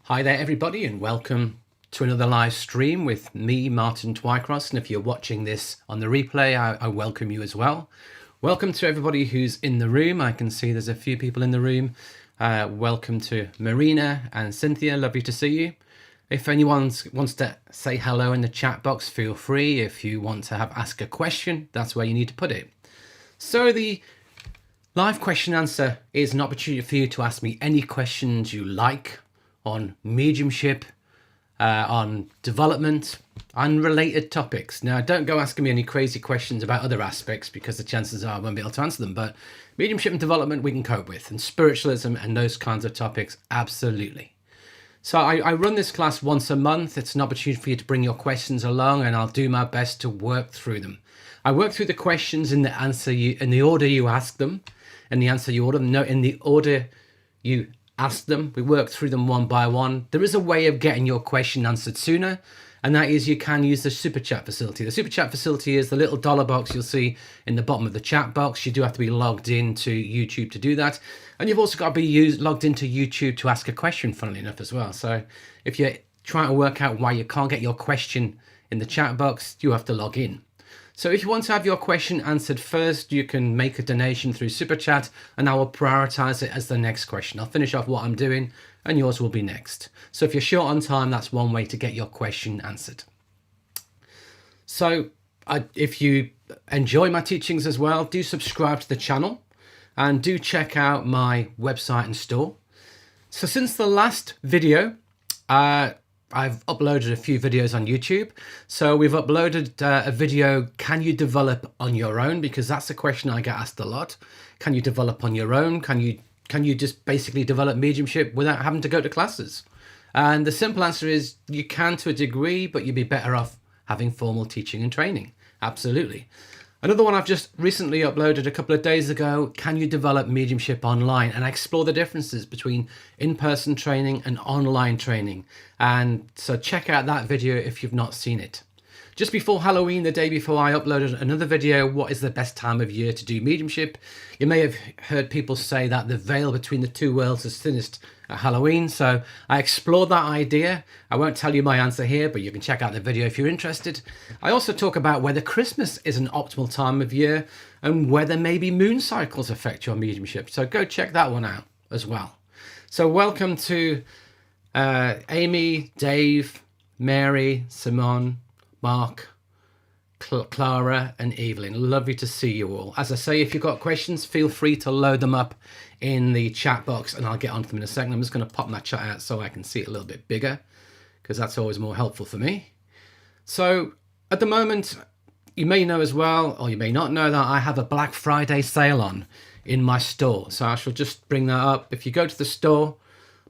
Hi there everybody, and welcome to another live stream with me, Martin Twycross. And if you're watching this on the replay, I welcome you as well. Welcome to everybody who's in the room. I can see there's a few people in the room. Welcome to Marina and Cynthia, lovely to see you. If anyone wants to say hello in the chat box, feel free. If you want to ask a question, that's where you need to put it. So the live question answer is an opportunity for you to ask me any questions you like on mediumship, on development, and related topics. Now, don't go asking me any crazy questions about other aspects because the chances are I won't be able to answer them, but mediumship and development we can cope with, and spiritualism and those kinds of topics, absolutely. So I run this class once a month. It's an opportunity for you to bring your questions along, and I'll do my best to work through them. I work through the questions in the order you ask them, and the answer you order them. No, in the order you ask them. We work through them one by one. There is a way of getting your question answered sooner, and that is you can use the super chat facility. The super chat facility is the little dollar box you'll see in the bottom of the chat box. You do have to be logged into YouTube to do that, and you've also got to be logged into YouTube to ask a question, funnily enough, as well. So if you're trying to work out why you can't get your question in the chat box, you have to log in. So if you want to have your question answered first, you can make a donation through Super Chat, and I will prioritize it as the next question. I'll finish off what I'm doing and yours will be next. So if you're short on time, that's one way to get your question answered. So if you enjoy my teachings as well, do subscribe to the channel and do check out my website and store. So since the last video, I've uploaded a few videos on YouTube. So we've uploaded a video, can you develop on your own? Because that's a question I get asked a lot. Can you develop on your own? Can you just basically develop mediumship without having to go to classes? And the simple answer is you can to a degree, but you'd be better off having formal teaching and training. Absolutely. Another one I've just recently uploaded a couple of days ago, can you develop mediumship online? And I explore the differences between in-person training and online training. And so check out that video if you've not seen it. Just before Halloween, the day before, I uploaded another video, what is the best time of year to do mediumship? You may have heard people say that the veil between the two worlds is thinnest at Halloween. So I explored that idea. I won't tell you my answer here, but you can check out the video if you're interested. I also talk about whether Christmas is an optimal time of year and whether maybe moon cycles affect your mediumship. So go check that one out as well. So welcome to Amy, Dave, Mary, Simone, Mark, Clara and Evelyn. Lovely to see you all. As I say, if you've got questions, feel free to load them up in the chat box and I'll get onto them in a second. I'm just going to pop my chat out so I can see it a little bit bigger because that's always more helpful for me. So at the moment, you may know as well, or you may not know, that I have a Black Friday sale on in my store. So I shall just bring that up. If you go to the store,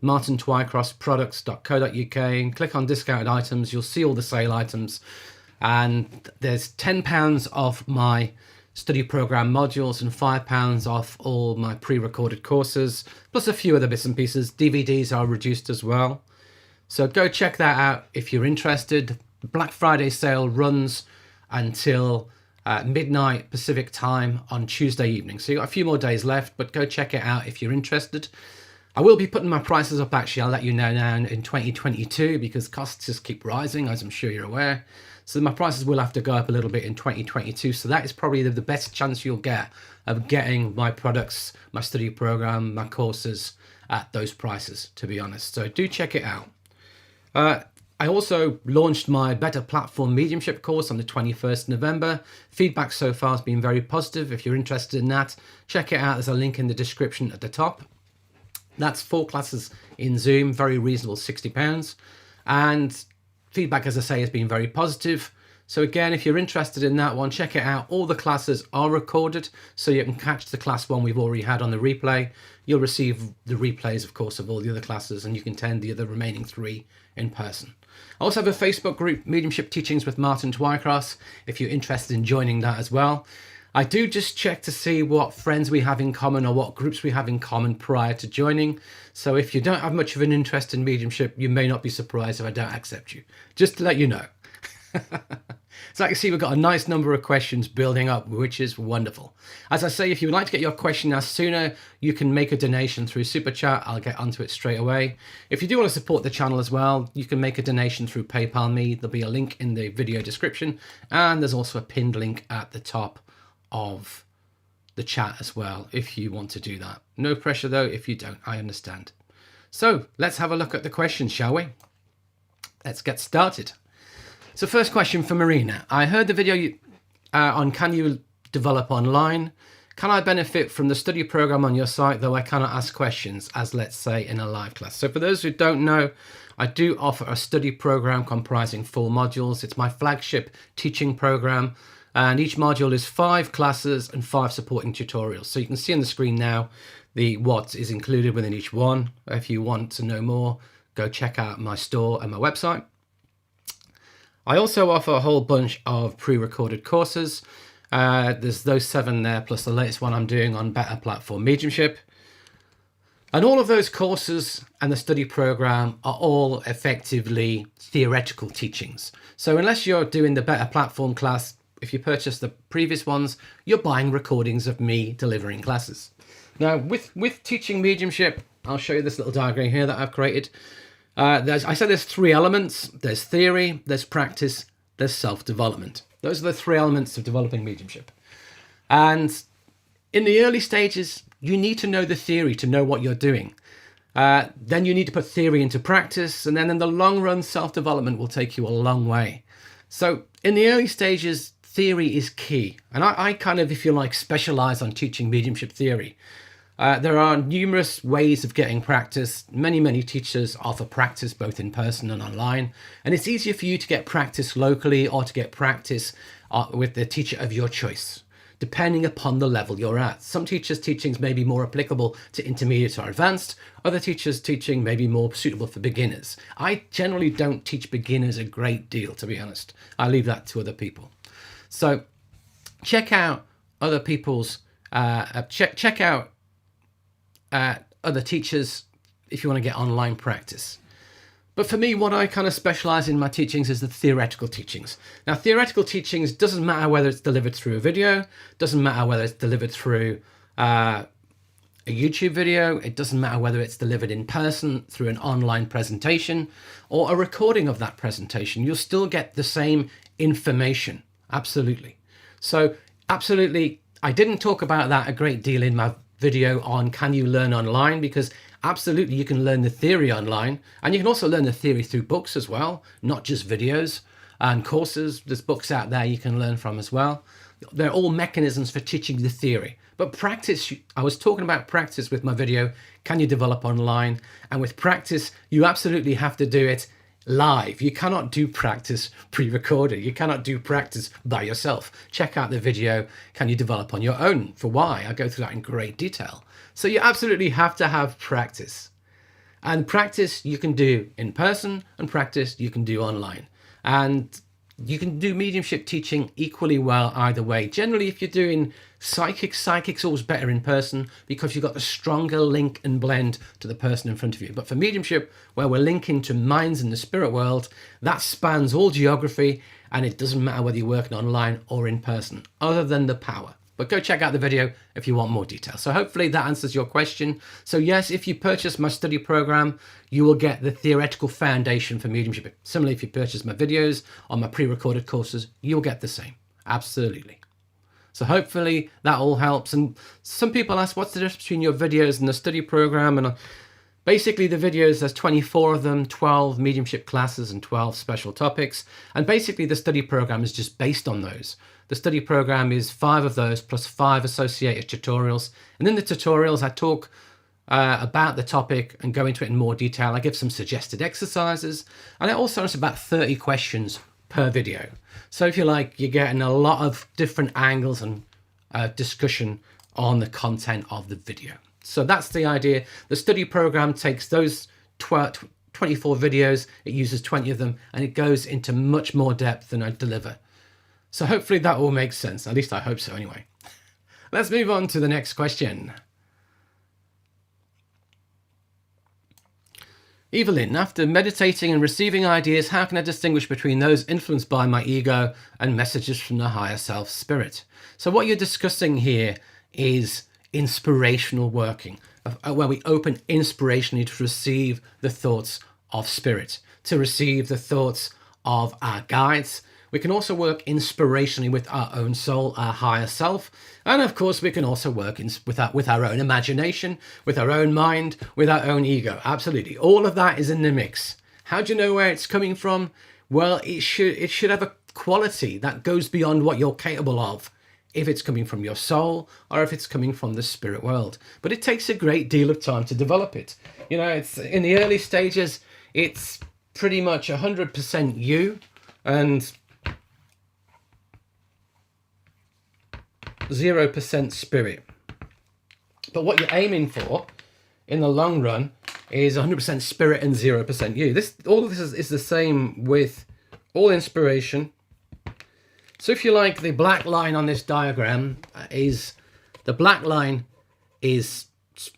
martintwycrossproducts.co.uk, and click on discounted items, you'll see all the sale items. And there's £10 off my study program modules and £5 off all my pre-recorded courses, plus a few other bits and pieces. DVDs are reduced as well. So go check that out if you're interested. The Black Friday sale runs until midnight Pacific time on Tuesday evening. So you've got a few more days left, but go check it out if you're interested. I will be putting my prices up, actually. I'll let you know now in 2022 because costs just keep rising, as I'm sure you're aware. So my prices will have to go up a little bit in 2022. So that is probably the best chance you'll get of getting my products, my study program, my courses at those prices, to be honest. So do check it out. I also launched my Better Platform Mediumship course on the 21st November. Feedback so far has been very positive. If you're interested in that, check it out. There's a link in the description at the top. That's 4 classes in Zoom, very reasonable, £60. And feedback, as I say, has been very positive. So again, if you're interested in that one, check it out. All the classes are recorded, so you can catch the class one we've already had on the replay. You'll receive the replays, of course, of all the other classes, and you can attend the other remaining 3 in person. I also have a Facebook group, Mediumship Teachings with Martin Twycross, if you're interested in joining that as well. I do just check to see what friends we have in common or what groups we have in common prior to joining. So if you don't have much of an interest in mediumship, you may not be surprised if I don't accept you. Just to let you know. So I can see we've got a nice number of questions building up, which is wonderful. As I say, if you would like to get your question asked sooner, you can make a donation through Super Chat. I'll get onto it straight away. If you do want to support the channel as well, you can make a donation through PayPal Me. There'll be a link in the video description, and there's also a pinned link at the top of the chat as well, if you want to do that. No pressure though, if you don't, I understand. So let's have a look at the questions, shall we? Let's get started. So first question from Marina. I heard the video on can you develop online? Can I benefit from the study program on your site, though I cannot ask questions, as let's say in a live class? So for those who don't know, I do offer a study program comprising 4 modules. It's my flagship teaching program, and each module is 5 classes and 5 supporting tutorials. So you can see on the screen now what is included within each one. If you want to know more, go check out my store and my website. I also offer a whole bunch of pre-recorded courses. There's those 7 there, plus the latest one I'm doing on Better Platform Mediumship. And all of those courses and the study program are all effectively theoretical teachings. So unless you're doing the Better Platform class, if you purchase the previous ones, you're buying recordings of me delivering classes. Now, with teaching mediumship, I'll show you this little diagram here that I've created. I said there's 3 elements. There's theory, there's practice, there's self-development. Those are the 3 elements of developing mediumship. And in the early stages, you need to know the theory to know what you're doing. Then you need to put theory into practice. And then in the long run, self-development will take you a long way. So in the early stages, theory is key. And I kind of, if you like, specialize on teaching mediumship theory. There are numerous ways of getting practice. Many teachers offer practice both in person and online. And it's easier for you to get practice locally or to get practice with the teacher of your choice, depending upon the level you're at. Some teachers' teachings may be more applicable to intermediate or advanced. Other teachers' teaching may be more suitable for beginners. I generally don't teach beginners a great deal, to be honest. I leave that to other people. So check out other people's, check out other teachers if you want to get online practice. But for me, what I kind of specialize in my teachings is the theoretical teachings. Now, theoretical teachings doesn't matter whether it's delivered through a video, doesn't matter whether it's delivered through a YouTube video, it doesn't matter whether it's delivered in person through an online presentation or a recording of that presentation. You'll still get the same information. Absolutely. So absolutely, I didn't talk about that a great deal in my video on can you learn online, because absolutely you can learn the theory online, and you can also learn the theory through books as well, not just videos and courses. There's books out there you can learn from as well. They're all mechanisms for teaching the theory. But practice, I was talking about practice with my video, can you develop online? And with practice, you absolutely have to do it live. You cannot do practice pre-recorded. You cannot do practice by yourself. Check out the video, can you develop on your own? For why? I go through that in great detail. So you absolutely have to have practice. And practice you can do in person, and practice you can do online. And you can do mediumship teaching equally well either way. Generally, if you're doing psychic's always better in person because you've got a stronger link and blend to the person in front of you. But for mediumship, where we're linking to minds in the spirit world, that spans all geography, and it doesn't matter whether you're working online or in person, other than the power. But go check out the video if you want more detail. So hopefully that answers your question. So yes, if you purchase my study program, you will get the theoretical foundation for mediumship. Similarly, if you purchase my videos or my pre-recorded courses, you'll get the same. Absolutely. So hopefully that all helps. And some people ask, what's the difference between your videos and the study program? And basically the videos, there's 24 of them, 12 mediumship classes and 12 special topics. And basically the study program is just based on those. The study program is 5 of those plus 5 associated tutorials. And in the tutorials, I talk about the topic and go into it in more detail. I give some suggested exercises, and I also answer about 30 questions per video. So if you like, you're getting a lot of different angles and discussion on the content of the video. So that's the idea. The study program takes those 24 videos, it uses 20 of them, and it goes into much more depth than I deliver. So hopefully that all makes sense. At least I hope so anyway. Let's move on to the next question. Evelyn, after meditating and receiving ideas, how can I distinguish between those influenced by my ego and messages from the higher self spirit? So what you're discussing here is inspirational working, where we open inspirationally to receive the thoughts of spirit, to receive the thoughts of our guides. We can also work inspirationally with our own soul, our higher self. And of course, we can also work with our own imagination, with our own mind, with our own ego. Absolutely. All of that is in the mix. How do you know where it's coming from? Well, it should have a quality that goes beyond what you're capable of, if it's coming from your soul or if it's coming from the spirit world. But it takes a great deal of time to develop it. You know, it's in the early stages, it's pretty much 100% you and 0% spirit. But what you're aiming for in the long run is 100% spirit and 0% you. All of this is the same with all inspiration. So if you like, the black line on this diagram is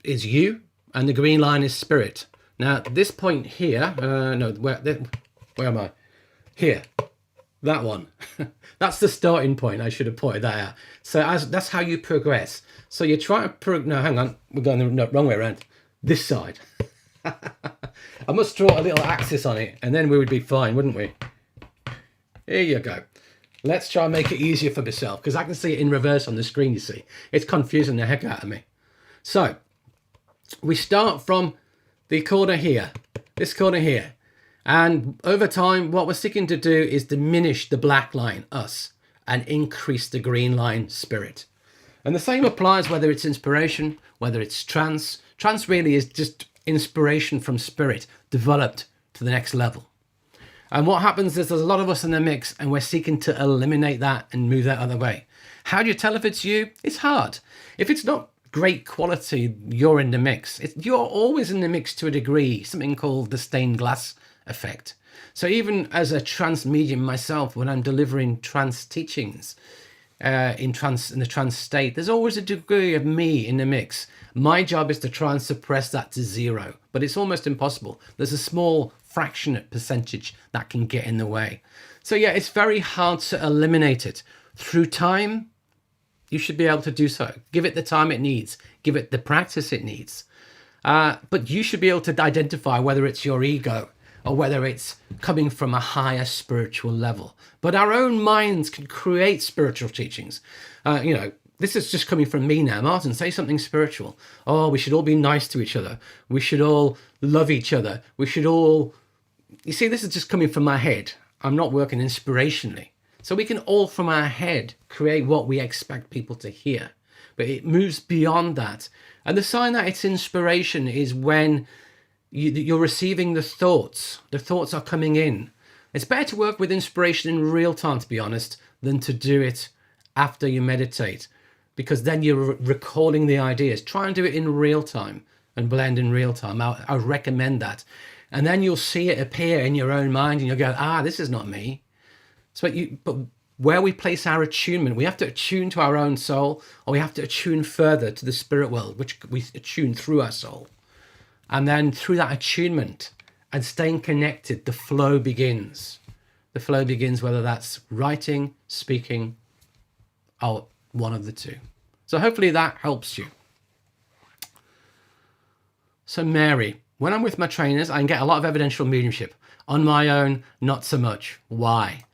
you, and the green line is spirit. Now this point here, where am I? Here, that one. That's the starting point. I should have pointed that out. So that's how you progress. So you try to no, hang on, we're going the wrong way around. This side. I must draw a little axis on it, and then we would be fine, wouldn't we? Here you go. Let's try and make it easier for myself, because I can see it in reverse on the screen, you see. It's confusing the heck out of me. So we start from the corner here, this corner here. And over time, what we're seeking to do is diminish the black line, us, and increase the green line, spirit. And the same applies whether it's inspiration, whether it's trance. Trance really is just inspiration from spirit developed to the next level. And what happens is there's a lot of us in the mix, and we're seeking to eliminate that and move that other way. How do you tell if it's you? It's hard. If it's not great quality, you're in the mix. You're always in the mix to a degree, something called the stained glass effect. So even as a trance medium myself, when I'm delivering trance teachings in the trance state, there's always a degree of me in the mix. My job is to try and suppress that to zero, but it's almost impossible. There's a small fractionate percentage that can get in the way. So yeah, it's very hard to eliminate it. Through time, you should be able to do so. Give it the time it needs. Give it the practice it needs. But you should be able to identify whether it's your ego or whether it's coming from a higher spiritual level. But our own minds can create spiritual teachings. This is just coming from me now. Martin, say something spiritual. Oh, we should all be nice to each other. We should all love each other. We should all... You see, this is just coming from my head. I'm not working inspirationally. So we can all from our head create what we expect people to hear. But it moves beyond that. And the sign that it's inspiration is when you're receiving the thoughts. The thoughts are coming in. It's better to work with inspiration in real time, to be honest, than to do it after you meditate. Because then you're recalling the ideas. Try and do it in real time and blend in real time. I recommend that. And then you'll see it appear in your own mind and you'll go, this is not me. But where we place our attunement, we have to attune to our own soul, or we have to attune further to the spirit world, which we attune through our soul. And then through that attunement and staying connected, the flow begins. The flow begins, whether that's writing, speaking, or one of the two. So hopefully that helps you. So Mary, when I'm with my trainers, I can get a lot of evidential mediumship. On my own, not so much. Why?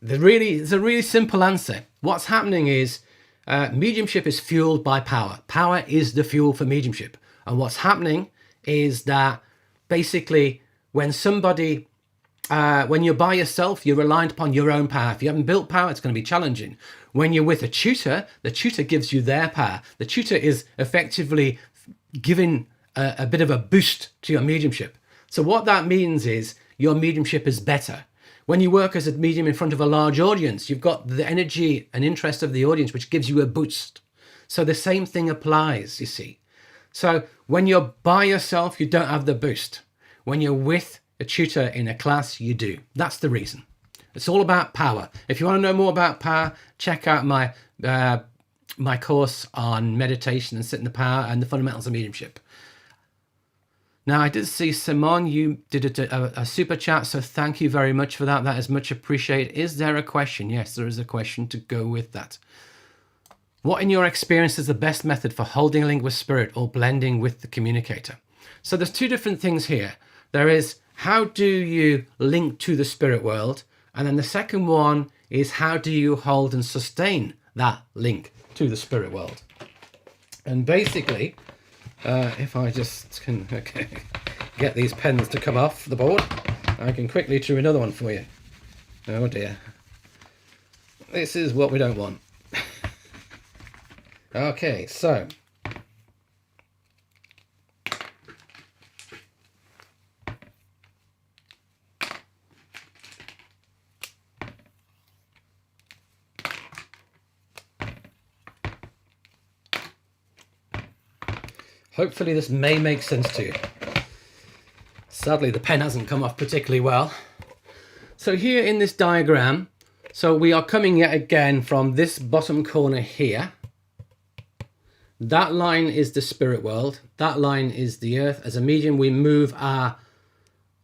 It's a really simple answer. What's happening is mediumship is fueled by power. Power is the fuel for mediumship. And what's happening is that basically when you're by yourself, you're reliant upon your own power. If you haven't built power, it's going to be challenging. When you're with a tutor, the tutor gives you their power. The tutor is effectively giving a bit of a boost to your mediumship. So what that means is your mediumship is better. When you work as a medium in front of a large audience, you've got the energy and interest of the audience, which gives you a boost. So the same thing applies, you see. So when you're by yourself, you don't have the boost. When you're with a tutor in a class, you do. That's the reason. It's all about power. If you want to know more about power, check out my course on meditation and sitting the power and the fundamentals of mediumship. Now, I did see Simon, you did a super chat, so thank you very much for that. That is much appreciated. Is there a question? Yes, there is a question to go with that. What, in your experience, is the best method for holding a link with spirit or blending with the communicator? So there's two different things here. There is, how do you link to the spirit world? And then the second one is, how do you hold and sustain that link to the spirit world? And basically, if I just can get these pens to come off the board, I can quickly do another one for you. Oh dear. This is what we don't want. Okay, so hopefully this may make sense to you. Sadly, the pen hasn't come off particularly well. So here in this diagram, so we are coming yet again from this bottom corner here. That line is the spirit world. That line is the earth. As a medium, we move our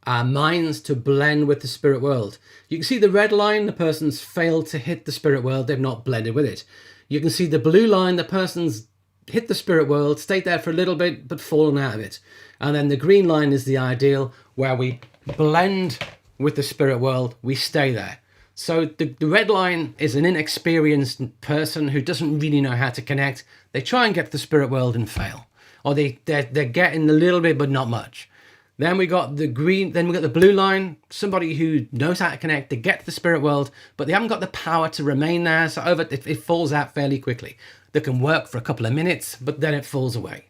minds to blend with the spirit world. You can see the red line, the person's failed to hit the spirit world. They've not blended with it. You can see the blue line, the person's hit the spirit world, stayed there for a little bit, but fallen out of it. And then the green line is the ideal, where we blend with the spirit world, we stay there. So the red line is an inexperienced person who doesn't really know how to connect. They try and get to the spirit world and fail. Or they're getting a little bit, but not much. Then we got the green, then we got the blue line, somebody who knows how to connect, they get to the spirit world, but they haven't got the power to remain there, so it falls out fairly quickly. They can work for a couple of minutes, but then it falls away.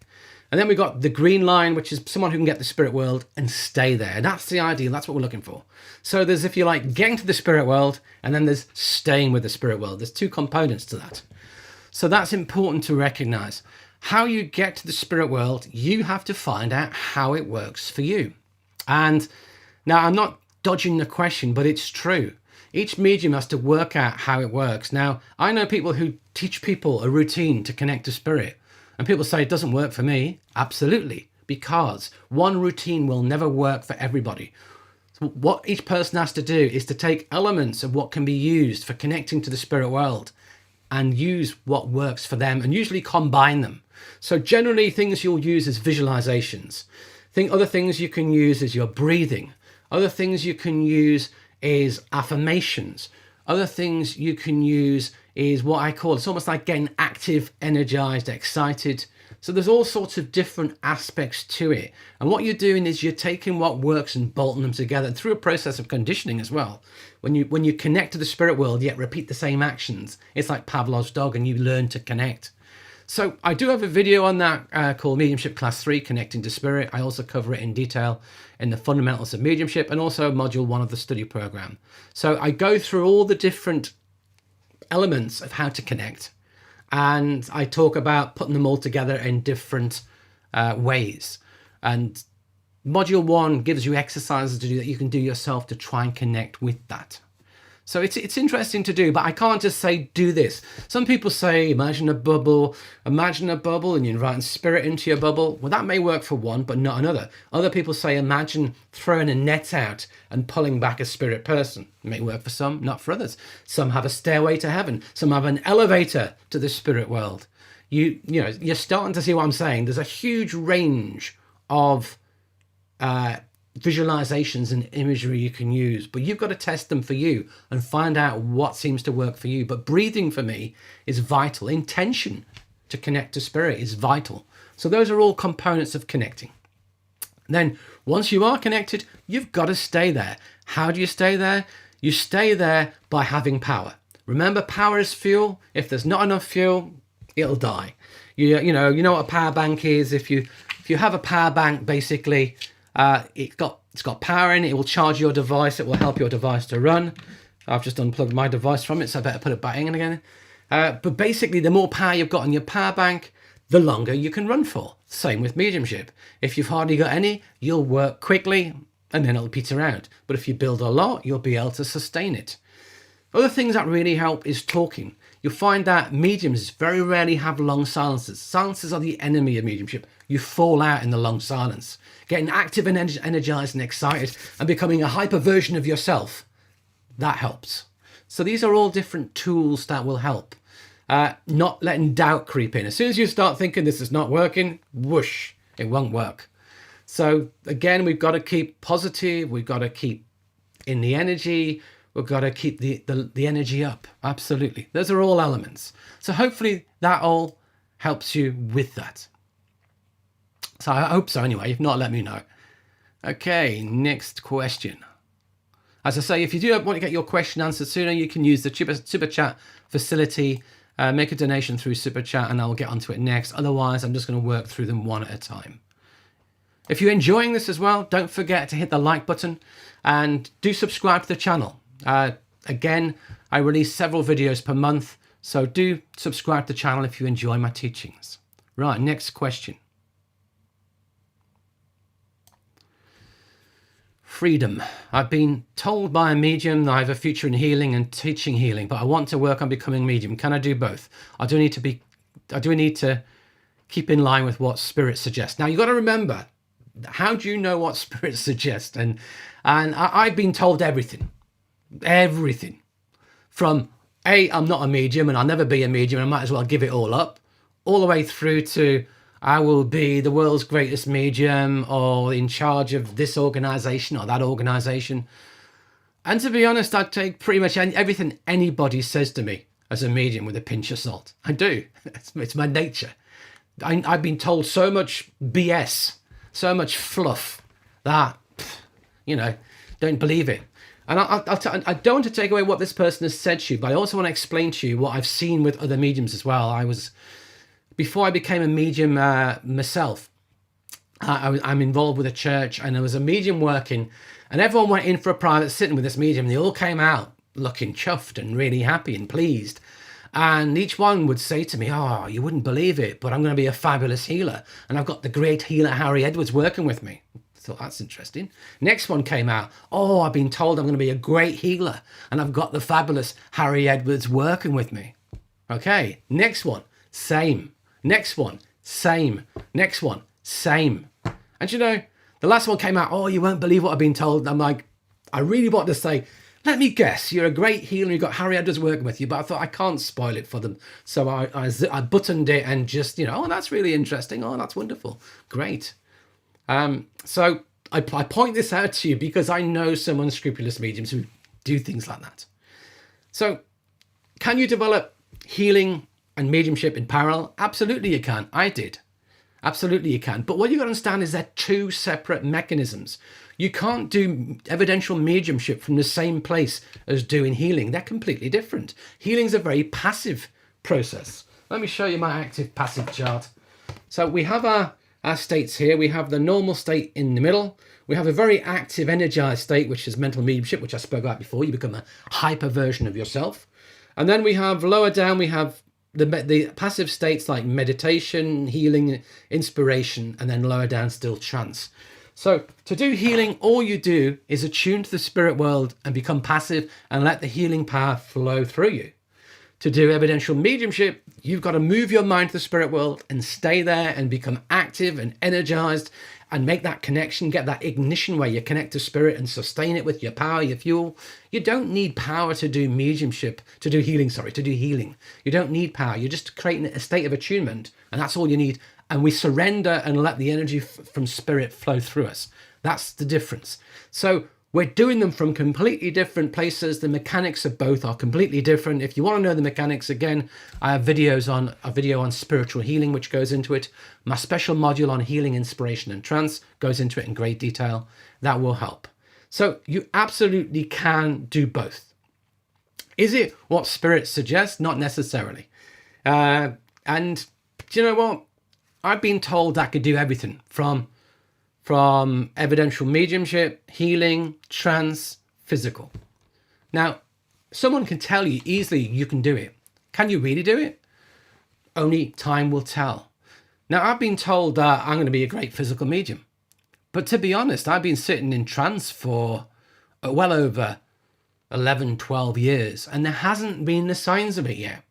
And then we got the green line, which is someone who can get the spirit world and stay there. And that's the ideal, that's what we're looking for. So there's, if you like, getting to the spirit world, and then there's staying with the spirit world. There's two components to that. So that's important to recognize. How you get to the spirit world, you have to find out how it works for you. And now I'm not dodging the question, but it's true. Each medium has to work out how it works. Now, I know people who teach people a routine to connect to spirit, and people say it doesn't work for me. Absolutely, because one routine will never work for everybody. So what each person has to do is to take elements of what can be used for connecting to the spirit world and use what works for them, and usually combine them. So generally things you'll use is visualizations. Other things you can use is your breathing. Other things you can use is affirmations. Other things you can use is what I call, it's almost like getting active, energized, excited. So there's all sorts of different aspects to it. And what you're doing is you're taking what works and bolting them together through a process of conditioning as well. When you connect to the spirit world, yet repeat the same actions, it's like Pavlov's dog, and you learn to connect. So I do have a video on that called Mediumship Class 3, Connecting to Spirit. I also cover it in detail in the Fundamentals of Mediumship and also Module 1 of the study program. So I go through all the different elements of how to connect, and I talk about putting them all together in different ways. And Module 1 gives you exercises to do that you can do yourself to try and connect with that. So it's interesting to do, but I can't just say, do this. Some people say, imagine a bubble, and you're inviting spirit into your bubble. Well, that may work for one, but not another. Other people say, imagine throwing a net out and pulling back a spirit person. It may work for some, not for others. Some have a stairway to heaven. Some have an elevator to the spirit world. You know, you're starting to see what I'm saying. There's a huge range of visualizations and imagery you can use, but you've got to test them for you and find out what seems to work for you. But breathing for me is vital. Intention to connect to spirit is vital. So those are all components of connecting. Then once you are connected, you've got to stay there. How do you stay there? You stay there by having power. Remember, power is fuel. If there's not enough fuel, it'll die. You know what a power bank is. If you have a power bank, basically it's got power in it. It will charge your device. It will help your device to run. I've just unplugged my device from it, so I better put it back in again. But basically, the more power you've got in your power bank, the longer you can run for. Same with mediumship. If you've hardly got any, you'll work quickly and then it'll peter out. But if you build a lot, you'll be able to sustain it. Other things that really help is talking. you'll find that mediums very rarely have long silences. Silences are the enemy of mediumship. You fall out in the long silence. Getting active and energized and excited and becoming a hyper version of yourself, that helps. So these are all different tools that will help. Not letting doubt creep in. As soon as you start thinking this is not working, whoosh, it won't work. So again, we've got to keep positive. We've got to keep in the energy. We've got to keep the energy up. Absolutely. Those are all elements. So hopefully that all helps you with that. So I hope so anyway. If not, let me know. Okay, next question. As I say, if you do want to get your question answered sooner, you can use the Super Chat facility. Make a donation through Super Chat and I'll get onto it next. Otherwise, I'm just going to work through them one at a time. If you're enjoying this as well, don't forget to hit the like button and do subscribe to the channel. Again, I release several videos per month, so do subscribe to the channel if you enjoy my teachings. Right, next question. Freedom. I've been told by a medium that I have a future in healing and teaching healing, but I want to work on becoming medium. Can I do both? I do need to keep in line with what spirit suggests. Now you've got to remember, how do you know what spirit suggests? And I've been told everything from I'm not a medium and I'll never be a medium and I might as well give it all up, all the way through to I will be the world's greatest medium or in charge of this organization or that organization. And to be honest, I take pretty much everything anybody says to me as a medium with a pinch of salt. I do. It's my nature. I've been told so much BS, so much fluff that, don't believe it. And I don't want to take away what this person has said to you, but I also want to explain to you what I've seen with other mediums as well. Before I became a medium myself, I'm involved with a church and there was a medium working and everyone went in for a private sitting with this medium. They all came out looking chuffed and really happy and pleased. And each one would say to me, oh, you wouldn't believe it, but I'm going to be a fabulous healer. And I've got the great healer Harry Edwards working with me. I thought, that's interesting. Next one came out, oh, I've been told I'm going to be a great healer. And I've got the fabulous Harry Edwards working with me. Okay, next one, same. Next one, same. Next one, same. And the last one came out, oh, you won't believe what I've been told. I'm like, I really want to say, let me guess, you're a great healer, you've got Harry Edwards working with you, but I thought I can't spoil it for them. So I buttoned it and just, oh, that's really interesting. Oh, that's wonderful. Great. So I point this out to you because I know some unscrupulous mediums who do things like that. So can you develop healing and mediumship in parallel? Absolutely you can. I did. Absolutely you can. But what you've got to understand is they're two separate mechanisms. You can't do evidential mediumship from the same place as doing healing. They're completely different. Healing's a very passive process. Let me show you my active passive chart. So we have our states here. We have the normal state in the middle. We have a very active, energized state, which is mental mediumship, which I spoke about before. You become a hyper version of yourself. And then we have lower down, we have the passive states like meditation, healing, inspiration, and then lower down still trance. So to do healing, all you do is attune to the spirit world and become passive and let the healing power flow through you. To do evidential mediumship, you've got to move your mind to the spirit world and stay there and become active and energized and make that connection, get that ignition where you connect to spirit and sustain it with your power, your fuel. You don't need power to do mediumship, to do healing. You don't need power. You're just creating a state of attunement and that's all you need. And we surrender and let the energy from spirit flow through us. That's the difference. So we're doing them from completely different places. The mechanics of both are completely different. If you want to know the mechanics, again, I have a video on spiritual healing, which goes into it. My special module on healing, inspiration, and trance goes into it in great detail. That will help. So you absolutely can do both. Is it what spirit suggests? Not necessarily. And do you know what? I've been told I could do everything from evidential mediumship, healing, trance, physical. Now, someone can tell you easily you can do it. Can you really do it? Only time will tell. Now, I've been told that I'm going to be a great physical medium. But to be honest, I've been sitting in trance for well over 11, 12 years, and there hasn't been the signs of it yet.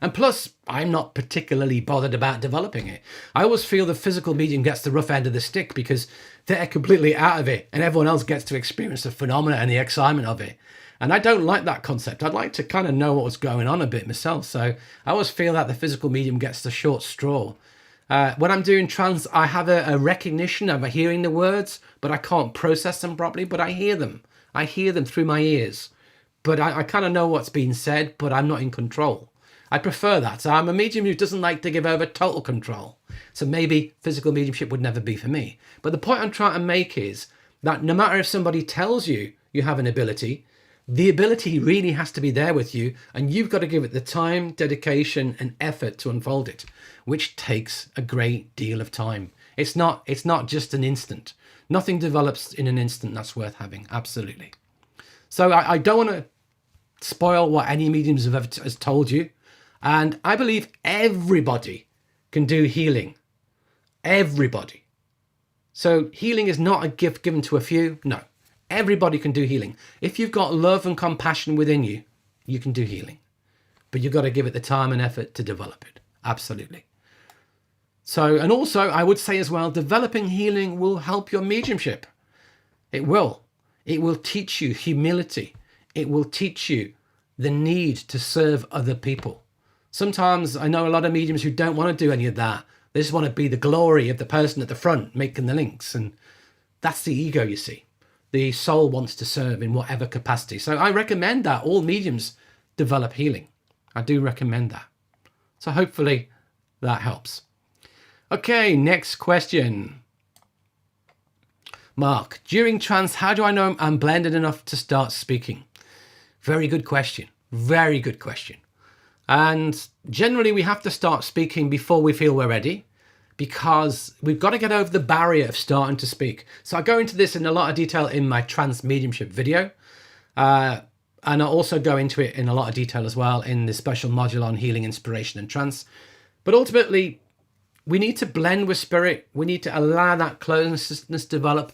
And plus, I'm not particularly bothered about developing it. I always feel the physical medium gets the rough end of the stick because they're completely out of it and everyone else gets to experience the phenomena and the excitement of it. And I don't like that concept. I'd like to kind of know what's going on a bit myself. So I always feel that the physical medium gets the short straw. When I'm doing trance, I have a recognition of hearing the words, but I can't process them properly, but I hear them. I hear them through my ears. But I kind of know what's being said, but I'm not in control. I prefer that. So I'm a medium who doesn't like to give over total control. So maybe physical mediumship would never be for me. But the point I'm trying to make is that no matter if somebody tells you you have an ability, the ability really has to be there with you, and you've got to give it the time, dedication, and effort to unfold it, which takes a great deal of time. It's not just an instant. Nothing develops in an instant that's worth having. Absolutely. So I don't want to spoil what any mediums have ever has told you. And I believe everybody can do healing. Everybody. So healing is not a gift given to a few. No, everybody can do healing. If you've got love and compassion within you, you can do healing. But you've got to give it the time and effort to develop it. Absolutely. So, and also I would say as well, developing healing will help your mediumship. It will. It will teach you humility. It will teach you the need to serve other people. Sometimes I know a lot of mediums who don't want to do any of that. They just want to be the glory of the person at the front making the links. And that's the ego, you see. The soul wants to serve in whatever capacity. So I recommend that all mediums develop healing. I do recommend that. So hopefully that helps. Okay, next question. Mark, during trance, how do I know I'm blended enough to start speaking? Very good question. Very good question. And generally we have to start speaking before we feel we're ready, because we've got to get over the barrier of starting to speak. So I go into this in a lot of detail in my trance mediumship video. And I also go into it in a lot of detail as well in the special module on healing, inspiration and trance. But ultimately, we need to blend with spirit. We need to allow that closeness develop.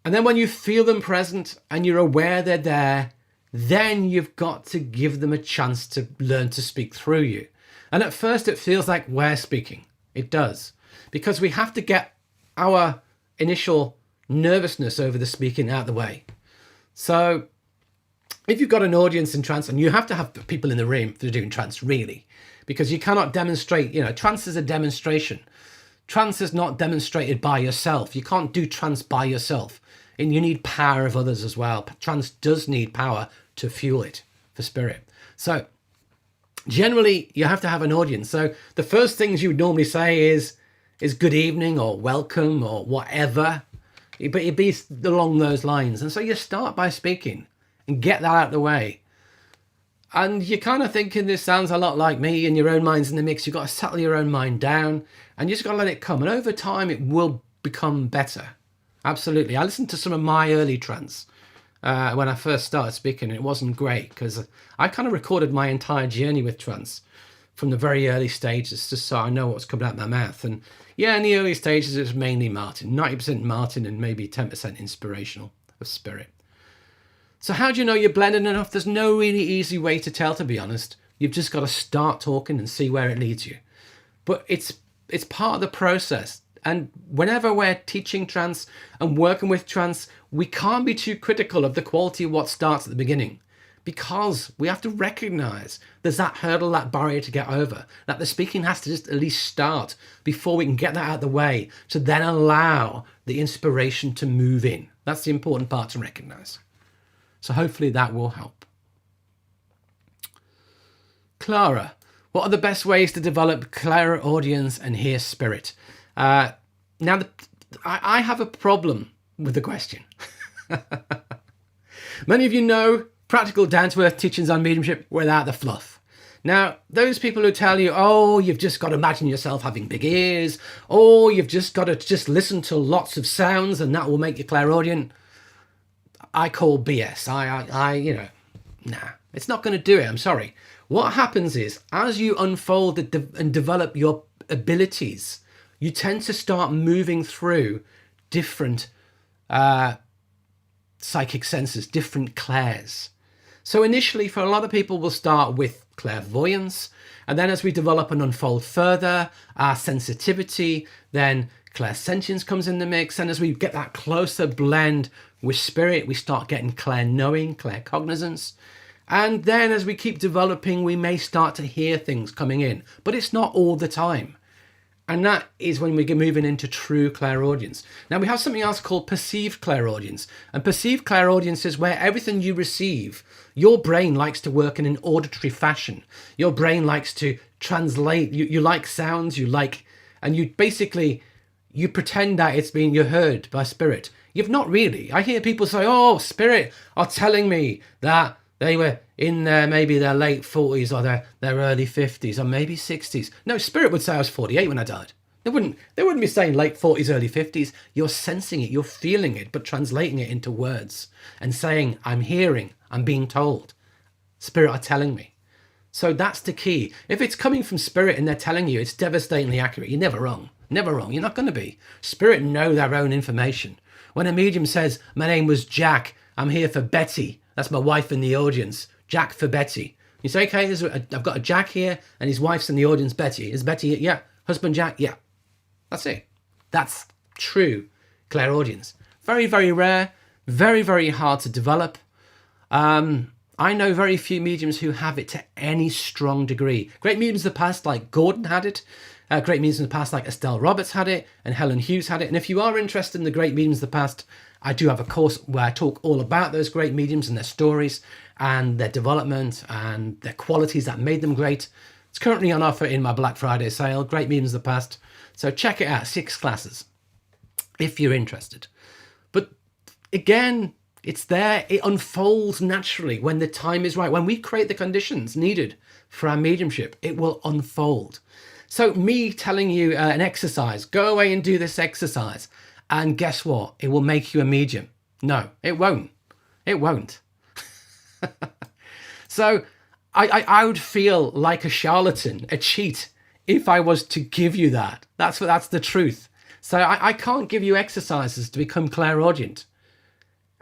And then when you feel them present and you're aware they're there, then you've got to give them a chance to learn to speak through you. And at first it feels like we're speaking. It does. Because we have to get our initial nervousness over the speaking out of the way. So if you've got an audience in trance, and you have to have people in the room for doing trance, really, because you cannot demonstrate, trance is a demonstration. Trance is not demonstrated by yourself. You can't do trance by yourself. And you need power of others as well. Trance does need power to fuel it for spirit. So generally you have to have an audience. So the first things you would normally say is good evening or welcome or whatever. But it'd be along those lines. And so you start by speaking and get that out of the way. And you're kind of thinking this sounds a lot like me, and your own mind's in the mix. You've got to settle your own mind down and you just got to let it come. And over time it will become better. Absolutely. I listened to some of my early trance when I first started speaking. It wasn't great because I kind of recorded my entire journey with trance from the very early stages, just so I know what's coming out of my mouth. And yeah, in the early stages, it was mainly Martin, 90% Martin and maybe 10% inspirational of spirit. So how do you know you're blended enough? There's no really easy way to tell, to be honest. You've just got to start talking and see where it leads you. But it's part of the process. And whenever we're teaching trance and working with trance, we can't be too critical of the quality of what starts at the beginning, because we have to recognize there's that hurdle, that barrier to get over, that the speaking has to just at least start before we can get that out of the way to then allow the inspiration to move in. That's the important part to recognize. So hopefully that will help. Clara, what are the best ways to develop clairaudience and hear spirit? Now, I have a problem with the question. Many of you know practical down-to-earth teachings on mediumship without the fluff. Now, those people who tell you, oh, you've just got to imagine yourself having big ears, or you've just got to just listen to lots of sounds and that will make you clairaudient, I call BS. Nah, it's not going to do it. I'm sorry. What happens is, as you unfold and develop your abilities, you tend to start moving through different psychic senses, different clairs. So initially, for a lot of people, we'll start with clairvoyance. And then as we develop and unfold further, our sensitivity, then clairsentience comes in the mix. And as we get that closer blend with spirit, we start getting clair-knowing, claircognizance. And then as we keep developing, we may start to hear things coming in, but it's not all the time. And that is when we get moving into true clairaudience. Now we have something else called perceived clairaudience. And perceived clairaudience is where everything you receive, your brain likes to work in an auditory fashion. Your brain likes to translate. You like sounds, and you basically, you pretend that it's being, you're heard by spirit. You've not really. I hear people say, oh, spirit are telling me that they were in maybe their late 40s or their early 50s or maybe 60s. No, spirit would say I was 48 when I died. They wouldn't be saying late 40s, early 50s. You're sensing it, you're feeling it, but translating it into words and saying, I'm hearing, I'm being told. Spirit are telling me. So that's the key. If it's coming from spirit and they're telling you, it's devastatingly accurate. You're never wrong. Never wrong. You're not going to be. Spirit know their own information. When a medium says, my name was Jack, I'm here for Betty. That's my wife in the audience. Jack for Betty. You say, okay, I've got a Jack here and his wife's in the audience, Betty. Is Betty, yeah. Husband Jack, yeah. That's it. That's true clairaudience. Very, very rare. Very, very hard to develop. I know very few mediums who have it to any strong degree. Great mediums of the past, like Gordon had it. Great mediums in the past, like Estelle Roberts had it, and Helen Hughes had it. And if you are interested in the great mediums of the past, I do have a course where I talk all about those great mediums and their stories and their development and their qualities that made them great. It's currently on offer in my Black Friday sale, Great Mediums of the Past. So check it out, 6 classes, if you're interested. But again, it's there. It unfolds naturally when the time is right. When we create the conditions needed for our mediumship, it will unfold. So me telling you an exercise, go away and do this exercise. And guess what? It will make you a medium. No, it won't. It won't. So I would feel like a charlatan, a cheat, if I was to give you that. That's the truth. So I can't give you exercises to become clairaudient.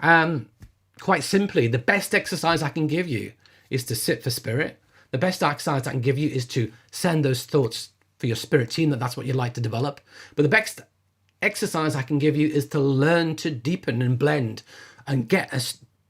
Quite simply, the best exercise I can give you is to sit for spirit. The best exercise I can give you is to send those thoughts for your spirit team, that's what you'd like to develop. But the best exercise I can give you is to learn to deepen and blend and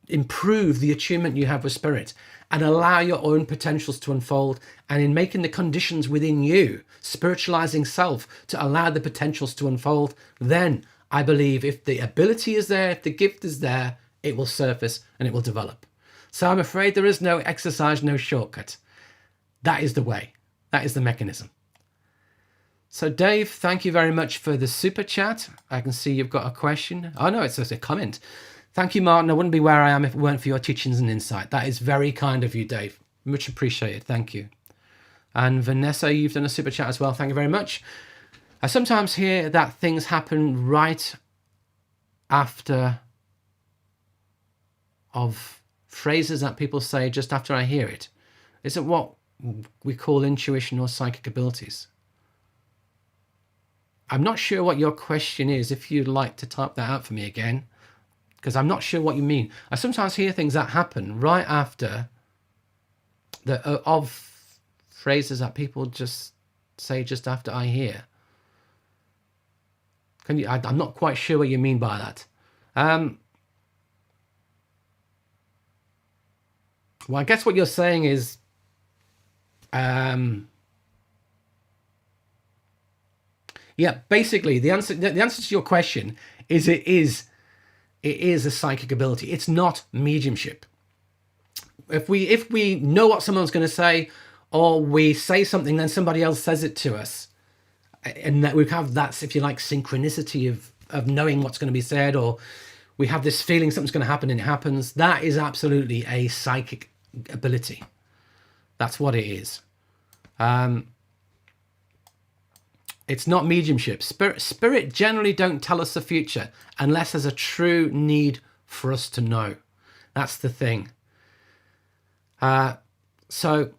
improve the attunement you have with spirit and allow your own potentials to unfold, and in making the conditions within you, spiritualizing self to allow the potentials to unfold, then I believe if the ability is there, if the gift is there, it will surface and it will develop. So I'm afraid there is no exercise, no shortcut. That is the way. That is the mechanism. So Dave, thank you very much for the super chat. I can see you've got a question. Oh no, it's just a comment. Thank you, Martin. I wouldn't be where I am if it weren't for your teachings and insight. That is very kind of you, Dave. Much appreciated. Thank you. And Vanessa, you've done a super chat as well. Thank you very much. I sometimes hear that things happen right after of phrases that people say just after I hear it. Is it what we call intuition or psychic abilities? I'm not sure what your question is, if you'd like to type that out for me again, because I'm not sure what you mean. I sometimes hear things that happen right after of phrases that people just say just after I hear. I'm not quite sure what you mean by that. Well, I guess what you're saying is, yeah, basically the answer to your question is it is a psychic ability. It's not mediumship. If we know what someone's going to say, or we say something, then somebody else says it to us, and that we have that, if you like, synchronicity of knowing what's going to be said, or we have this feeling something's going to happen and it happens, that is absolutely a psychic ability. That's what it is. It's not mediumship. Spirit generally don't tell us the future unless there's a true need for us to know. That's the thing. So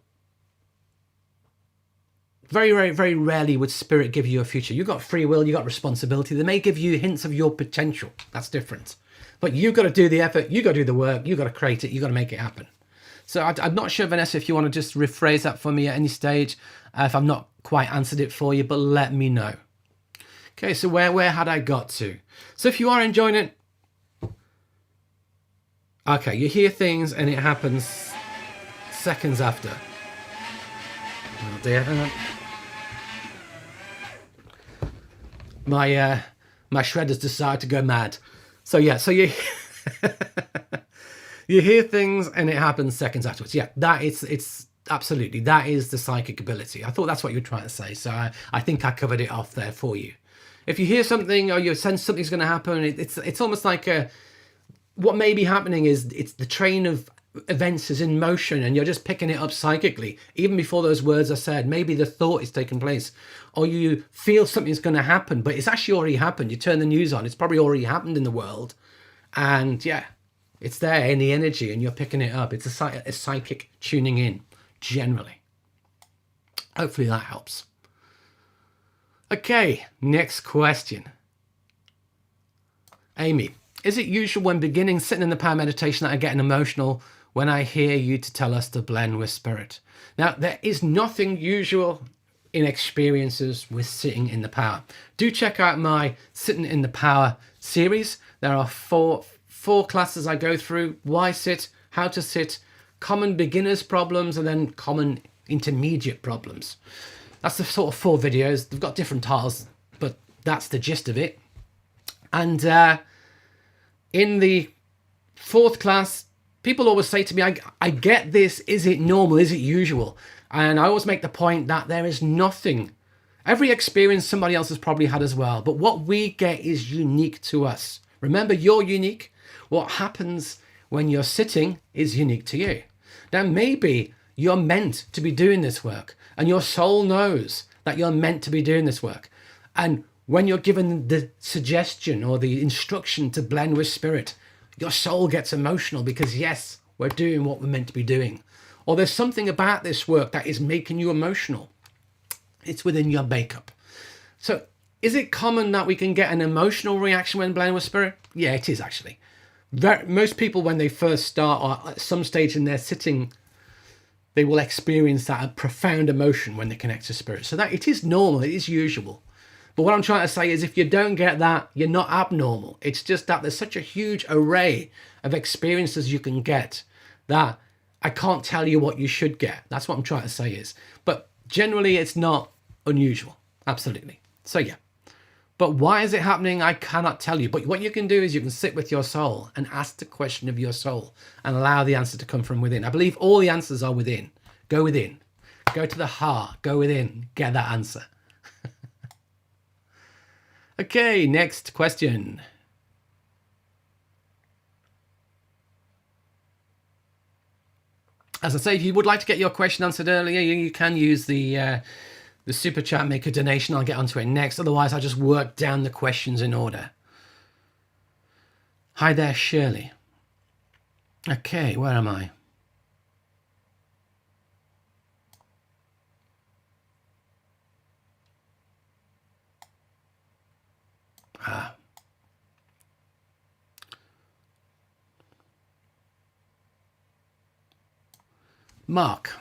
very, very, very rarely would spirit give you a future. You've got free will, you've got responsibility. They may give you hints of your potential. That's different. But you've got to do the effort, you've got to do the work, you've got to create it, you've got to make it happen. So I'm not sure, Vanessa, if you want to just rephrase that for me at any stage, if I've not quite answered it for you, but let me know. Okay, so where had I got to? So if you are enjoying it, okay, you hear things and it happens seconds after. Oh dear, hang on. My shredders decide to go mad. So yeah, so you you hear things and it happens seconds afterwards. Yeah, it's absolutely, that is the psychic ability. I thought that's what you were trying to say, so I think I covered it off there for you. If you hear something or you sense something's going to happen, it's almost like what may be happening is it's the train of events is in motion and you're just picking it up psychically even before those words are said. Maybe the thought is taking place, or you feel something's going to happen, but it's actually already happened. You turn the news on, it's probably already happened in the world, and yeah, it's there in the energy and you're picking it up. It's a psychic tuning in, generally. Hopefully that helps. Okay, next question. Amy, is it usual when beginning sitting in the power meditation that I get emotional when I hear you to tell us to blend with spirit? Now, there is nothing usual in experiences with sitting in the power. Do check out my Sitting in the Power series. There are four classes I go through: why sit, how to sit, common beginners problems, and then common intermediate problems. That's the sort of 4 videos. They've got different titles, but that's the gist of it. And in the 4th class, people always say to me, I get this, is it normal, is it usual? And I always make the point that there is nothing. Every experience somebody else has probably had as well, but what we get is unique to us. Remember, you're unique. What happens when you're sitting is unique to you. Now, maybe you're meant to be doing this work, and your soul knows that you're meant to be doing this work. And when you're given the suggestion or the instruction to blend with spirit, your soul gets emotional because, yes, we're doing what we're meant to be doing. Or there's something about this work that is making you emotional. It's within your makeup. So is it common that we can get an emotional reaction when blending with spirit? Yeah, it is actually. Most people, when they first start or at some stage in their sitting, they will experience that profound emotion when they connect to spirit. So that it is normal, it is usual. But what I'm trying to say is if you don't get that, you're not abnormal. It's just that there's such a huge array of experiences you can get that I can't tell you what you should get. That's what I'm trying to say is. But generally, it's not unusual. Absolutely. So yeah. But why is it happening? I cannot tell you. But what you can do is you can sit with your soul and ask the question of your soul and allow the answer to come from within. I believe all the answers are within. Go within. Go to the heart. Go within. Get that answer. Okay, next question. As I say, if you would like to get your question answered earlier, you can use the super chat, make a donation. I'll get onto it next. Otherwise, I'll just work down the questions in order. Hi there, Shirley. Okay, where am I? Mark,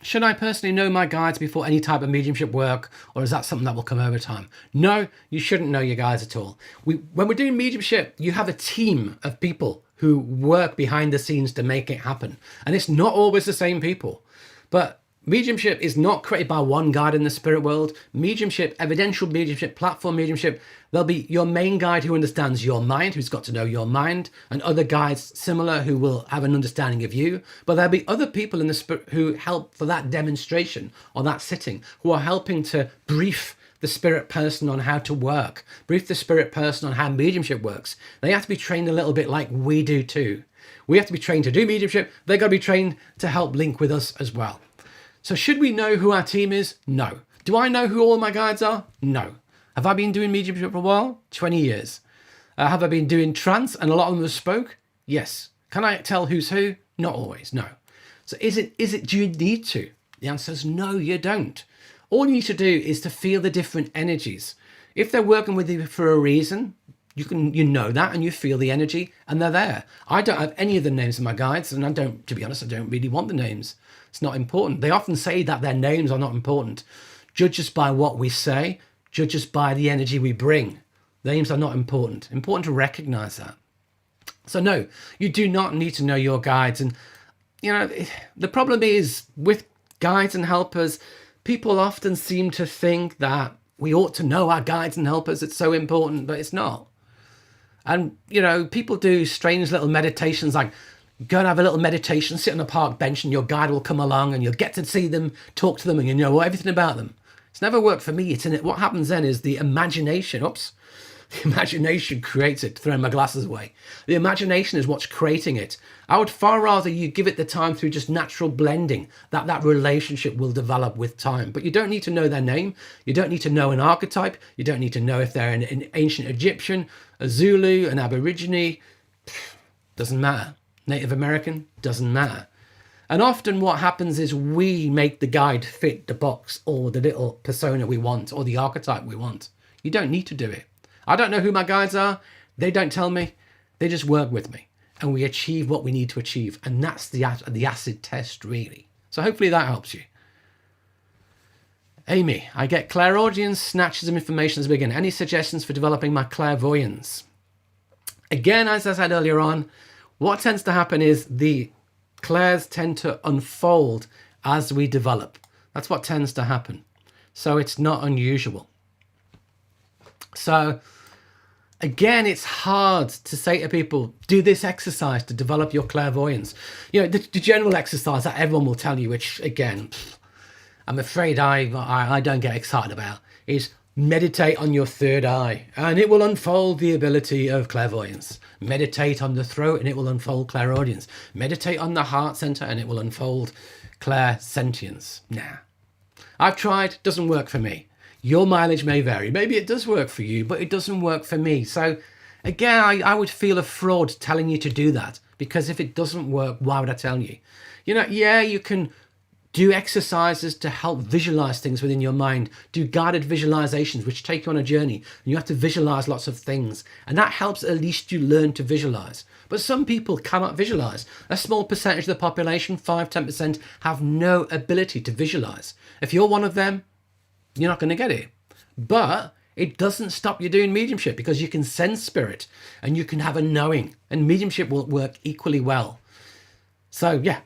should I personally know my guides before any type of mediumship work, or is that something that will come over time? No, you shouldn't know your guides at all. When we're doing mediumship, you have a team of people who work behind the scenes to make it happen. And it's not always the same people. But mediumship is not created by one guide in the spirit world. Mediumship, evidential mediumship, platform mediumship, there'll be your main guide who understands your mind, who's got to know your mind, and other guides similar who will have an understanding of you. But there'll be other people in the spirit who help for that demonstration or that sitting, who are helping to brief the spirit person on how to work, brief the spirit person on how mediumship works. They have to be trained a little bit like we do too. We have to be trained to do mediumship. They've got to be trained to help link with us as well. So should we know who our team is? No. Do I know who all my guides are? No. Have I been doing mediumship for a while? 20 years. Have I been doing trance and a lot of them have spoke? Yes. Can I tell who's who? Not always, no. So do you need to? The answer is no, you don't. All you need to do is to feel the different energies. If they're working with you for a reason, You know that, and you feel the energy, and they're there. I don't have any of the names of my guides, and to be honest, I don't really want the names. It's not important. They often say that their names are not important. Judge us by what we say, judge us by the energy we bring. Names are not important. Important to recognize that. So no, you do not need to know your guides. And the problem is with guides and helpers, people often seem to think that we ought to know our guides and helpers. It's so important, but it's not. And, people do strange little meditations, like go and have a little meditation, sit on a park bench, and your guide will come along and you'll get to see them, talk to them, and you know everything about them. It's never worked for me. What happens then is the imagination, the imagination creates it, throwing my glasses away. The imagination is what's creating it. I would far rather you give it the time through just natural blending, that relationship will develop with time. But you don't need to know their name. You don't need to know an archetype. You don't need to know if they're an ancient Egyptian, a Zulu, an Aborigine. Doesn't matter. Native American, doesn't matter. And often what happens is we make the guide fit the box or the little persona we want or the archetype we want. You don't need to do it. I don't know who my guides are. They don't tell me. They just work with me. And we achieve what we need to achieve. And that's the acid test, really. So hopefully that helps you. Amy, I get clairaudience, snatches of information as a beginner. Any suggestions for developing my clairvoyance? Again, as I said earlier on, what tends to happen is the clairs tend to unfold as we develop. That's what tends to happen. So it's not unusual. So again, it's hard to say to people, do this exercise to develop your clairvoyance. The general exercise that everyone will tell you, which again, I'm afraid I don't get excited about, is meditate on your third eye and it will unfold the ability of clairvoyance. Meditate on the throat and it will unfold clairaudience. Meditate on the heart center and it will unfold clairsentience. Nah. I've tried, doesn't work for me. Your mileage may vary. Maybe it does work for you, but it doesn't work for me. So again, I would feel a fraud telling you to do that, because if it doesn't work, why would I tell you? You can do exercises to help visualize things within your mind, do guided visualizations, which take you on a journey. And you have to visualize lots of things. And that helps at least you learn to visualize. But some people cannot visualize. A small percentage of the population, 5-10%, have no ability to visualize. If you're one of them, you're not going to get it. But it doesn't stop you doing mediumship, because you can sense spirit and you can have a knowing, and mediumship will work equally well. So yeah,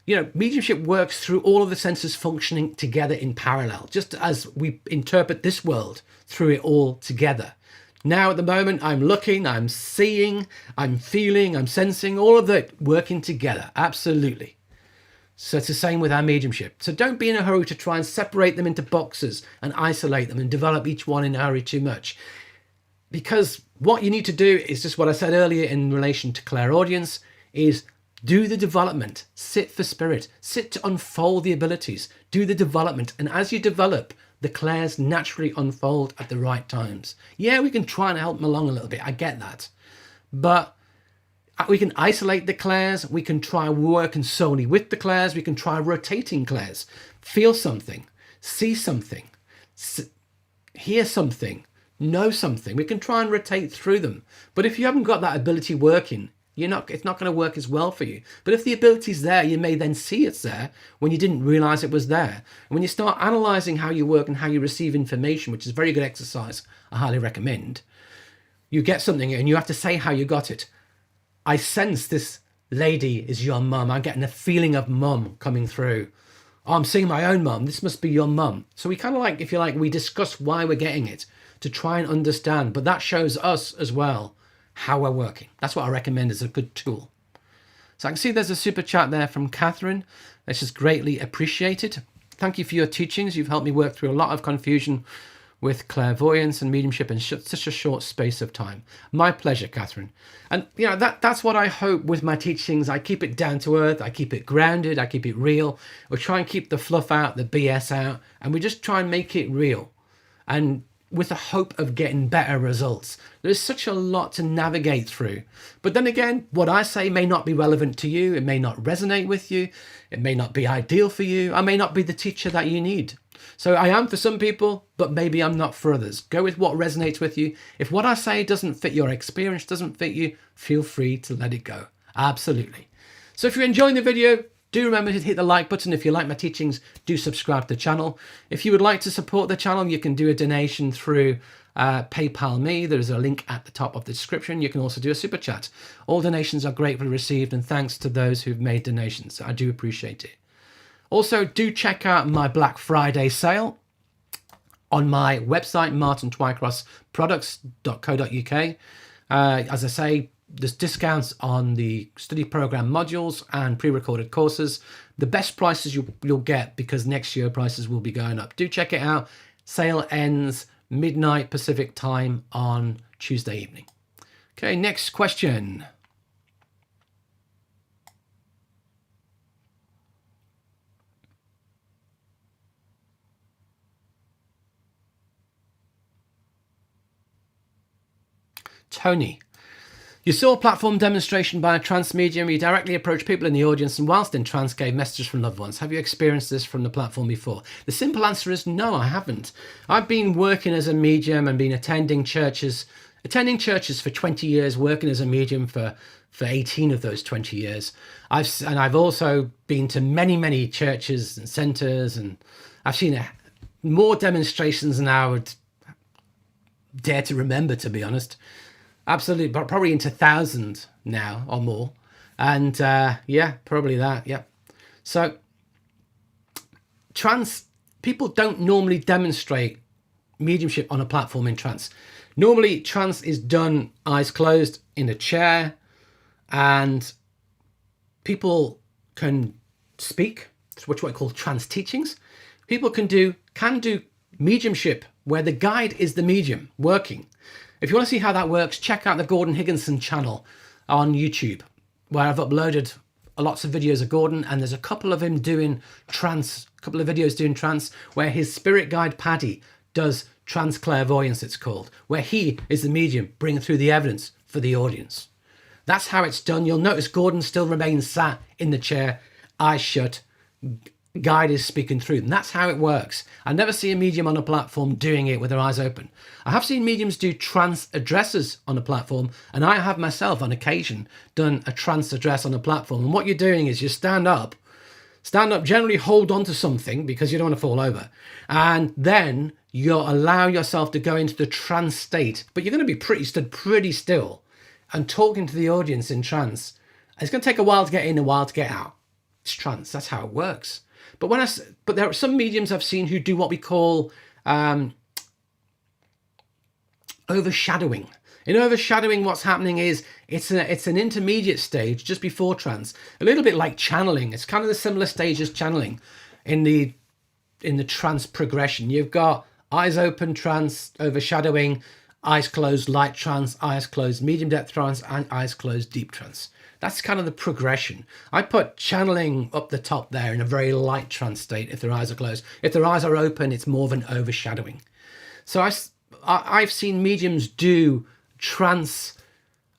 mediumship works through all of the senses functioning together in parallel, just as we interpret this world through it all together. Now at the moment, I'm looking, I'm seeing, I'm feeling, I'm sensing, all of that working together. Absolutely. So it's the same with our mediumship. So don't be in a hurry to try and separate them into boxes and isolate them and develop each one in a hurry too much. Because what you need to do is just what I said earlier in relation to clairaudience, is do the development, sit for spirit, sit to unfold the abilities, do the development. And as you develop, the clairs naturally unfold at the right times. Yeah, we can try and help them along a little bit. I get that. But we can isolate the clairs. We can try working solely with the clairs. We can try rotating clairs. Feel something, see something, hear something, know something. We can try and rotate through them. But if you haven't got that ability working, it's not going to work as well for you. But if the ability's there, you may then see it's there when you didn't realize it was there. And when you start analyzing how you work and how you receive information, which is a very good exercise, I highly recommend, you get something and you have to say how you got it. I sense this lady is your mum. I'm getting a feeling of mum coming through. Oh, I'm seeing my own mum. This must be your mum. So we kind of like, if you like, we discuss why we're getting it to try and understand. But that shows us as well how we're working. That's what I recommend as a good tool. So I can see there's a super chat there from Catherine. This is greatly appreciated. Thank you for your teachings. You've helped me work through a lot of confusion with clairvoyance and mediumship in such a short space of time. My pleasure, Catherine. And that's what I hope with my teachings. I keep it down to earth. I keep it grounded. I keep it real. We try and keep the fluff out, the BS out, and we just try and make it real. And with the hope of getting better results. There's such a lot to navigate through. But then again, what I say may not be relevant to you. It may not resonate with you. It may not be ideal for you. I may not be the teacher that you need. So I am for some people, but maybe I'm not for others. Go with what resonates with you. If what I say doesn't fit your experience, doesn't fit you, feel free to let it go. Absolutely. So if you're enjoying the video, do remember to hit the like button. If you like my teachings, do subscribe to the channel. If you would like to support the channel, you can do a donation through PayPal me. There's a link at the top of the description. You can also do a super chat. All donations are gratefully received, and thanks to those who've made donations. I do appreciate it. Also, do check out my Black Friday sale on my website, martintwycrossproducts.co.uk. As I say, there's discounts on the study program modules and pre-recorded courses. The best prices you'll get, because next year prices will be going up. Do check it out. Sale ends midnight Pacific time on Tuesday evening. Okay, next question. Tony. You saw a platform demonstration by a trance medium. You directly approached people in the audience and whilst in trance gave messages from loved ones. Have you experienced this from the platform before? The simple answer is no, I haven't. I've been working as a medium and been attending churches for 20 years, working as a medium for 18 of those 20 years. I've also been to many churches and centres, and I've seen more demonstrations than I would dare to remember, to be honest. Absolutely, but probably into thousands now or more. And yeah, probably that, yeah. So trance, people don't normally demonstrate mediumship on a platform in trance. Normally trance is done eyes closed in a chair, and people can speak, which what I call trance teachings. People can do mediumship where the guide is the medium working. If you want to see how that works, check out the Gordon Higginson channel on YouTube, where I've uploaded lots of videos of Gordon, and there's a couple of him doing trance, a couple of videos doing trance, where his spirit guide Paddy does trance clairvoyance, it's called, where he is the medium bringing through the evidence for the audience. That's how it's done. You'll notice Gordon still remains sat in the chair, eyes shut, guide is speaking through, and that's how it works. I never see a medium on a platform doing it with their eyes open. I have seen mediums do trance addresses on a platform, and I have myself on occasion done a trance address on a platform. And what you're doing is you stand up, generally hold on to something because you don't want to fall over, and then you'll allow yourself to go into the trance state, but you're going to be stood pretty still and talking to the audience in trance. It's going to take a while to get in, a while to get out. It's trance, that's how it works. But there are some mediums I've seen who do what we call overshadowing. In overshadowing, what's happening is it's an intermediate stage just before trance, a little bit like channeling. It's kind of the similar stage as channeling in the trance progression. You've got eyes open trance, overshadowing, eyes closed light trance, eyes closed medium depth trance, and eyes closed deep trance. That's kind of the progression. I put channeling up the top there in a very light trance state if their eyes are closed. If their eyes are open, it's more of an overshadowing. So I've seen mediums do trance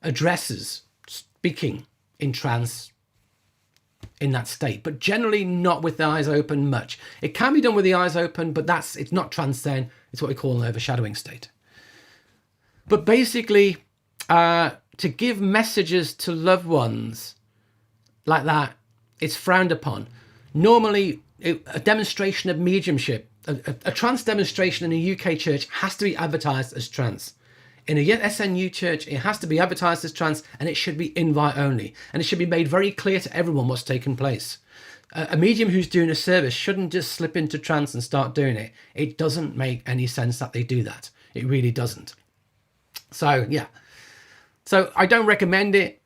addresses, speaking in trance in that state, but generally not with the eyes open much. It can be done with the eyes open, but it's not trance then. It's what we call an overshadowing state. But basically, to give messages to loved ones like that, it's frowned upon. Normally, a demonstration of mediumship, a trance demonstration in a UK church has to be advertised as trance. In a SNU church, it has to be advertised as trance, and it should be invite only. And it should be made very clear to everyone what's taking place. A medium who's doing a service shouldn't just slip into trance and start doing it. It doesn't make any sense that they do that. It really doesn't. So, yeah. So I don't recommend it.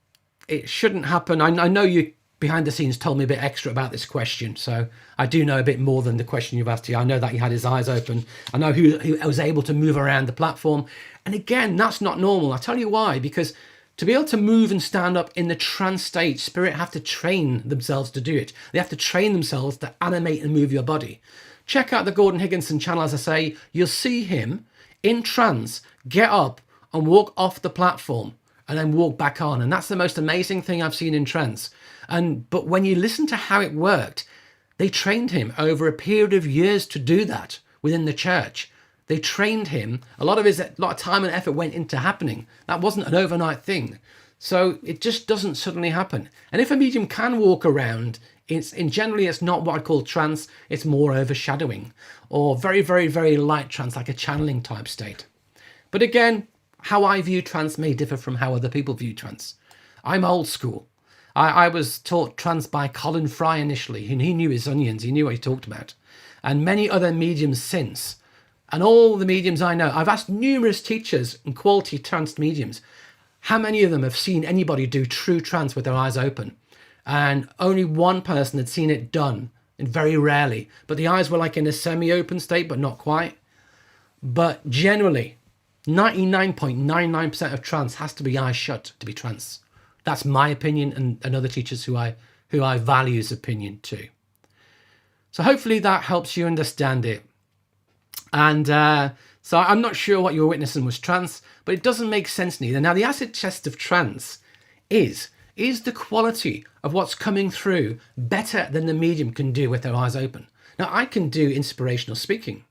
It shouldn't happen. I know you behind the scenes told me a bit extra about this question, so I do know a bit more than the question you've asked here. I know that he had his eyes open. I know he was able to move around the platform. And again, that's not normal. I'll tell you why. Because to be able to move and stand up in the trance state, spirit have to train themselves to do it. They have to train themselves to animate and move your body. Check out the Gordon Higginson channel, as I say. You'll see him in trance, get up and walk off the platform and then walk back on. And that's the most amazing thing I've seen in trance. But when you listen to how it worked, they trained him over a period of years to do that within the church. They trained him. A lot of time and effort went into happening. That wasn't an overnight thing. So it just doesn't suddenly happen. And if a medium can walk around, generally it's not what I call trance. It's more overshadowing or very, very, very light trance, like a channeling type state. But again, how I view trance may differ from how other people view trance. I'm old school. I was taught trance by Colin Fry initially, and he knew his onions. He knew what he talked about. And many other mediums since. And all the mediums I know, I've asked numerous teachers and quality trance mediums, how many of them have seen anybody do true trance with their eyes open? And only one person had seen it done, and very rarely. But the eyes were like in a semi-open state, but not quite. But generally, 99.99% of trance has to be eyes shut to be trance. That's my opinion, and other teachers who I value's opinion too. So hopefully that helps you understand it. And so I'm not sure what you were witnessing was trance, but it doesn't make sense neither. Now, the acid test of trance is the quality of what's coming through better than the medium can do with their eyes open? Now, I can do inspirational speaking,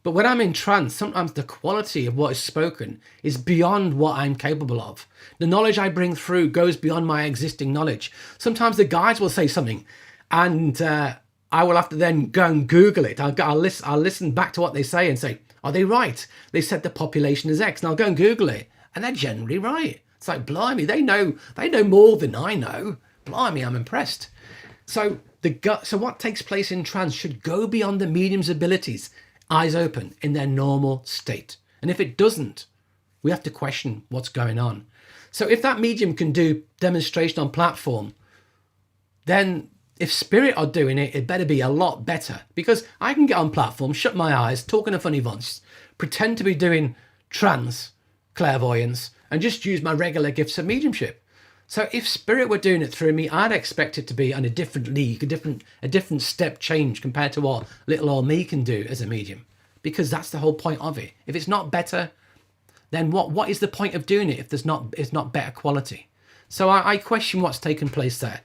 but when I'm in trance, sometimes the quality of what is spoken is beyond what I'm capable of. The knowledge I bring through goes beyond my existing knowledge. Sometimes the guides will say something, and I will have to then go and Google it. I'll listen back to what they say and say, are they right? They said the population is X, and I'll go and Google it, and they're generally right. It's like, blimey, they know more than I know. Blimey, I'm impressed. So what takes place in trance should go beyond the medium's abilities, eyes open, in their normal state. And if it doesn't, we have to question what's going on. So if that medium can do demonstration on platform, then if spirit are doing it, it better be a lot better, because I can get on platform, shut my eyes, talk in a funny voice, pretend to be doing trance, clairvoyance, and just use my regular gifts of mediumship. So if spirit were doing it through me, I'd expect it to be on a different league, a different step change compared to what little old me can do as a medium, because that's the whole point of it. If it's not better, then what is the point of doing it if it's not better quality? So I question what's taken place there.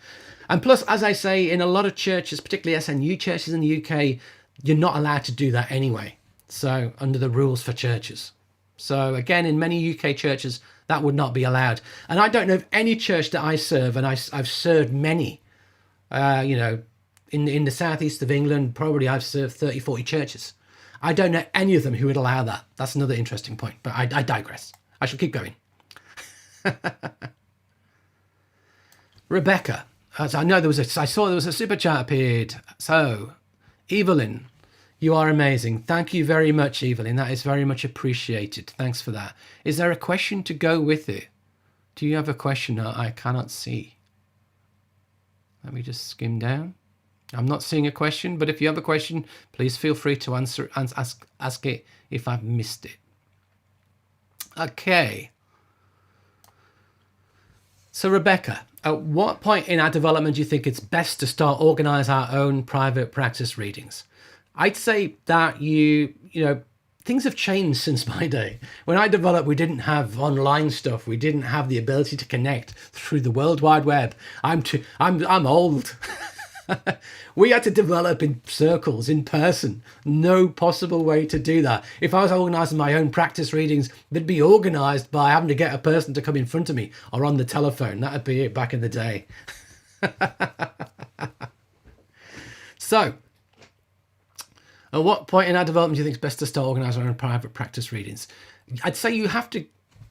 And plus, as I say, in a lot of churches, particularly SNU churches in the UK, you're not allowed to do that anyway. So under the rules for churches. So again, in many UK churches, that would not be allowed. And I don't know of any church that I serve, and I've served many, in the southeast of England, probably I've served 30, 40 churches. I don't know any of them who would allow that. That's another interesting point, but I digress. I shall keep going. Rebecca. As I know I saw there was a super chat appeared. So, Evelyn, you are amazing. Thank you very much, Evelyn. That is very much appreciated. Thanks for that. Is there a question to go with it? Do you have a question that I cannot see? Let me just skim down. I'm not seeing a question, but if you have a question, please feel free to ask it if I've missed it. Okay. So, Rebecca, at what point in our development do you think it's best to start organize our own private practice readings? I'd say that things have changed since my day. When I developed, we didn't have online stuff. We didn't have the ability to connect through the World Wide Web. I'm old. We had to develop in circles, in person. No possible way to do that. If I was organising my own practice readings, they'd be organised by having to get a person to come in front of me or on the telephone. That'd be it back in the day. So, at what point in our development do you think it's best to start organising our own private practice readings? I'd say you have to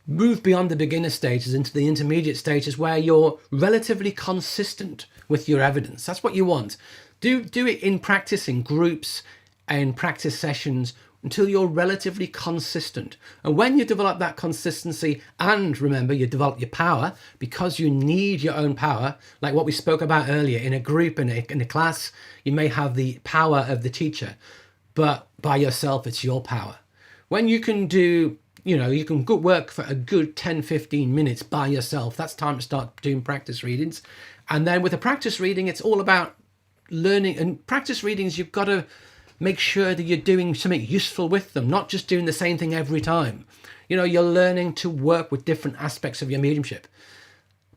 move beyond the beginner stages into the intermediate stages where you're relatively consistent with your evidence. That's what you want. Do it in practice, in groups, and practice sessions until you're relatively consistent. And when you develop that consistency, and remember, you develop your power, because you need your own power, like what we spoke about earlier, in a group, in a class, you may have the power of the teacher, but by yourself, it's your power. When you can do, you can go work for a good 10, 15 minutes by yourself, that's time to start doing practice readings. And then with a practice reading, it's all about learning. And practice readings, you've got to make sure that you're doing something useful with them, not just doing the same thing every time. You know, you're learning to work with different aspects of your mediumship.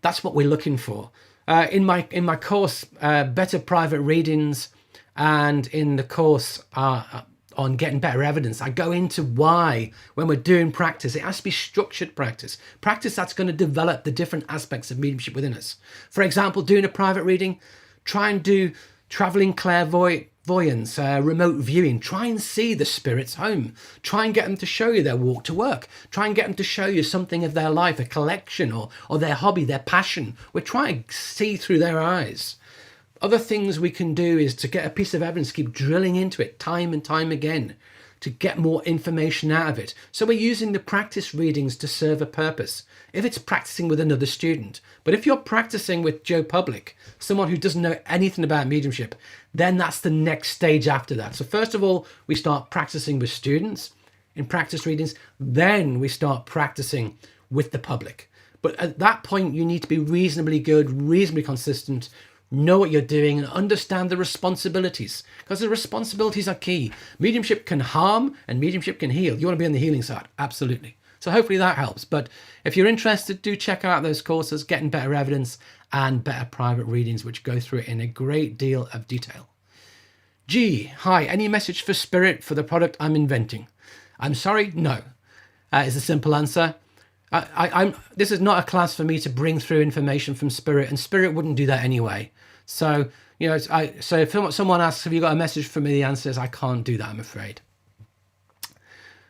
That's what we're looking for. In my course, Better Private Readings, and in the course on getting better evidence, I go into why, when we're doing practice, it has to be structured practice that's going to develop the different aspects of mediumship within us. For example, doing a private reading, try and do traveling clairvoyance, remote viewing. Try and see the spirits home. Try and get them to show you their walk to work. Try and get them to show you something of their life, a collection or their hobby, their passion. We're trying to see through their eyes. Other things we can do is to get a piece of evidence, keep drilling into it time and time again to get more information out of it. So we're using the practice readings to serve a purpose. If it's practicing with another student, but if you're practicing with Joe Public, someone who doesn't know anything about mediumship, then that's the next stage after that. So first of all, we start practicing with students in practice readings, then we start practicing with the public. But at that point, you need to be reasonably good, reasonably consistent, know what you're doing, and understand the responsibilities, because the responsibilities are key. Mediumship can harm and mediumship can heal. You want to be on the healing side, absolutely. So hopefully that helps. But if you're interested, do check out those courses, Getting Better Evidence and Better Private Readings, which go through it in a great deal of detail. G, hi, any message for Spirit for the product I'm inventing? I'm sorry, no, is the simple answer. This is not a class for me to bring through information from Spirit, and Spirit wouldn't do that anyway. So, you know, so if someone asks, have you got a message for me? The answer is I can't do that, I'm afraid.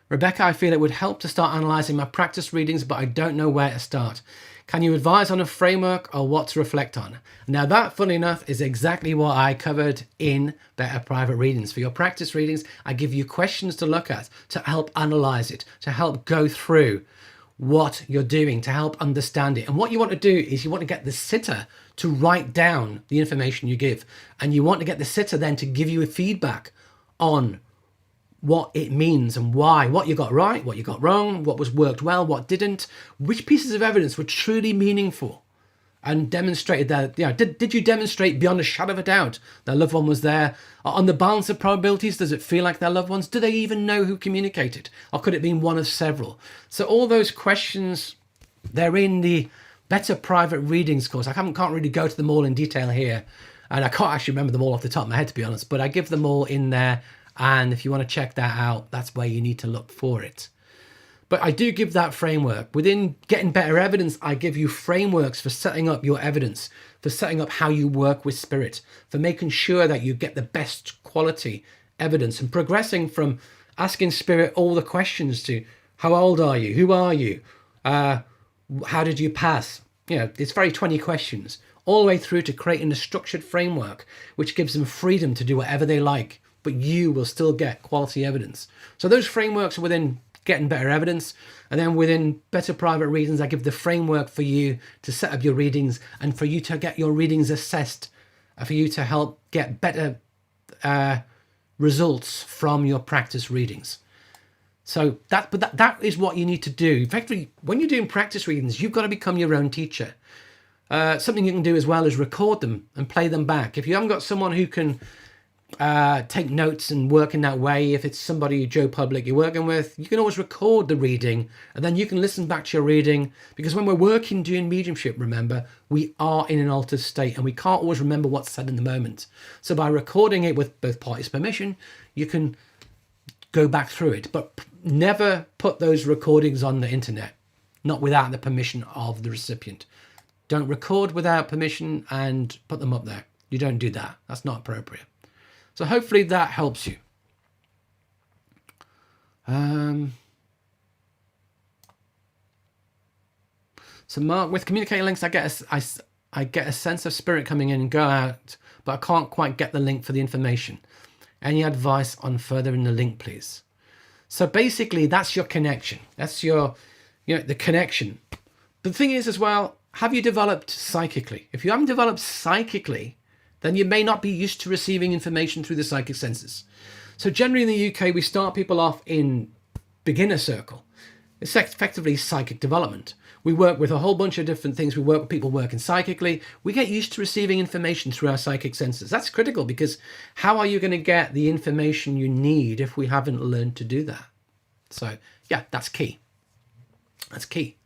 Rebecca, I feel it would help to start analysing my practice readings, but I don't know where to start. Can you advise on a framework or what to reflect on? Now that, funny enough, is exactly what I covered in Better Private Readings. For your practice readings, I give you questions to look at, to help analyse it, to help go through what you're doing, to help understand it. And what you want to do is you want to get the sitter to write down the information you give. And you want to get the sitter then to give you a feedback on what it means and why, what you got right, what you got wrong, what was worked well, what didn't, which pieces of evidence were truly meaningful and demonstrated that, you know, did you demonstrate beyond a shadow of a doubt their loved one was there? On the balance of probabilities, does it feel like their loved ones? Do they even know who communicated? Or could it have been one of several? So all those questions, they're in the Better Private Readings course. I can't really go to them all in detail here. And I can't actually remember them all off the top of my head, to be honest. But I give them all in there. And if you want to check that out, that's where you need to look for it. But I do give that framework. Within Getting Better Evidence, I give you frameworks for setting up your evidence, for setting up how you work with Spirit, for making sure that you get the best quality evidence and progressing from asking Spirit all the questions to how old are you? Who are you? How did you pass? You know, it's very 20 questions, all the way through to creating a structured framework, which gives them freedom to do whatever they like, but you will still get quality evidence. So those frameworks are within Getting Better Evidence, and then within Better Private Readings, I give the framework for you to set up your readings and for you to get your readings assessed, for you to help get better results from your practice readings. So that is what you need to do. Effectively, when you're doing practice readings, you've got to become your own teacher. Something you can do as well is record them and play them back. If you haven't got someone who can take notes and work in that way, if it's somebody, Joe Public, you're working with, you can always record the reading and then you can listen back to your reading, because when we're working doing mediumship, remember, we are in an altered state and we can't always remember what's said in the moment. So by recording it with both parties' permission, you can go back through it, but never put those recordings on the internet, not without the permission of the recipient. Don't record without permission and put them up there. You don't do that. That's not appropriate. So hopefully that helps you. So Mark, with communicating links, I get a sense of Spirit coming in and go out, but I can't quite get the link for the information. Any advice on furthering the link, please? So basically, that's your connection. That's your, the connection. But the thing is as well, have you developed psychically? If you haven't developed psychically, then you may not be used to receiving information through the psychic senses. So generally in the UK, we start people off in beginner circle. It's effectively psychic development. We work with a whole bunch of different things. We work with people working psychically. We get used to receiving information through our psychic senses. That's critical, because how are you going to get the information you need if we haven't learned to do that? So yeah, that's key. That's key.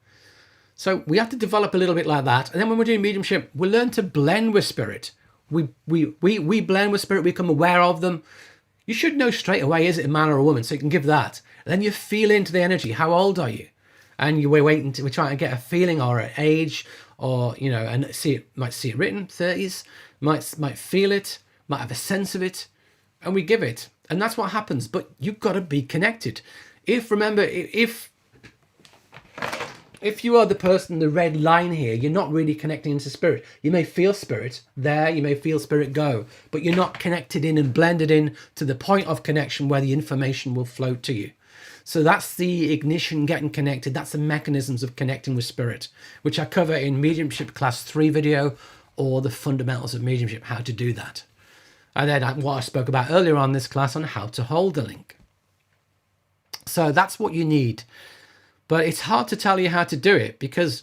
So we have to develop a little bit like that. And then when we're doing mediumship, we learn to blend with spirit. We blend with spirit. We become aware of them. You should know straight away, is it a man or a woman? So you can give that. And then you feel into the energy. How old are you? And we're trying to get a feeling, or an age, or, you know, and might see it written, 30s, might feel it, might have a sense of it, and we give it. And that's what happens. But you've got to be connected. If you are the person, the red line here, you're not really connecting into spirit. You may feel spirit there, you may feel spirit go, but you're not connected in and blended in to the point of connection where the information will float to you. So that's the ignition, getting connected. That's the mechanisms of connecting with spirit, which I cover in Mediumship Class 3 video, or the fundamentals of mediumship, how to do that. And then what I spoke about earlier on this class on how to hold the link. So that's what you need. But it's hard to tell you how to do it, because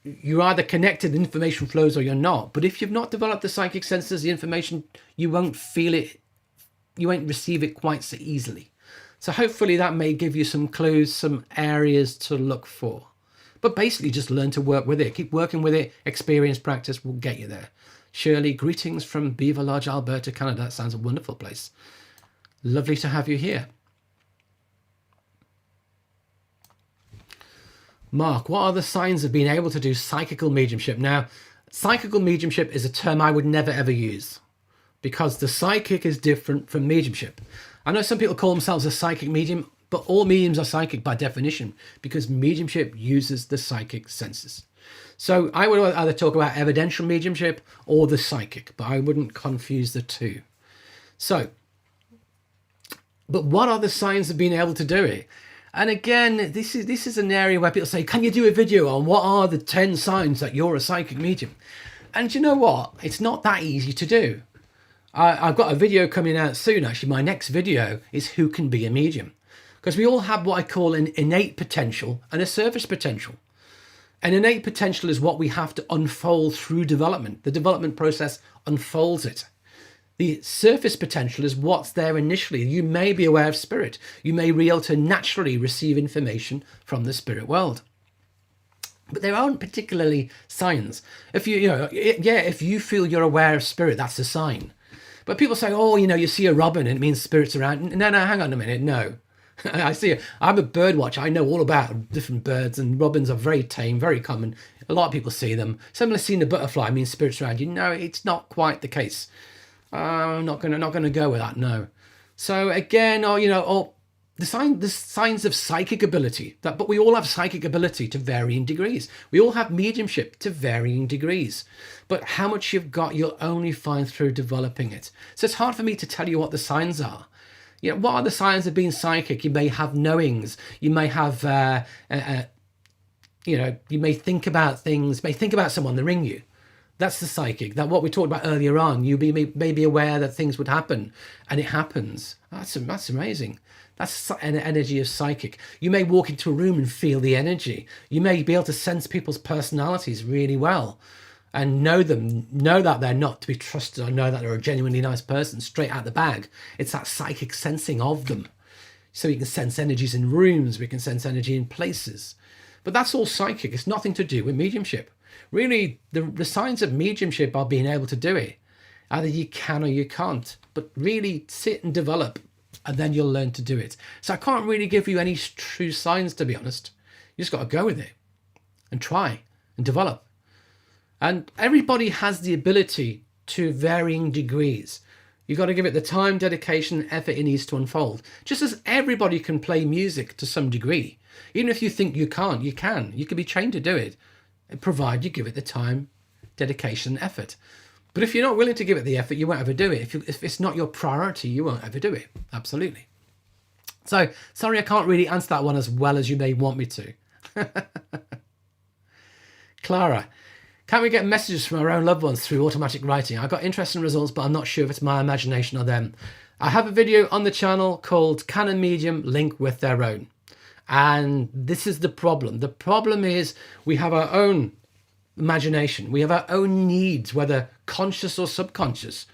you're either connected, information flows, or you're not. But if you've not developed the psychic senses, the information, you won't feel it, you won't receive it quite so easily. So hopefully that may give you some clues, some areas to look for. But basically just learn to work with it. Keep working with it. Experience, practice will get you there. Shirley, greetings from Beaver Lodge, Alberta, Canada. That sounds a wonderful place. Lovely to have you here. Mark, what are the signs of being able to do psychical mediumship? Now, psychical mediumship is a term I would never ever use, because the psychic is different from mediumship. I know some people call themselves a psychic medium, but all mediums are psychic by definition, because mediumship uses the psychic senses. So I would either talk about evidential mediumship or the psychic, but I wouldn't confuse the two. So, but what are the signs of being able to do it? And again, this is an area where people say, can you do a video on what are the 10 signs that you're a psychic medium? And you know what? It's not that easy to do. I've got a video coming out soon, actually. My next video is who can be a medium. Because we all have what I call an innate potential and a surface potential. An innate potential is what we have to unfold through development. The development process unfolds it. The surface potential is what's there initially. You may be aware of spirit. You may be able to naturally receive information from the spirit world. But there aren't particularly signs. If if you feel you're aware of spirit, that's a sign. But people say, oh, you see a robin and it means spirit's around. No, hang on a minute. No. I'm a bird watcher. I know all about different birds, and robins are very tame, very common. A lot of people see them. Someone has seen a butterfly, means spirits around you. No, it's not quite the case. I'm not gonna go with that. No. So again, the signs of psychic ability. But we all have psychic ability to varying degrees. We all have mediumship to varying degrees. But how much you've got, you'll only find through developing it. So it's hard for me to tell you what the signs are. What are the signs of being psychic? You may have knowings. You may have, you may think about things. May think about someone, they ring you. That's the psychic. That what we talked about earlier on. You may be aware that things would happen, and it happens. That's amazing. That's an energy of psychic. You may walk into a room and feel the energy. You may be able to sense people's personalities really well, and know that they're not to be trusted, or know that they're a genuinely nice person straight out the bag. It's that psychic sensing of them. So we can sense energies in rooms. We can sense energy in places. But that's all psychic. It's nothing to do with mediumship. Really, the signs of mediumship are being able to do it. Either you can or you can't. But really sit and develop, and then you'll learn to do it. So I can't really give you any true signs, to be honest. You just got to go with it and try and develop. And everybody has the ability to varying degrees. You've got to give it the time, dedication, effort it needs to unfold. Just as everybody can play music to some degree. Even if you think you can't, you can. You can be trained to do it, provided you give it the time, dedication, effort. But if you're not willing to give it the effort, you won't ever do it. If it's not your priority, you won't ever do it. Absolutely. So, sorry I can't really answer that one as well as you may want me to. Clara, can we get messages from our own loved ones through automatic writing? I got interesting results, but I'm not sure if it's my imagination or them. I have a video on the channel called Can a Medium Link with Their Own? And this is the problem. The problem is we have our own imagination. We have our own needs, whether conscious or subconscious.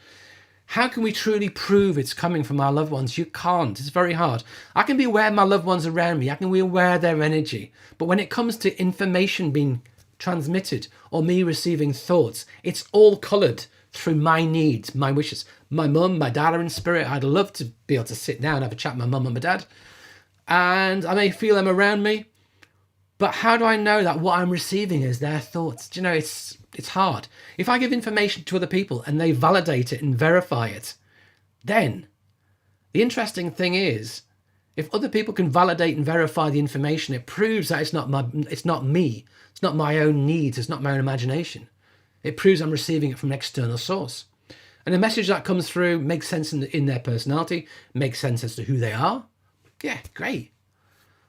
How can we truly prove it's coming from our loved ones? You can't. It's very hard. I can be aware of my loved ones around me. I can be aware of their energy. But when it comes to information being transmitted or me receiving thoughts, it's all coloured through my needs, my wishes. My mum, my dad are in spirit. I'd love to be able to sit down and have a chat with my mum and my dad. And I may feel them around me. But how do I know that what I'm receiving is their thoughts? Do you know, it's hard. If I give information to other people and they validate it and verify it, then the interesting thing is, if other people can validate and verify the information, it proves that it's not me, it's not my own needs, it's not my own imagination. It proves I'm receiving it from an external source. And the message that comes through makes sense in their personality, makes sense as to who they are. Yeah, great.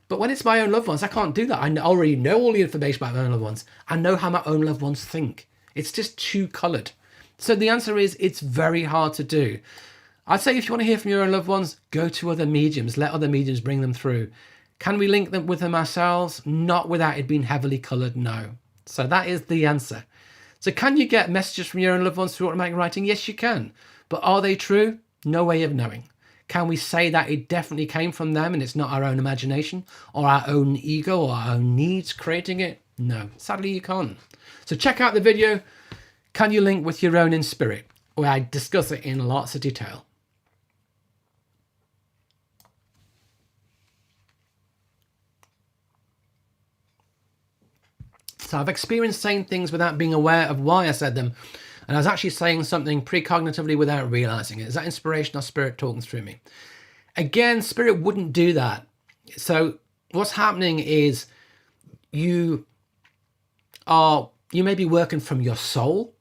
But when it's my own loved ones, I can't do that. I already know all the information about my own loved ones. I know how my own loved ones think. It's just too coloured. So the answer is, it's very hard to do. I'd say if you want to hear from your own loved ones, go to other mediums. Let other mediums bring them through. Can we link them with them ourselves? Not without it being heavily coloured, no. So that is the answer. So can you get messages from your own loved ones through automatic writing? Yes, you can. But are they true? No way of knowing. Can we say that it definitely came from them and it's not our own imagination or our own ego or our own needs creating it? No, sadly you can't. So check out the video, Can You Link with Your Own in Spirit, where I discuss it in lots of detail. So I've experienced saying things without being aware of why I said them. And I was actually saying something precognitively without realizing it. Is that inspiration or spirit talking through me? Again, spirit wouldn't do that. So what's happening is you may be working from your soul,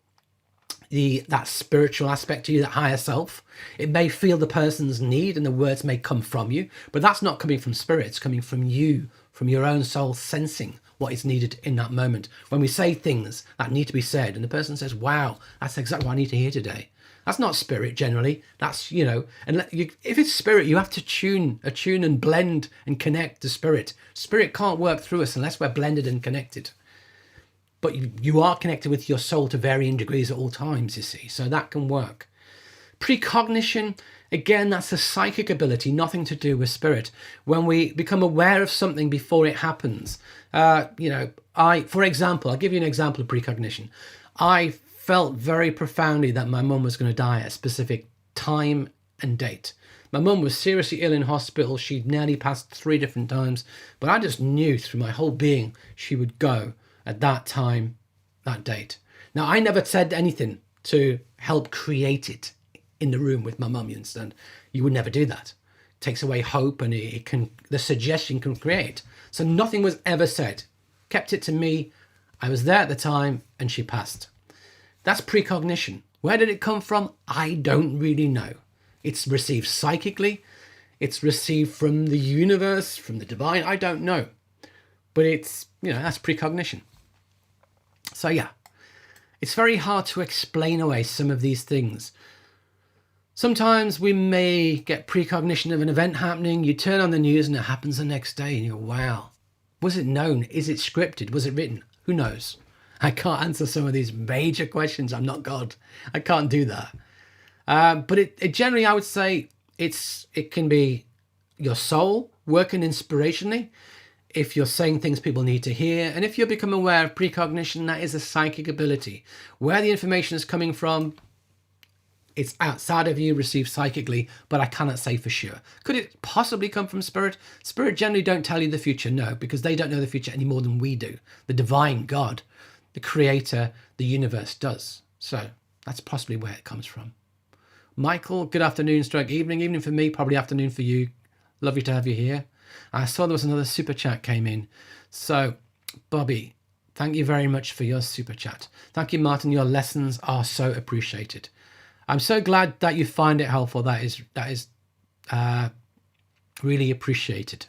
that spiritual aspect to you, that higher self. It may feel the person's need and the words may come from you, but that's not coming from spirit. It's coming from you, from your own soul sensing what is needed in that moment. When we say things that need to be said and the person says, wow, that's exactly what I need to hear today. That's not spirit generally. That's, and if it's spirit, you have to attune and blend and connect to spirit. Spirit can't work through us unless we're blended and connected. But you are connected with your soul to varying degrees at all times, you see. So that can work. Precognition, again, that's a psychic ability, nothing to do with spirit. When we become aware of something before it happens, for example, I'll give you an example of precognition. I felt very profoundly that my mum was going to die at a specific time and date. My mum was seriously ill in hospital. She'd nearly passed 3 different times, but I just knew through my whole being she would go at that time, that date. Now, I never said anything to help create it in the room with my mum, you understand? You would never do that. It takes away hope and the suggestion can create. So nothing was ever said. Kept it to me. I was there at the time and she passed. That's precognition. Where did it come from? I don't really know. It's received psychically. It's received from the universe, from the divine. I don't know. But it's, that's precognition. So yeah, it's very hard to explain away some of these things. Sometimes we may get precognition of an event happening. You turn on the news and it happens the next day and you go, wow, was it known? Is it scripted? Was it written? Who knows? I can't answer some of these major questions. I'm not God. I can't do that. But it generally, I would say it can be your soul working inspirationally. If you're saying things people need to hear, and if you become aware of precognition, that is a psychic ability. Where the information is coming from, it's outside of you, received psychically, but I cannot say for sure. Could it possibly come from spirit? Spirit generally don't tell you the future, no, because they don't know the future any more than we do. The divine God, the creator, the universe does. So that's possibly where it comes from. Michael, good afternoon, stroke evening. Evening for me, probably afternoon for you. Lovely to have you here. I saw there was another super chat came in. So, Bobby, thank you very much for your super chat. Thank you, Martin. Your lessons are so appreciated. I'm so glad that you find it helpful. That is really appreciated.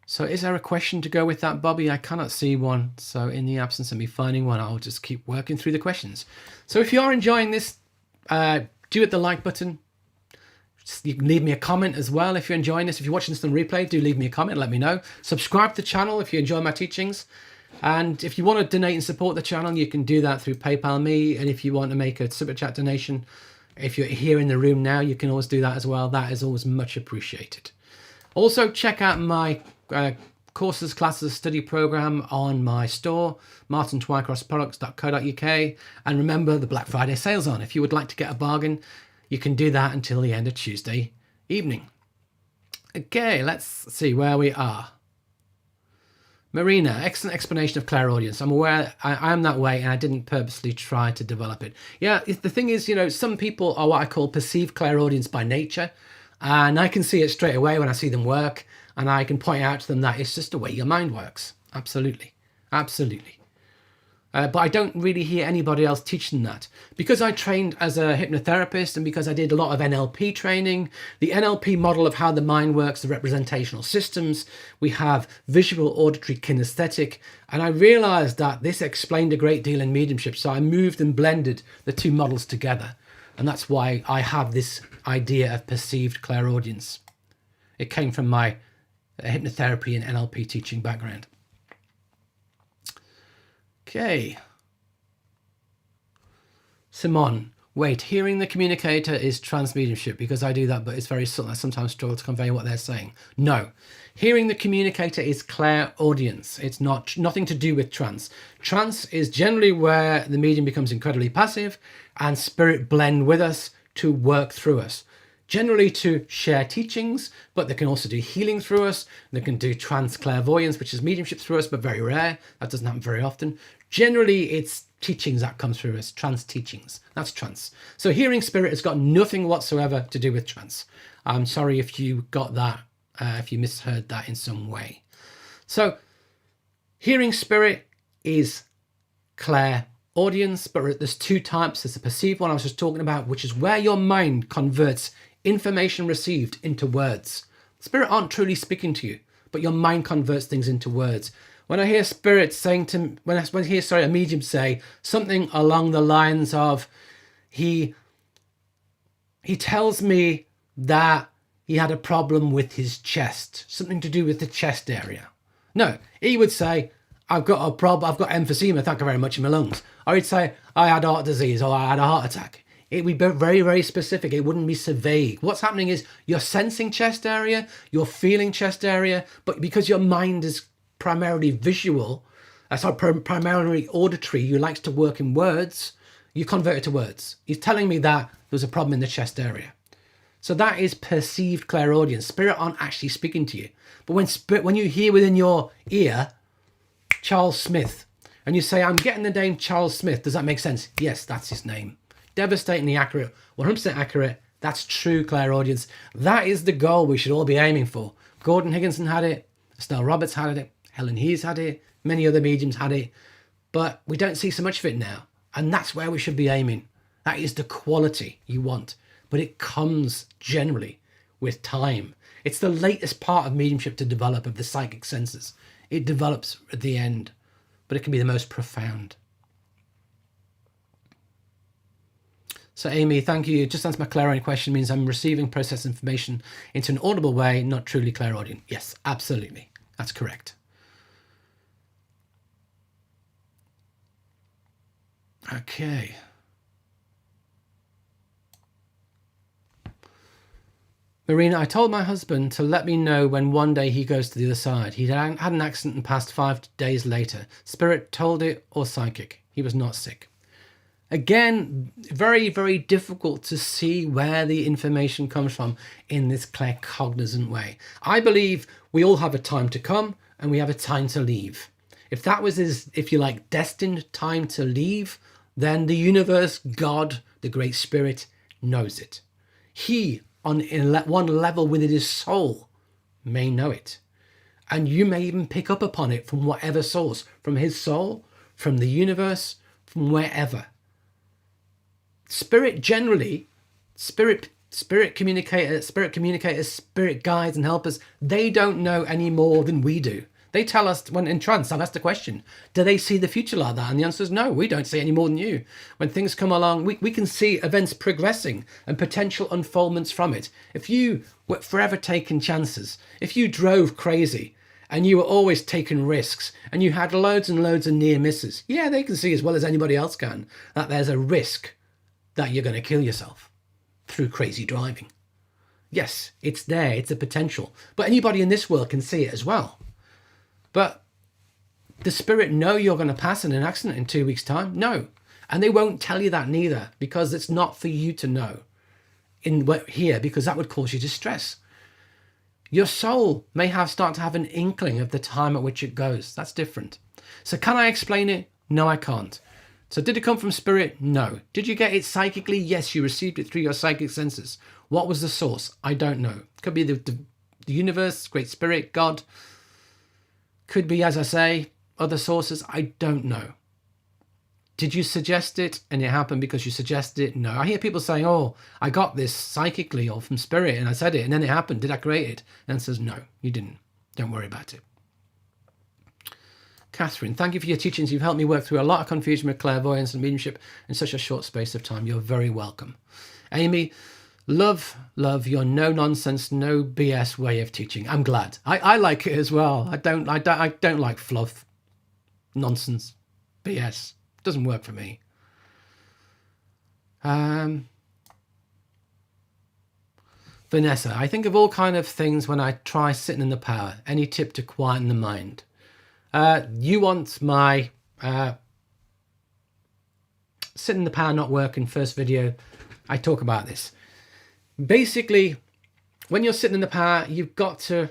So is there a question to go with that, Bobby? I cannot see one. So in the absence of me finding one, I'll just keep working through the questions. So if you are enjoying this, do hit the like button. You can leave me a comment as well if you're enjoying this. If you're watching this on replay, do leave me a comment, let me know. Subscribe to the channel if you enjoy my teachings. And if you want to donate and support the channel, you can do that through PayPal me. And if you want to make a super chat donation, if you're here in the room now, you can always do that as well. That is always much appreciated. Also, check out my courses, classes, study program on my store, martintwycrossproducts.co.uk. And remember, the Black Friday sale's on. If you would like to get a bargain, you can do that until the end of Tuesday evening. Okay, let's see where we are. Marina, excellent explanation of clairaudience. I'm aware I am that way and I didn't purposely try to develop it. Yeah, the thing is, you know, some people are what I call perceived clairaudience by nature. And I can see it straight away when I see them work. And I can point out to them that it's just the way your mind works. Absolutely. Absolutely. But I don't really hear anybody else teaching that. Because I trained as a hypnotherapist and because I did a lot of NLP training, the NLP model of how the mind works, the representational systems, we have visual, auditory, kinesthetic, and I realized that this explained a great deal in mediumship. So I moved and blended the two models together. And that's why I have this idea of perceived clairaudience. It came from my hypnotherapy and NLP teaching background. Okay. Simon, wait, hearing the communicator is trance mediumship because I do that, but it's very subtle. I sometimes struggle to convey what they're saying. No, hearing the communicator is clairaudience. It's nothing to do with trance. Trance is generally where the medium becomes incredibly passive and spirit blend with us to work through us. Generally to share teachings, but they can also do healing through us. They can do trance clairvoyance, which is mediumship through us, but very rare. That doesn't happen very often. Generally, it's teachings that come through us, trance teachings. That's trance. So hearing spirit has got nothing whatsoever to do with trance. I'm sorry if you got that, if you misheard that in some way. So hearing spirit is clairaudience, but there's two types. There's the perceived one I was just talking about, which is where your mind converts information received into words. Spirit aren't truly speaking to you, but your mind converts things into words. When I hear spirit saying to, when I hear, a medium say something along the lines of, he tells me that he had a problem with his chest, something to do with the chest area. No, he would say, I've got a problem, I've got emphysema, thank you very much, in my lungs. Or he'd say, I had heart disease, or I had a heart attack. It would be very, very specific. It wouldn't be so vague. What's happening is you're sensing chest area, you're feeling chest area, but because your mind is primarily visual, primarily auditory, you like to work in words, you convert it to words. He's telling me that there's a problem in the chest area. So that is perceived clairaudience. Spirit aren't actually speaking to you. But when you hear within your ear, Charles Smith, and you say, I'm getting the name Charles Smith, does that make sense? Yes, that's his name. Devastatingly accurate, 100% accurate. That's true clairaudience. That is the goal we should all be aiming for. Gordon Higginson had it, Estelle Roberts had it, Helen Hughes had it, many other mediums had it, but we don't see so much of it now. And that's where we should be aiming. That is the quality you want, but it comes generally with time. It's the latest part of mediumship to develop, of the psychic senses. It develops at the end, but it can be the most profound. So Amy, thank you. Just answer my clairaudient question means I'm receiving processed information into an audible way, not truly clairaudient. Yes, absolutely. That's correct. Okay. Marina, I told my husband to let me know when one day he goes to the other side. He had an accident and passed 5 days later. Spirit told it, or psychic. He was not sick. Again, very, very difficult to see where the information comes from in this claircognizant way. I believe we all have a time to come and we have a time to leave. If that was his, if you like, destined time to leave, then the universe, God, the Great Spirit, knows it. He, on one level within his soul, may know it. And you may even pick up upon it from whatever source, from his soul, from the universe, from wherever. Spirit generally, spirit communicators, spirit guides and helpers, they don't know any more than we do. They tell us when in trance, I've asked the question, do they see the future like that? And the answer is no, we don't see any more than you. When things come along, we can see events progressing and potential unfoldments from it. If you were forever taking chances, if you drove crazy and you were always taking risks and you had loads and loads of near misses, yeah, they can see as well as anybody else can that there's a risk that you're going to kill yourself through crazy driving. Yes, it's there, it's a potential. But anybody in this world can see it as well. But the spirit know you're going to pass in an accident in 2 weeks' time? No. And they won't tell you that neither, because it's not for you to know in here, because that would cause you distress. Your soul may start to have an inkling of the time at which it goes. That's different. So can I explain it? No, I can't. So did it come from spirit? No. Did you get it psychically? Yes, you received it through your psychic senses. What was the source? I don't know. Could be the universe, great spirit, God. Could be, as I say, other sources. I don't know. Did you suggest it and it happened because you suggested it? No. I hear people saying, oh, I got this psychically or from spirit and I said it and then it happened. Did I create it? And it says, no, you didn't. Don't worry about it. Catherine, thank you for your teachings. You've helped me work through a lot of confusion with clairvoyance and mediumship in such a short space of time. You're very welcome. Amy, love your no nonsense, no BS way of teaching. I'm glad. I like it as well. I don't like fluff, nonsense, BS. It doesn't work for me. Vanessa, I think of all kind of things when I try sitting in the power. Any tip to quieten the mind? You want my sitting in the power not working first video. I talk about this. Basically, when you're sitting in the power, you've got to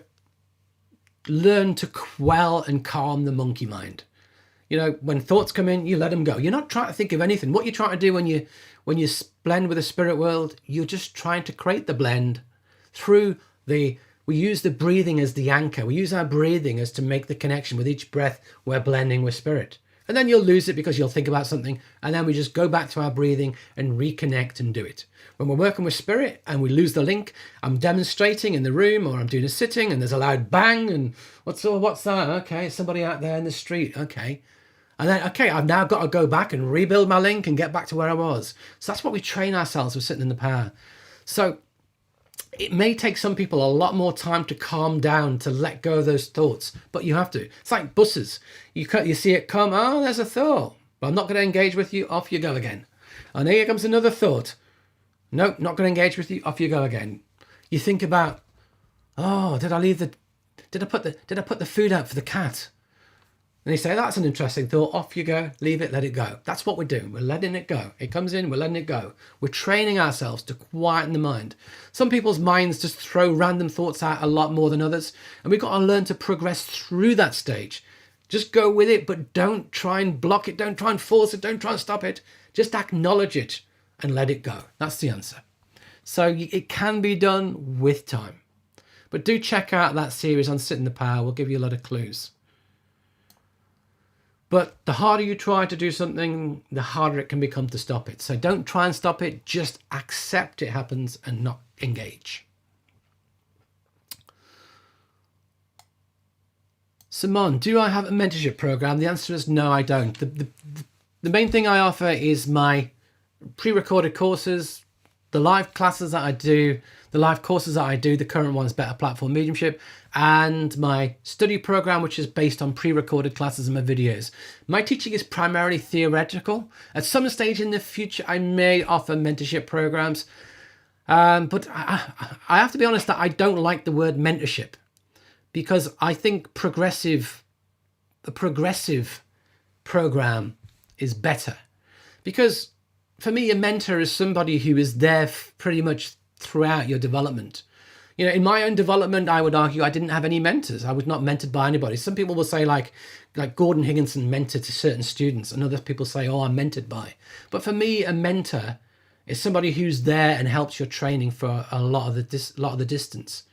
learn to quell and calm the monkey mind. You know, when thoughts come in, you let them go. You're not trying to think of anything. What you're trying to do when you blend with the spirit world, you're just trying to create the blend through we use the breathing as the anchor. We use our breathing as to make the connection. With each breath, we're blending with spirit. And then you'll lose it because you'll think about something. And then we just go back to our breathing and reconnect and do it. When we're working with spirit and we lose the link, I'm demonstrating in the room or I'm doing a sitting and there's a loud bang and what's that? Okay, somebody out there in the street. Okay. And then, okay, I've now got to go back and rebuild my link and get back to where I was. So that's what we train ourselves with sitting in the power. So it may take some people a lot more time to calm down, to let go of those thoughts, but you have to. It's like buses. You see it come, oh, there's a thought. Well, I'm not going to engage with you, off you go again. And here comes another thought. Nope, not going to engage with you, off you go again. You think about, oh, did I put the food out for the cat? And you say, that's an interesting thought. Off you go, leave it, let it go. That's what we're doing. We're letting it go. It comes in, we're letting it go. We're training ourselves to quieten the mind. Some people's minds just throw random thoughts out a lot more than others. And we've got to learn to progress through that stage. Just go with it, but don't try and block it. Don't try and force it. Don't try and stop it. Just acknowledge it and let it go. That's the answer. So it can be done with time. But do check out that series on Sit in the Power. We'll give you a lot of clues. But the harder you try to do something, the harder it can become to stop it. So don't try and stop it. Just accept it happens and not engage. Simone, do I have a mentorship program? The answer is no, I don't. The main thing I offer is my pre-recorded courses, the live classes that I do, the live courses that I do, the current one is Better Platform Mediumship, and my study program, which is based on pre-recorded classes and my videos. My teaching is primarily theoretical. At some stage in the future, I may offer mentorship programs, but I have to be honest that I don't like the word mentorship, because I think a progressive program is better. Because for me, a mentor is somebody who is there pretty much throughout your development. You know, in my own development, I would argue I didn't have any mentors. I was not mentored by anybody. Some people will say like Gordon Higginson mentored to certain students, and other people say, oh, I'm mentored by. But for me, a mentor is somebody who's there and helps your training for a lot of the distance.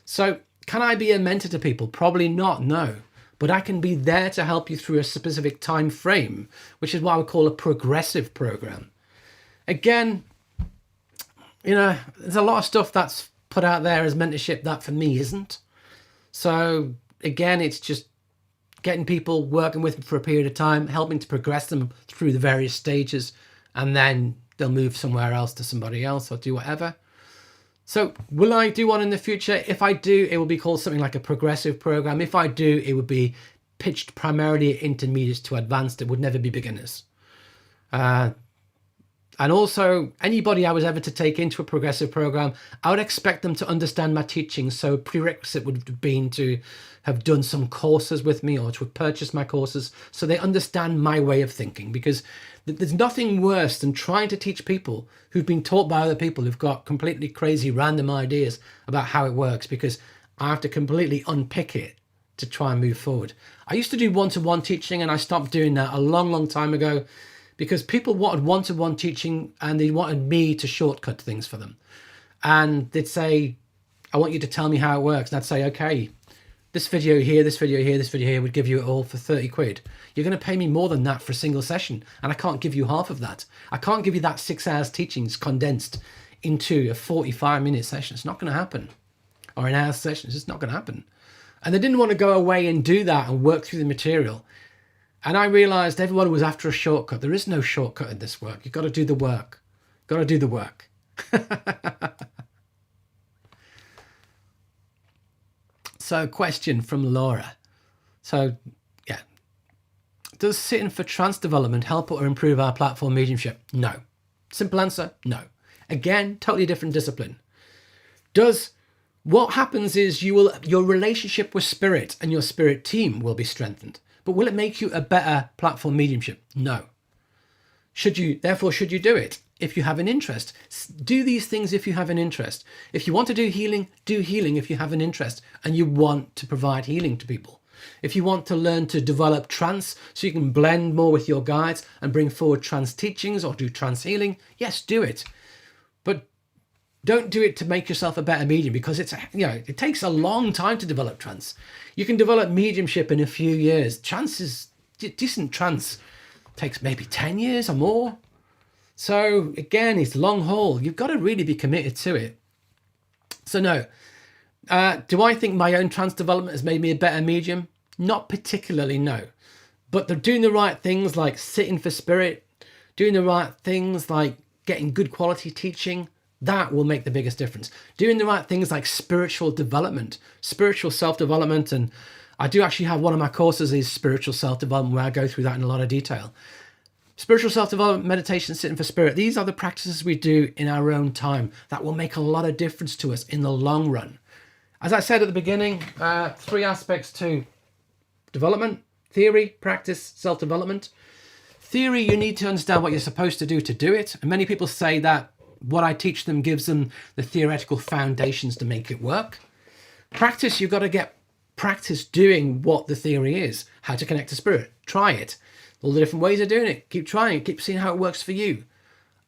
So can I be a mentor to people? Probably not, no. But I can be there to help you through a specific time frame, which is what I would call a progressive program. Again, you know, there's a lot of stuff that's put out there as mentorship that for me isn't. So again, it's just getting people working with me for a period of time, helping to progress them through the various stages, and then they'll move somewhere else to somebody else or do whatever. So will I do one in the future? If I do, it will be called something like a progressive program. If I do, it would be pitched primarily at intermediates to advanced. It would never be beginners. And also, anybody I was ever to take into a progressive program, I would expect them to understand my teaching. So prerequisite would have been to have done some courses with me or to have purchased my courses so they understand my way of thinking. Because there's nothing worse than trying to teach people who've been taught by other people who've got completely crazy random ideas about how it works, because I have to completely unpick it to try and move forward. I used to do one-to-one teaching, and I stopped doing that a long time ago, because people wanted one-to-one teaching and they wanted me to shortcut things for them. And they'd say, I want you to tell me how it works. And I'd say, okay, this video here, this video here, this video here would give you it all for 30 quid. You're going to pay me more than that for a single session. And I can't give you half of that. I can't give you that 6 hours teachings condensed into a 45-minute session. It's not going to happen. Or an hour session. It's just not going to happen. And they didn't want to go away and do that and work through the material. And I realized everyone was after a shortcut. There is no shortcut in this work. You've got to do the work. Got to do the work. So, question from Laura. So, yeah. Does sitting for trance development help or improve our platform mediumship? No. Simple answer, no. Again, totally different discipline. What happens is your relationship with spirit and your spirit team will be strengthened. But will it make you a better platform mediumship? No. Therefore, should you do it? If you have an interest, do these things if you have an interest. If you want to do healing if you have an interest and you want to provide healing to people. If you want to learn to develop trance so you can blend more with your guides and bring forward trance teachings or do trance healing, yes, do it. But don't do it to make yourself a better medium, because it takes a long time to develop trance. You can develop mediumship in a few years. Decent trance takes maybe 10 years or more. So again, it's long haul. You've got to really be committed to it. So no. Do I think my own trance development has made me a better medium? Not particularly, no. But they're doing the right things like sitting for spirit, doing the right things like getting good quality teaching, that will make the biggest difference. Doing the right things like spiritual development, spiritual self-development. And I do actually have one of my courses is spiritual self-development, where I go through that in a lot of detail. Spiritual self-development, meditation, sitting for spirit. These are the practices we do in our own time that will make a lot of difference to us in the long run. As I said at the beginning, 3 aspects to development: theory, practice, self-development. Theory, you need to understand what you're supposed to do it. And many people say that what I teach them gives them the theoretical foundations to make it work. Practice, you've got to get practice doing what the theory is, how to connect to spirit. Try it. All the different ways of doing it. Keep trying, keep seeing how it works for you.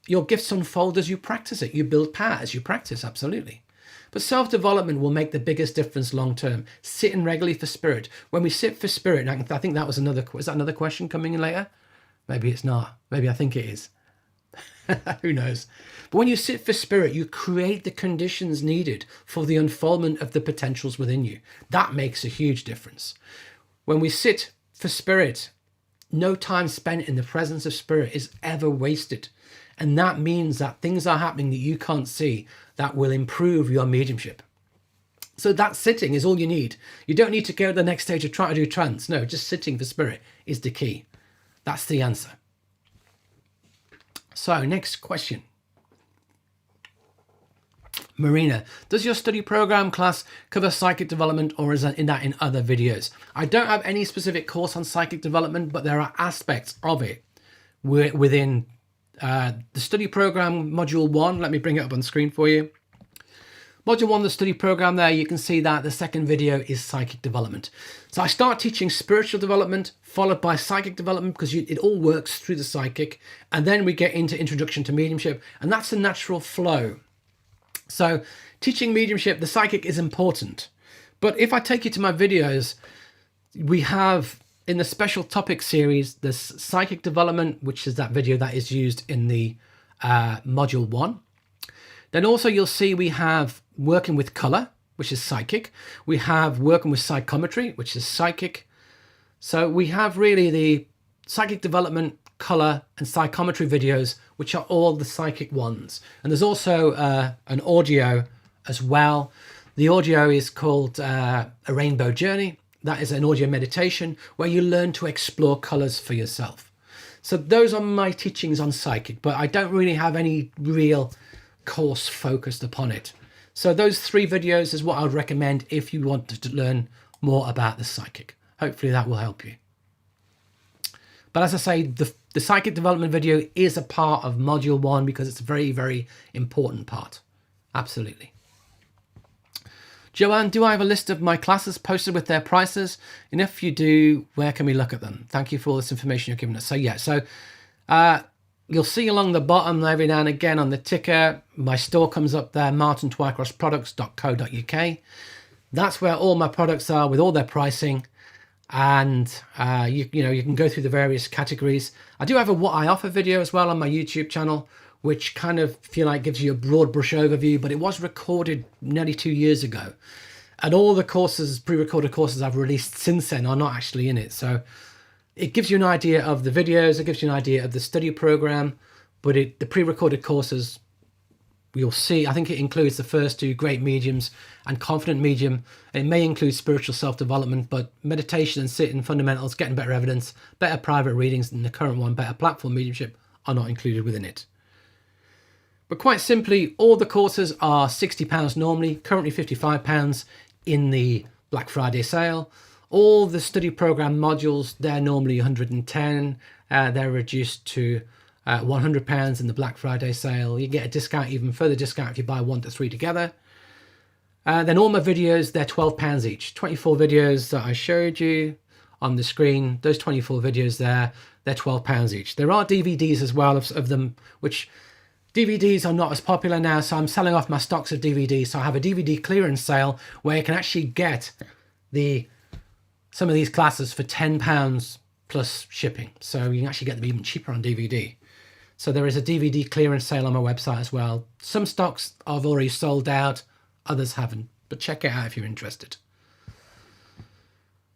Your gifts unfold as you practice it. You build power as you practice, absolutely. But self-development will make the biggest difference long term. Sitting regularly for spirit. When we sit for spirit, and I think that was another question coming in later? Maybe it's not. Maybe I think it is. Who knows? But when you sit for spirit, you create the conditions needed for the unfoldment of the potentials within you. That makes a huge difference. When we sit for spirit, no time spent in the presence of spirit is ever wasted. And that means that things are happening that you can't see that will improve your mediumship. So that sitting is all you need. You don't need to go to the next stage of trying to do trance. No, just sitting for spirit is the key. That's the answer. So next question. Marina, does your study program class cover psychic development, or is that in other videos? I don't have any specific course on psychic development, but there are aspects of it within the study program module 1. Let me bring it up on screen for you. Module 1, the study program there, you can see that the second video is psychic development. So I start teaching spiritual development, followed by psychic development, because it all works through the psychic. And then we get into introduction to mediumship, and that's a natural flow. So teaching mediumship, the psychic is important. But if I take you to my videos, we have in the special topic series, the psychic development, which is that video that is used in the module 1. Then also you'll see we have working with color, which is psychic. We have working with psychometry, which is psychic. So we have really the psychic development, color and psychometry videos, which are all the psychic ones. And there's also an audio as well. The audio is called A Rainbow Journey. That is an audio meditation where you learn to explore colors for yourself. So those are my teachings on psychic, but I don't really have any real course focused upon it. So those 3 videos is what I would recommend if you want to learn more about the psychic. Hopefully that will help you. But as I say, the psychic development video is a part of module 1 because it's a very, very important part. Absolutely. Joanne, do I have a list of my classes posted with their prices? And if you do, where can we look at them? Thank you for all this information you've given us. So yeah, you'll see along the bottom every now and again on the ticker, my store comes up there, martintwycrossproducts.co.uk. That's where all my products are with all their pricing. And you can go through the various categories. I do have a what I offer video as well on my YouTube channel, which kind of feel like gives you a broad brush overview, but it was recorded nearly 2 years ago. And all the courses, pre-recorded courses I've released since then are not actually in it. So it gives you an idea of the videos, it gives you an idea of the study program, but the pre-recorded courses, you'll see, I think it includes the first 2, Great Mediums and Confident Medium. It may include spiritual self-development, but meditation and sitting fundamentals, getting better evidence, better private readings than the current one, better platform mediumship are not included within it. But quite simply, all the courses are £60 normally, currently £55 in the Black Friday sale. All the study program modules, they're normally 110. They're reduced to £100 in the Black Friday sale. You get a discount, even further discount if you buy 1 to 3 together. Then all my videos, they're £12 each. 24 videos that I showed you on the screen, those 24 videos there, they're £12 each. There are DVDs as well of them, which DVDs are not as popular now, so I'm selling off my stocks of DVDs. So I have a DVD clearance sale where you can actually get some of these classes for £10 plus shipping. So you can actually get them even cheaper on DVD. So there is a DVD clearance sale on my website as well. Some stocks I've already sold out, others haven't, but check it out if you're interested.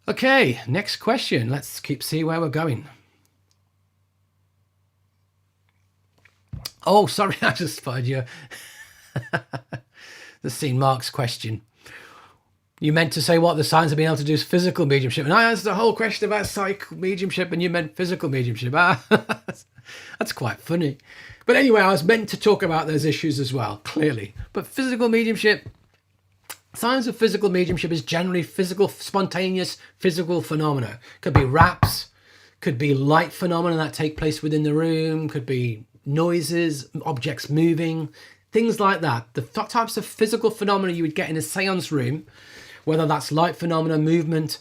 Okay, next question. Let's see where we're going. Oh, sorry, I just spotted you. Just seen Mark's question. You meant to say what the signs of being able to do is physical mediumship. And I answered the whole question about psychic mediumship and you meant physical mediumship. That's quite funny. But anyway, I was meant to talk about those issues as well, clearly. But physical mediumship, signs of physical mediumship is generally physical, spontaneous physical phenomena. Could be raps, could be light phenomena that take place within the room, could be noises, objects moving, things like that. The types of physical phenomena you would get in a seance room, whether that's light phenomena, movement,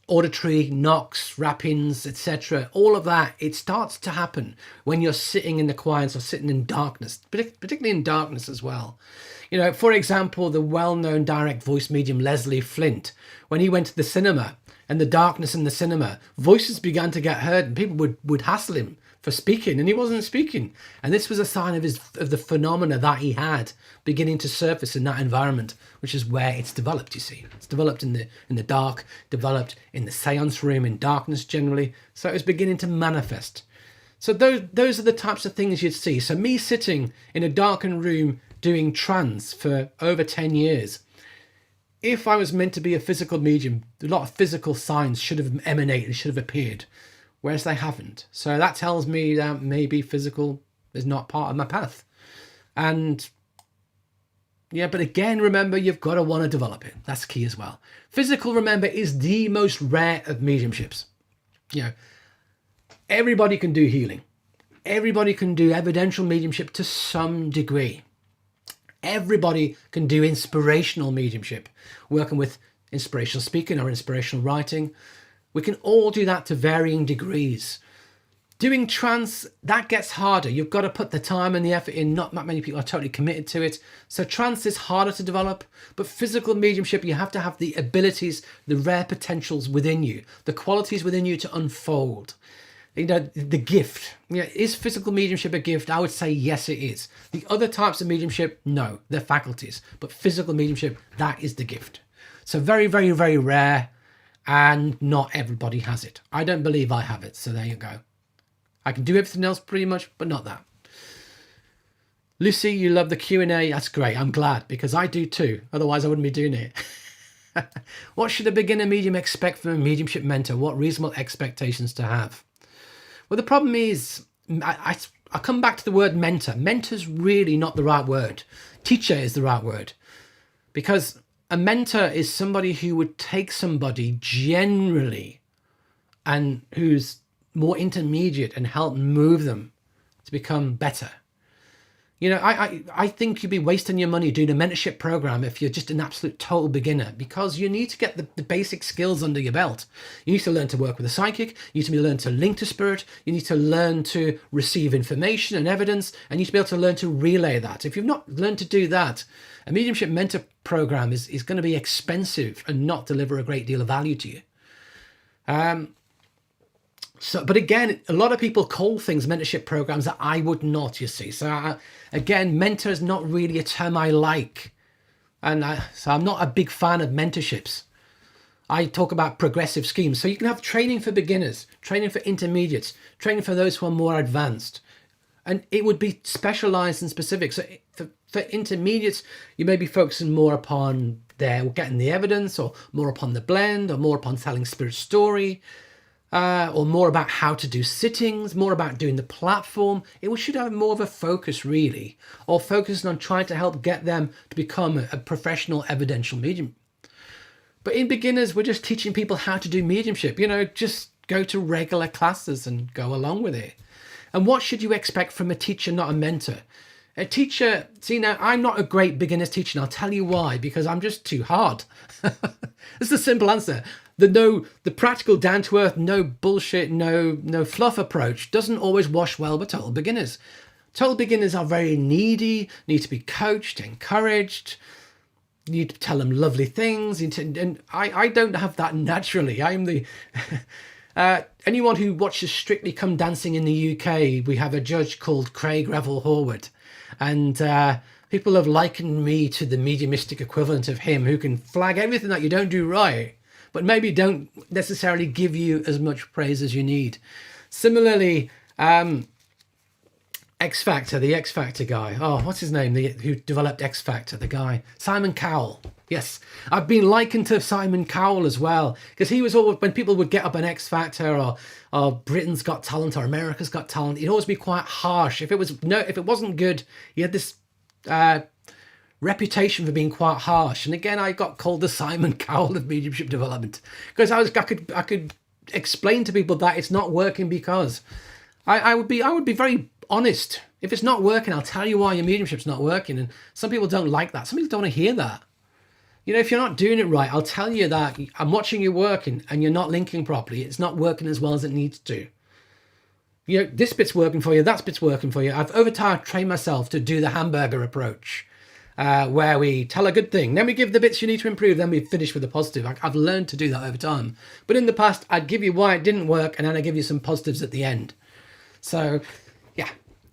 auditory, knocks, rappings, etc. All of that, it starts to happen when you're sitting in the quiet or sitting in darkness, particularly in darkness as well. You know, for example, the well-known direct voice medium Leslie Flint, when he went to the cinema and the darkness in the cinema, voices began to get heard and people would hassle him for speaking, and he wasn't speaking. And this was a sign of the phenomena that he had beginning to surface in that environment, which is where it's developed, you see. It's developed in the dark, developed in the seance room, in darkness generally. So it was beginning to manifest. So those are the types of things you'd see. So me sitting in a darkened room doing trance for over 10 years, if I was meant to be a physical medium, a lot of physical signs should have emanated, should have appeared. Whereas they haven't. So that tells me that maybe physical is not part of my path. And yeah, but again, remember, you've got to want to develop it. That's key as well. Physical, remember, is the most rare of mediumships. You know, everybody can do healing. Everybody can do evidential mediumship to some degree. Everybody can do inspirational mediumship, working with inspirational speaking or inspirational writing. We can all do that to varying degrees. Doing trance, that gets harder. You've got to put the time and the effort in. Not that many people are totally committed to it. So trance is harder to develop, but physical mediumship, you have to have the abilities, the rare potentials within you, the qualities within you to unfold. You know, the gift. You know, is physical mediumship a gift? I would say yes, it is. The other types of mediumship, no, they're faculties. But physical mediumship, that is the gift. So very, very, very rare. and not everybody has it. I don't believe I have it, so there you go. I can do everything else pretty much, but not that. Lucy, you love the Q&A. That's great. I'm glad, because I do too. Otherwise, I wouldn't be doing it. What should a beginner medium expect from a mediumship mentor? What reasonable expectations to have? Well, the problem is, I come back to the word mentor. Mentor's really not the right word. Teacher is the right word. Because a mentor is somebody who would take somebody generally and who's more intermediate and help move them to become better. You know, I think you'd be wasting your money doing a mentorship program if you're just an absolute total beginner, because you need to get the basic skills under your belt. You need to learn to work with a psychic. You need to learn to link to spirit. You need to learn to receive information and evidence, and you need to be able to learn to relay that. If you've not learned to do that, a mediumship mentor program is going to be expensive and not deliver a great deal of value to you. But again, a lot of people call things mentorship programs that I would not, you see. So again, mentor is not really a term I like. So I'm not a big fan of mentorships. I talk about progressive schemes. So you can have training for beginners, training for intermediates, training for those who are more advanced. And it would be specialized and specific. So for intermediates, you may be focusing more upon getting the evidence, or more upon the blend, or more upon telling spirit story. Or more about how to do sittings, more about doing the platform. It should have more of a focus, really, or focusing on trying to help get them to become a professional evidential medium. But in beginners, we're just teaching people how to do mediumship. You know, just go to regular classes and go along with it. And what should you expect from a teacher, not a mentor? A teacher, see, now, I'm not a great beginner's teacher, and I'll tell you why, because I'm just too hard. It's the simple answer. The practical, down-to-earth, no bullshit, no fluff approach doesn't always wash well with total beginners. Total beginners are very needy, need to be coached, encouraged. You need to tell them lovely things. And I don't have that naturally. I'm the... anyone who watches Strictly Come Dancing in the UK, we have a judge called Craig Revel Horwood. And people have likened me to the mediumistic equivalent of him, who can flag everything that you don't do right, but maybe don't necessarily give you as much praise as you need. Similarly, the X Factor guy. Oh, what's his name? Who developed X Factor, the guy. Simon Cowell. Yes, I've been likened to Simon Cowell as well, because he was always, when people would get up an X Factor or Britain's Got Talent or America's Got Talent, he'd always be quite harsh. If it wasn't good, he had this reputation for being quite harsh. And again, I got called the Simon Cowell of mediumship development, because I could explain to people that it's not working, because I would be very honest. If it's not working, I'll tell you why your mediumship's not working. And some people don't like that. Some people don't want to hear that. You know, if you're not doing it right, I'll tell you that I'm watching you working and you're not linking properly. It's not working as well as it needs to. You know, this bit's working for you, that bit's working for you. I've over time trained myself to do the hamburger approach, where we tell a good thing, then we give the bits you need to improve, then we finish with the positive. I've learned to do that over time. But in the past, I'd give you why it didn't work, and then I'd give you some positives at the end. So, yeah.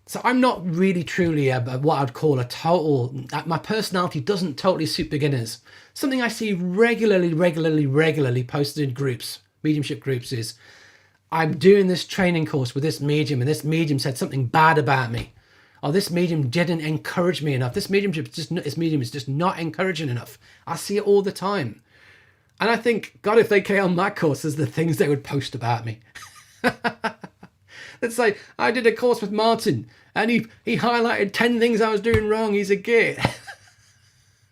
So I'm not really truly what I'd call a total... My personality doesn't totally suit beginners. Something I see regularly posted in groups, mediumship groups, is I'm doing this training course with this medium, and this medium said something bad about me. Or this medium didn't encourage me enough. This medium is just not encouraging enough. I see it all the time. And I think, God, if they came on my courses, the things they would post about me. Let's say I did a course with Martin, and he highlighted 10 things I was doing wrong. He's a git.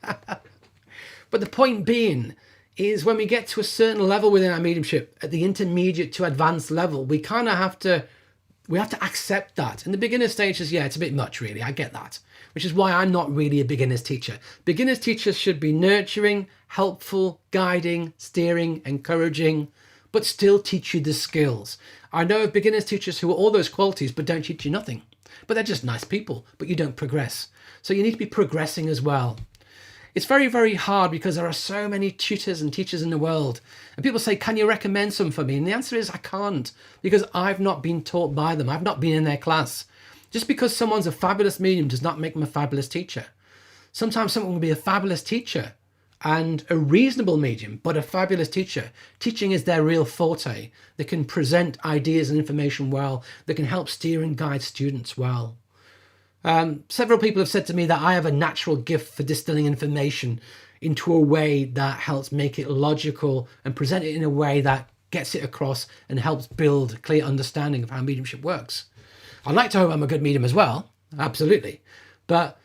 But the point being is, when we get to a certain level within our mediumship, at the intermediate to advanced level, we kind of have to accept that. In the beginner stages, yeah, it's a bit much, really. I get that, which is why I'm not really a beginner's teacher. Beginner's teachers should be nurturing, helpful, guiding, steering, encouraging, but still teach you the skills. I know of beginners teachers who are all those qualities but don't teach you nothing. But they're just nice people, but you don't progress. So you need to be progressing as well. It's very hard, because there are so many tutors and teachers in the world. And people say, can you recommend some for me? And the answer is, I can't, because I've not been taught by them. I've not been in their class. Just because someone's a fabulous medium does not make them a fabulous teacher. Sometimes someone will be a fabulous teacher and a reasonable medium, but a fabulous teacher. Teaching is their real forte. They can present ideas and information well. They can help steer and guide students well. Several people have said to me that I have a natural gift for distilling information into a way that helps make it logical and present it in a way that gets it across and helps build a clear understanding of how mediumship works. I'd like to hope I'm a good medium as well, absolutely. But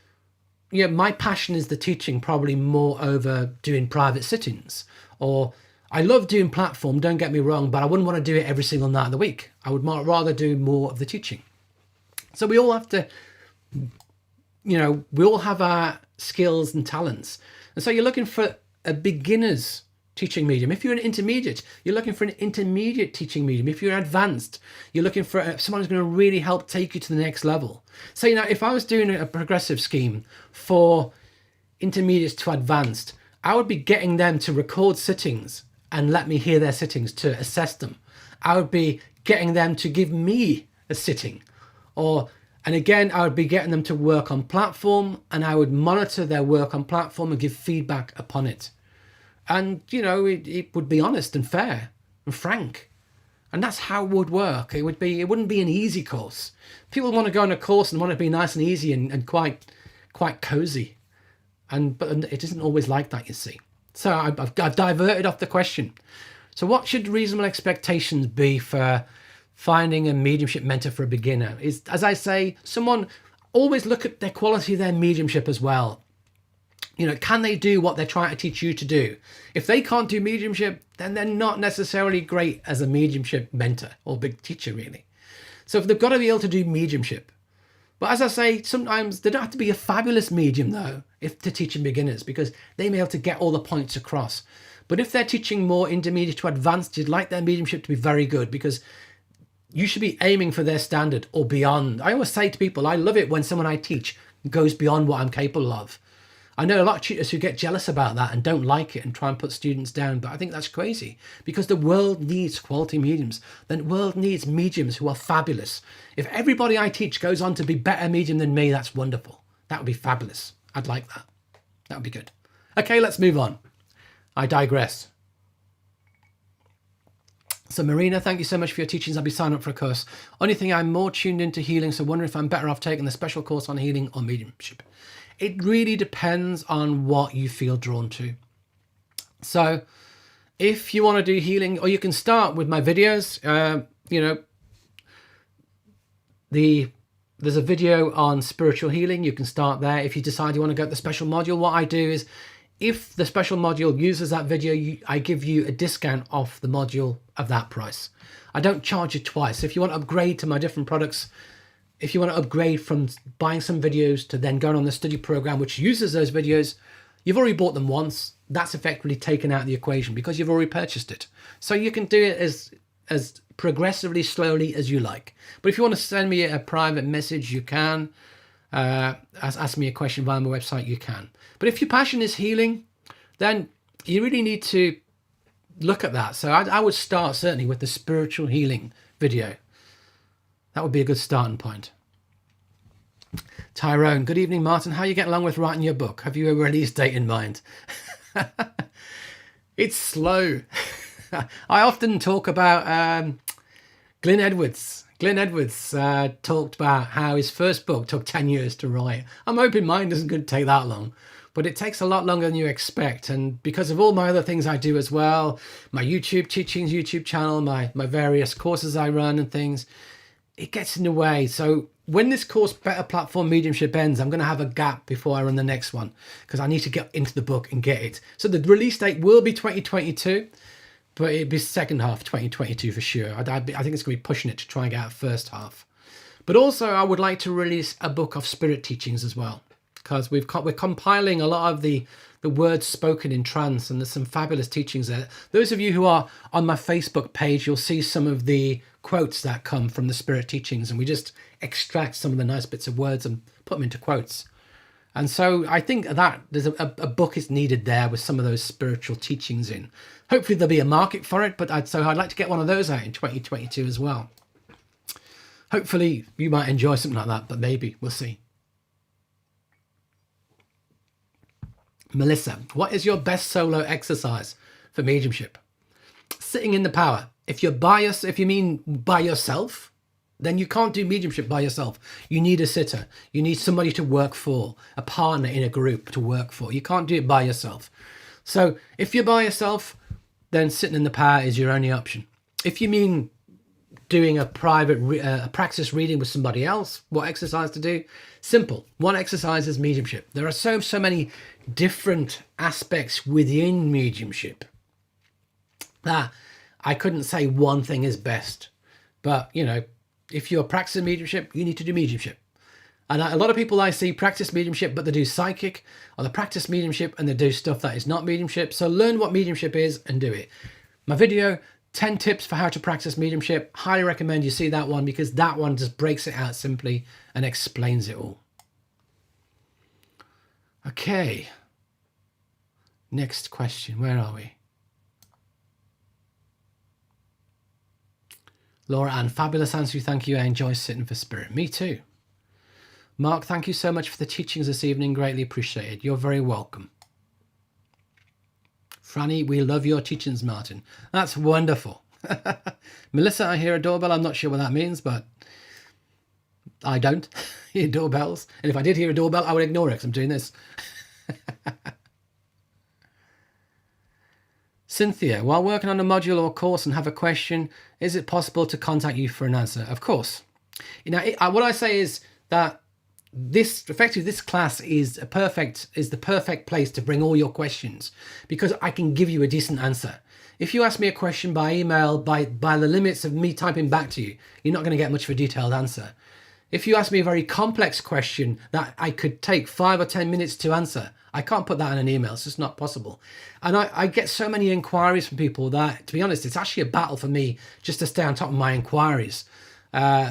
yeah, my passion is the teaching, probably more over doing private sittings. Or I love doing platform, don't get me wrong, but I wouldn't want to do it every single night of the week. I would rather do more of the teaching. So we all have to, we all have our skills and talents. And so you're looking for a beginner's teaching medium. If you're an intermediate, you're looking for an intermediate teaching medium. If you're advanced, you're looking for someone who's going to really help take you to the next level. So, if I was doing a progressive scheme for intermediates to advanced, I would be getting them to record sittings and let me hear their sittings to assess them. I would be getting them to give me a sitting, and again, I would be getting them to work on platform, and I would monitor their work on platform and give feedback upon it. And, it would be honest and fair and frank. And that's how it would work. It wouldn't be an easy course. People want to go on a course and want it to be nice and easy and quite cozy. But it isn't always like that, you see. So I've diverted off the question. So what should reasonable expectations be for finding a mediumship mentor for a beginner? Is, as I say, someone always look at their quality of their mediumship as well. Can they do what they're trying to teach you to do? If they can't do mediumship, then they're not necessarily great as a mediumship mentor or big teacher, really. So if they've got to be able to do mediumship. But as I say, sometimes they don't have to be a fabulous medium, though, to teaching beginners, because they may be able to get all the points across. But if they're teaching more intermediate to advanced, you'd like their mediumship to be very good, because you should be aiming for their standard or beyond. I always say to people, I love it when someone I teach goes beyond what I'm capable of. I know a lot of tutors who get jealous about that and don't like it and try and put students down, but I think that's crazy, because the world needs quality mediums. The world needs mediums who are fabulous. If everybody I teach goes on to be better medium than me, that's wonderful. That would be fabulous. I'd like that. That would be good. Okay, let's move on. I digress. So Marina, thank you so much for your teachings. I'll be signing up for a course. Only thing, I'm more tuned into healing, so wondering if I'm better off taking the special course on healing or mediumship. It really depends on what you feel drawn to. So if you want to do healing, or you can start with my videos, there's a video on spiritual healing. You can start there. If you decide you want to go to the special module, what I do is, if the special module uses that video, I give you a discount off the module of that price. I don't charge you twice. If you want to upgrade to my different products, if you want to upgrade from buying some videos to then going on the study program, which uses those videos, you've already bought them once. That's effectively taken out of the equation because you've already purchased it. So you can do it as progressively slowly as you like. But if you want to send me a private message, you can. Ask me a question via my website, you can. But if your passion is healing, then you really need to look at that. So I would start certainly with the spiritual healing video. That would be a good starting point. Tyrone, good evening, Martin. How are you getting along with writing your book? Have you a release date in mind? It's slow. I often talk about Glyn Edwards. Glyn Edwards talked about how his first book took 10 years to write. I'm hoping mine isn't going to take that long, but it takes a lot longer than you expect. And because of all my other things I do as well, my YouTube teachings, YouTube channel, my various courses I run and things, it gets in the way. So when this course, Better Platform Mediumship, ends, I'm going to have a gap before I run the next one because I need to get into the book and get it. So the release date will be 2022, but it'll be second half 2022 for sure. I think it's going to be pushing it to try and get out first half. But also I would like to release a book of spirit teachings as well, because we're compiling a lot of the words spoken in trance, and there's some fabulous teachings there. Those of you who are on my Facebook page, you'll see some of the quotes that come from the spirit teachings, and we just extract some of the nice bits of words and put them into quotes. And so I think that there's a book is needed there with some of those spiritual teachings in. Hopefully there'll be a market for it, but I'd like to get one of those out in 2022 as well. Hopefully you might enjoy something like that, but maybe, we'll see. Melissa, what is your best solo exercise for mediumship? Sitting in the power. If you're biased, if you mean by yourself, then you can't do mediumship by yourself. You need a sitter. You need somebody to work for, a partner in a group to work for. You can't do it by yourself. So if you're by yourself, then sitting in the power is your only option. If you mean doing a private practice reading with somebody else, what exercise to do? Simple. One exercise is mediumship. There are so many different aspects within mediumship that I couldn't say one thing is best. But, you know, if you're practicing mediumship, you need to do mediumship. And a lot of people I see practice mediumship, but they do psychic, or they practice mediumship and they do stuff that is not mediumship. So learn what mediumship is and do it. My video, 10 tips for how to practice mediumship. Highly recommend you see that one, because that one just breaks it out simply and explains it all. Okay. Next question. Where are we? Laura Ann, fabulous answer. Thank you. I enjoy sitting for spirit. Me too. Mark, thank you so much for the teachings this evening. Greatly appreciated. You're very welcome. Franny, we love your teachings, Martin. That's wonderful. Melissa, I hear a doorbell. I'm not sure what that means, but I don't hear doorbells. And if I did hear a doorbell, I would ignore it because I'm doing this. Cynthia, while working on a module or course and have a question, is it possible to contact you for an answer? Of course. You know, what I say is that this class is the perfect place to bring all your questions, because I can give you a decent answer. If you ask me a question by email, by the limits of me typing back to you, you're not going to get much of a detailed answer. If you ask me a very complex question that I could take 5 or 10 minutes to answer, I can't put that in an email. It's just not possible. And I get so many inquiries from people that, to be honest, it's actually a battle for me just to stay on top of my inquiries.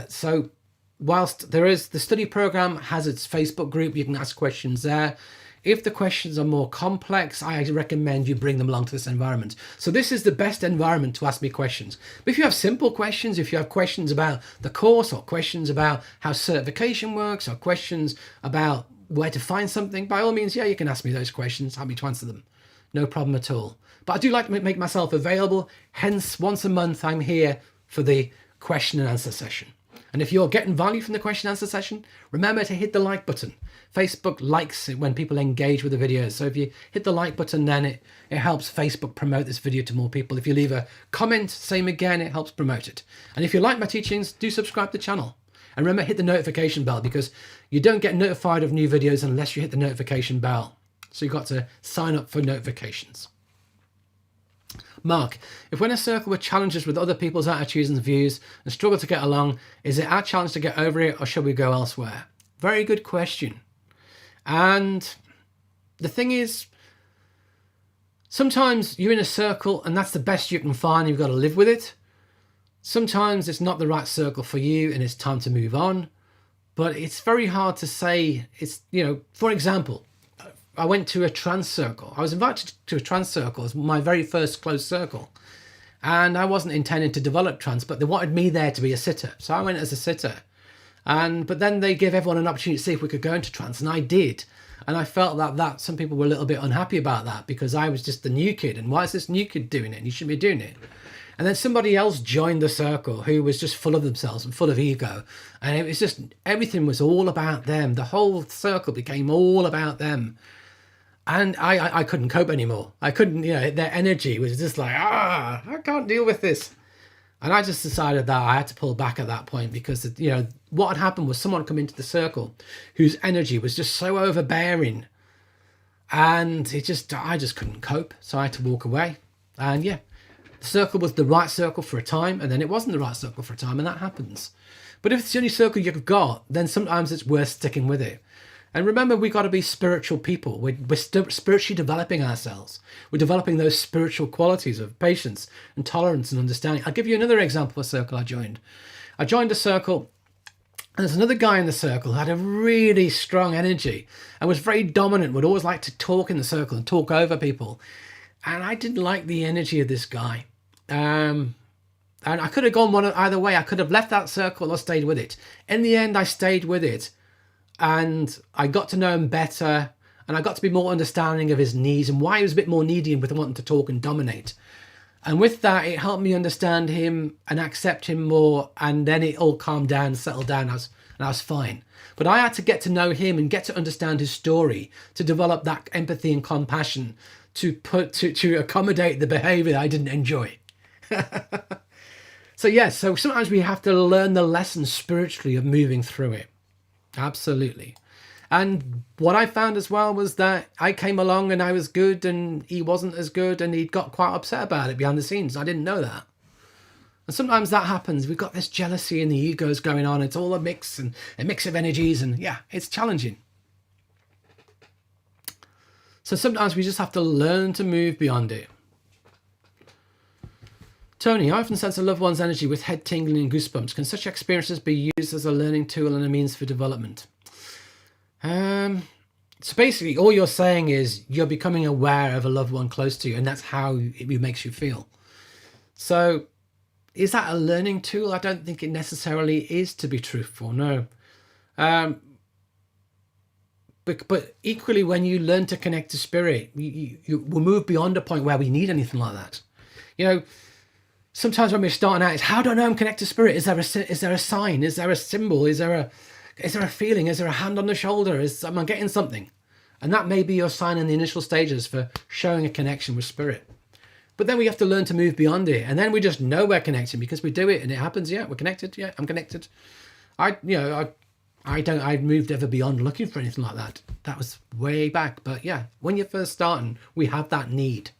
So whilst there is, the study program has its Facebook group, you can ask questions there. If the questions are more complex, I recommend you bring them along to this environment. So this is the best environment to ask me questions. But if you have simple questions, if you have questions about the course, or questions about how certification works, or questions about where to find something, by all means, yeah, you can ask me those questions. Happy to answer them. No problem at all. But I do like to make myself available. Hence, once a month, I'm here for the question and answer session. And if you're getting value from the question and answer session, remember to hit the like button. Facebook likes it when people engage with the videos. So if you hit the like button, then it helps Facebook promote this video to more people. If you leave a comment, same again, it helps promote it. And if you like my teachings, do subscribe to the channel. And remember, hit the notification bell, because you don't get notified of new videos unless you hit the notification bell. So you've got to sign up for notifications. Mark, if we're in a circle with challenges with other people's attitudes and views and struggle to get along, is it our challenge to get over it, or should we go elsewhere? Very good question. And the thing is, sometimes you're in a circle and that's the best you can find. You've got to live with it. Sometimes it's not the right circle for you and it's time to move on. But it's very hard to say. It's, you know, for example, I went to a trance circle. I was invited to a trance circle as my very first closed circle. And I wasn't intending to develop trance, but they wanted me there to be a sitter. So I went as a sitter. But then they gave everyone an opportunity to see if we could go into trance, and I did. And I felt that some people were a little bit unhappy about that, because I was just the new kid. And why is this new kid doing it? And you shouldn't be doing it. And then somebody else joined the circle who was just full of themselves and full of ego. And it was just, everything was all about them. The whole circle became all about them. And I couldn't cope anymore. I couldn't, you know, their energy was just like, I can't deal with this. And I just decided that I had to pull back at that point, because, you know, what had happened was someone come into the circle whose energy was just so overbearing. And I just couldn't cope. So I had to walk away. And yeah, the circle was the right circle for a time, and then it wasn't the right circle for a time, and that happens. But if it's the only circle you've got, then sometimes it's worth sticking with it. And remember, we got to be spiritual people. We're spiritually developing ourselves. We're developing those spiritual qualities of patience and tolerance and understanding. I'll give you another example of a circle I joined. I joined a circle, and there's another guy in the circle who had a really strong energy and was very dominant, would always like to talk in the circle and talk over people. And I didn't like the energy of this guy. And I could have gone either way. I could have left that circle or stayed with it. In the end, I stayed with it. And I got to know him better. And I got to be more understanding of his needs and why he was a bit more needy with wanting to talk and dominate. And with that, it helped me understand him and accept him more. And then it all calmed down, settled down, and I was fine. But I had to get to know him and get to understand his story, to develop that empathy and compassion, to accommodate the behavior that I didn't enjoy. So sometimes we have to learn the lessons spiritually of moving through it. Absolutely. And what I found as well was that I came along and I was good and he wasn't as good, and he got quite upset about it behind the scenes. I didn't know that. And sometimes that happens. We've got this jealousy and the egos going on. It's all a mix of energies, and yeah, it's challenging. So sometimes we just have to learn to move beyond it. Tony, I often sense a loved one's energy with head tingling and goosebumps. Can such experiences be used as a learning tool and a means for development? So basically all you're saying is you're becoming aware of a loved one close to you, and that's how it makes you feel. So is that a learning tool? I don't think it necessarily is, to be truthful, no. But equally, when you learn to connect to spirit, you will move beyond a point where we need anything like that. You know, sometimes when we're starting out, it's how do I know I'm connected to spirit? Is there a sign? Is there a symbol? Is there a feeling? Is there a hand on the shoulder? Am I getting something? And that may be your sign in the initial stages for showing a connection with spirit. But then we have to learn to move beyond it. And then we just know we're connecting because we do it and it happens. Yeah, we're connected. Yeah, I'm connected. I've moved ever beyond looking for anything like that. That was way back. But yeah, when you're first starting, we have that need.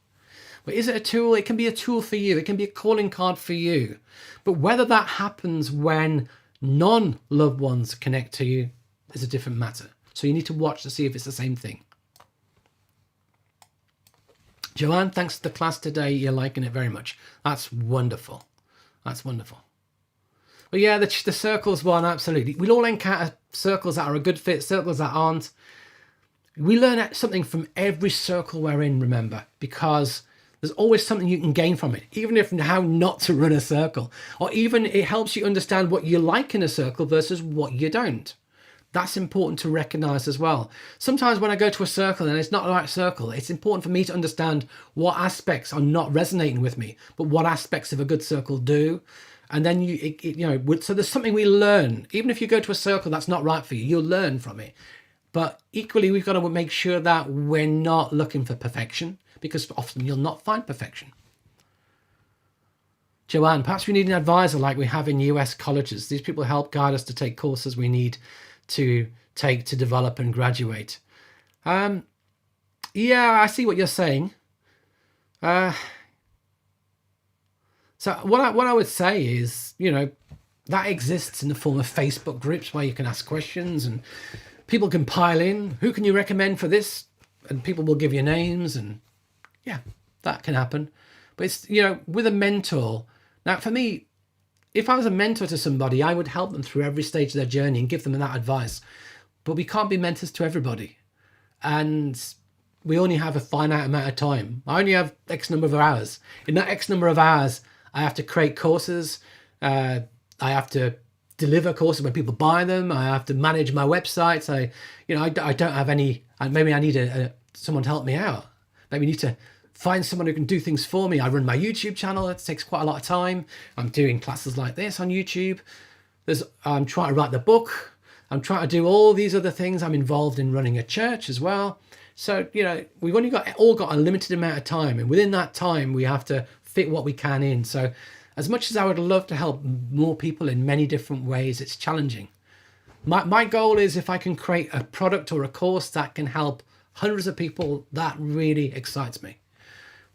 But is it a tool? It can be a tool for you. It can be a calling card for you. But whether that happens when non-loved ones connect to you is a different matter. So you need to watch to see if it's the same thing. Joanne, thanks for the class today. You're liking it very much. That's wonderful. That's wonderful. But yeah, the circles one, absolutely. We'll all encounter circles that are a good fit, circles that aren't. We learn something from every circle we're in, remember, because there's always something you can gain from it, even if how not to run a circle, or even it helps you understand what you like in a circle versus what you don't. That's important to recognize as well. Sometimes when I go to a circle and it's not the right circle, it's important for me to understand what aspects are not resonating with me, but what aspects of a good circle do. And then so there's something we learn. Even if you go to a circle that's not right for you, you'll learn from it. But equally, we've got to make sure that we're not looking for perfection, because often you'll not find perfection. Joanne, perhaps we need an advisor like we have in US colleges. These people help guide us to take courses we need to take to develop and graduate. Yeah, I see what you're saying. So what I would say is, that exists in the form of Facebook groups where you can ask questions and people can pile in. Who can you recommend for this? And people will give you names, and yeah, that can happen. But it's, with a mentor. Now, for me, if I was a mentor to somebody, I would help them through every stage of their journey and give them that advice. But we can't be mentors to everybody. And we only have a finite amount of time. I only have X number of hours. In that X number of hours, I have to create courses. I have to deliver courses when people buy them. I have to manage my websites. I don't have any, maybe I need someone to help me out. Maybe I need to find someone who can do things for me. I run my YouTube channel. It takes quite a lot of time. I'm doing classes like this on YouTube. I'm trying to write the book. I'm trying to do all these other things. I'm involved in running a church as well. So, we've only got a limited amount of time. And within that time, we have to fit what we can in. So as much as I would love to help more people in many different ways, it's challenging. My goal is if I can create a product or a course that can help hundreds of people, that really excites me.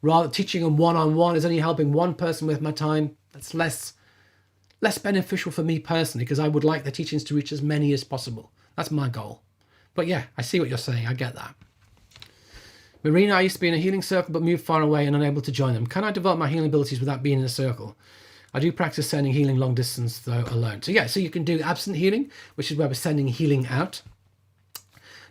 Rather, teaching them one-on-one is only helping one person with my time. That's less beneficial for me personally, because I would like the teachings to reach as many as possible. That's my goal. But yeah, I see what you're saying. I get that. Marina, I used to be in a healing circle but moved far away and unable to join them. Can I develop my healing abilities without being in a circle? I do practice sending healing long distance though alone. So yeah, so you can do absent healing, which is where we're sending healing out.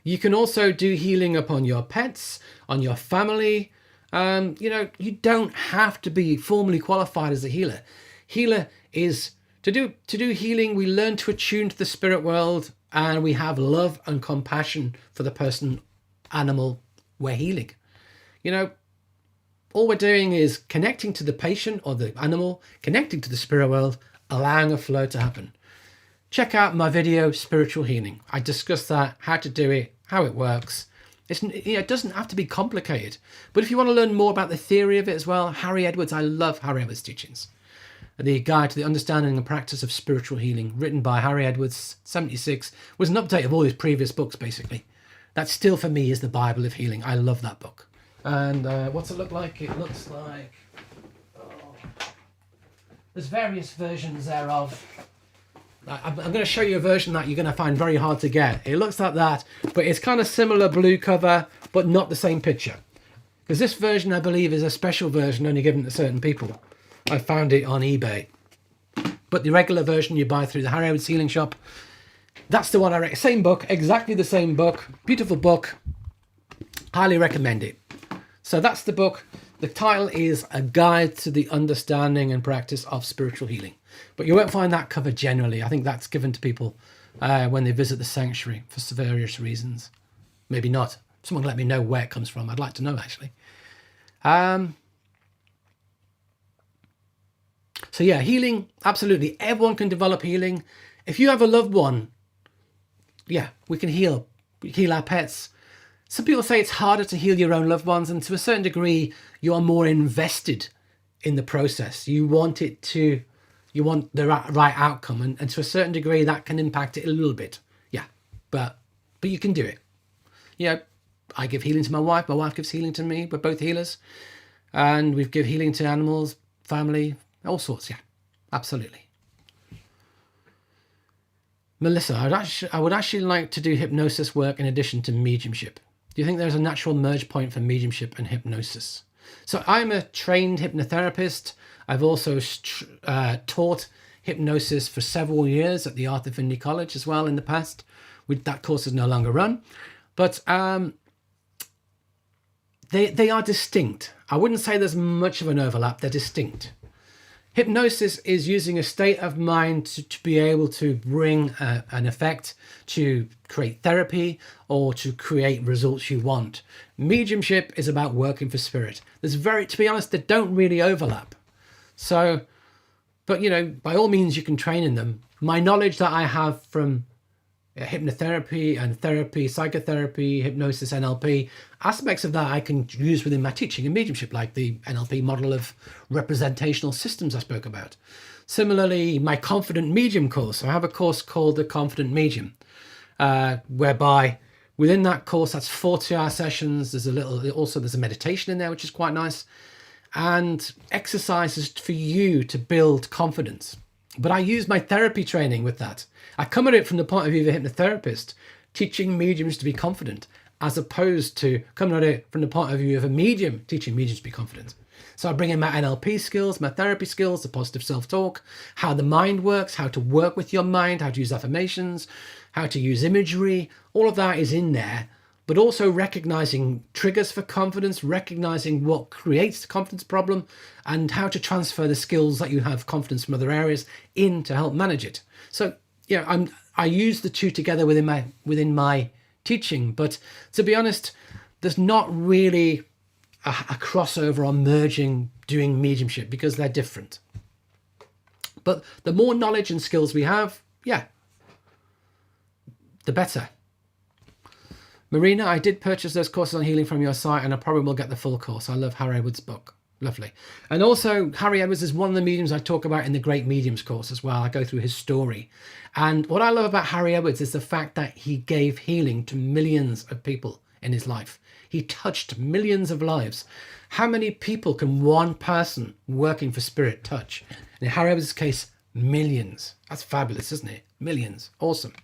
You can also do healing upon your pets, on your family. You don't have to be formally qualified as a healer. Healer is to do healing. We learn to attune to the spirit world, and we have love and compassion for the person animal we're healing. You know, all we're doing is connecting to the patient or the animal, connecting to the spirit world, allowing a flow to happen. Check out my video, Spiritual Healing. I discuss that, how to do it, how it works. It doesn't have to be complicated. But if you want to learn more about the theory of it as well, Harry Edwards, I love Harry Edwards' teachings. The Guide to the Understanding and Practice of Spiritual Healing, written by Harry Edwards, 76, was an update of all his previous books, basically. That still, for me, is the Bible of healing. I love that book. And what's it look like? It looks like... there's various versions thereof. I'm going to show you a version that you're going to find very hard to get. It looks like that, but it's kind of similar blue cover, but not the same picture. Because this version, I believe, is a special version only given to certain people. I found it on eBay. But the regular version you buy through the Harry Edwards Healing Shop, that's the one I recommend. Same book, exactly the same book. Beautiful book. Highly recommend it. So that's the book. The title is A Guide to the Understanding and Practice of Spiritual Healing. But you won't find that cover generally. I think that's given to people when they visit the sanctuary for various reasons. Maybe not. Someone let me know where it comes from. I'd like to know, actually. So yeah, healing, absolutely. Everyone can develop healing. If you have a loved one, yeah, we can heal. We heal our pets. Some people say it's harder to heal your own loved ones, and to a certain degree, you are more invested in the process. You want the right outcome, and to a certain degree, that can impact it a little bit. Yeah, but you can do it. You know, I give healing to my wife gives healing to me. We're both healers, and we give healing to animals, family, all sorts. Yeah, absolutely. Melissa, I would actually like to do hypnosis work in addition to mediumship. Do you think there's a natural merge point for mediumship and hypnosis? So I'm a trained hypnotherapist. I've also taught hypnosis for several years at the Arthur Findlay College as well in the past. That course is no longer run. But they are distinct. I wouldn't say there's much of an overlap. They're distinct. Hypnosis is using a state of mind to be able to bring an effect, to create therapy, or to create results you want. Mediumship is about working for spirit. To be honest, they don't really overlap. So, but you know, by all means, you can train in them. My knowledge that I have from hypnotherapy and therapy, psychotherapy, hypnosis, NLP, aspects of that I can use within my teaching in mediumship, like the NLP model of representational systems I spoke about. Similarly, my Confident Medium course. I have a course called the Confident Medium, whereby within that course, that's 40-hour sessions. There's a meditation in there, which is quite nice, and exercises for you to build confidence. But I use my therapy training with that. I come at it from the point of view of a hypnotherapist, teaching mediums to be confident, as opposed to coming at it from the point of view of a medium, teaching mediums to be confident. So I bring in my NLP skills, my therapy skills, the positive self-talk, how the mind works, how to work with your mind, how to use affirmations, how to use imagery. All of that is in there, but also recognizing triggers for confidence, recognizing what creates the confidence problem, and how to transfer the skills that you have confidence from other areas in to help manage it. So, yeah, I use the two together within my teaching, but to be honest, there's not really a crossover or merging doing mediumship because they're different. But the more knowledge and skills we have, yeah, the better. Marina, I did purchase those courses on healing from your site, and I probably will get the full course. I love Harry Edwards' book. Lovely. And also, Harry Edwards is one of the mediums I talk about in the Great Mediums course as well. I go through his story. And what I love about Harry Edwards is the fact that he gave healing to millions of people in his life. He touched millions of lives. How many people can one person working for spirit touch? In Harry Edwards' case, millions. That's fabulous, isn't it? Millions. Awesome.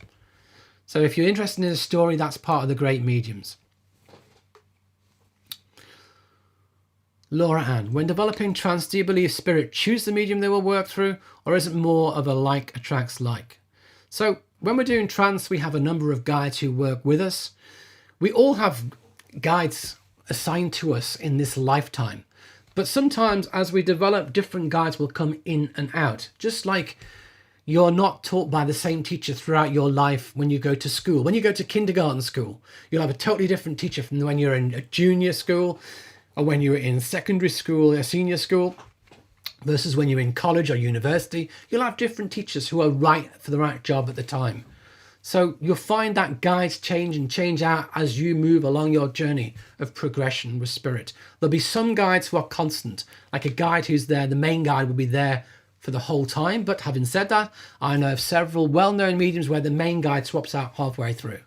So if you're interested in his story, that's part of the Great Mediums. Laura Ann, when developing trance, do you believe spirit choose the medium they will work through, or is it more of a like attracts like? So when we're doing trance, we have a number of guides who work with us. We all have guides assigned to us in this lifetime, but sometimes as we develop, different guides will come in and out. Just like, you're not taught by the same teacher throughout your life when you go to school. When you go to kindergarten school, you'll have a totally different teacher from when you're in a junior school or when you're in secondary school or senior school versus when you're in college or university. You'll have different teachers who are right for the right job at the time. So you'll find that guides change and change out as you move along your journey of progression with spirit. There'll be some guides who are constant, like a guide who's there, the main guide will be there for the whole time. But having said that, I know of several well-known mediums where the main guide swaps out halfway through.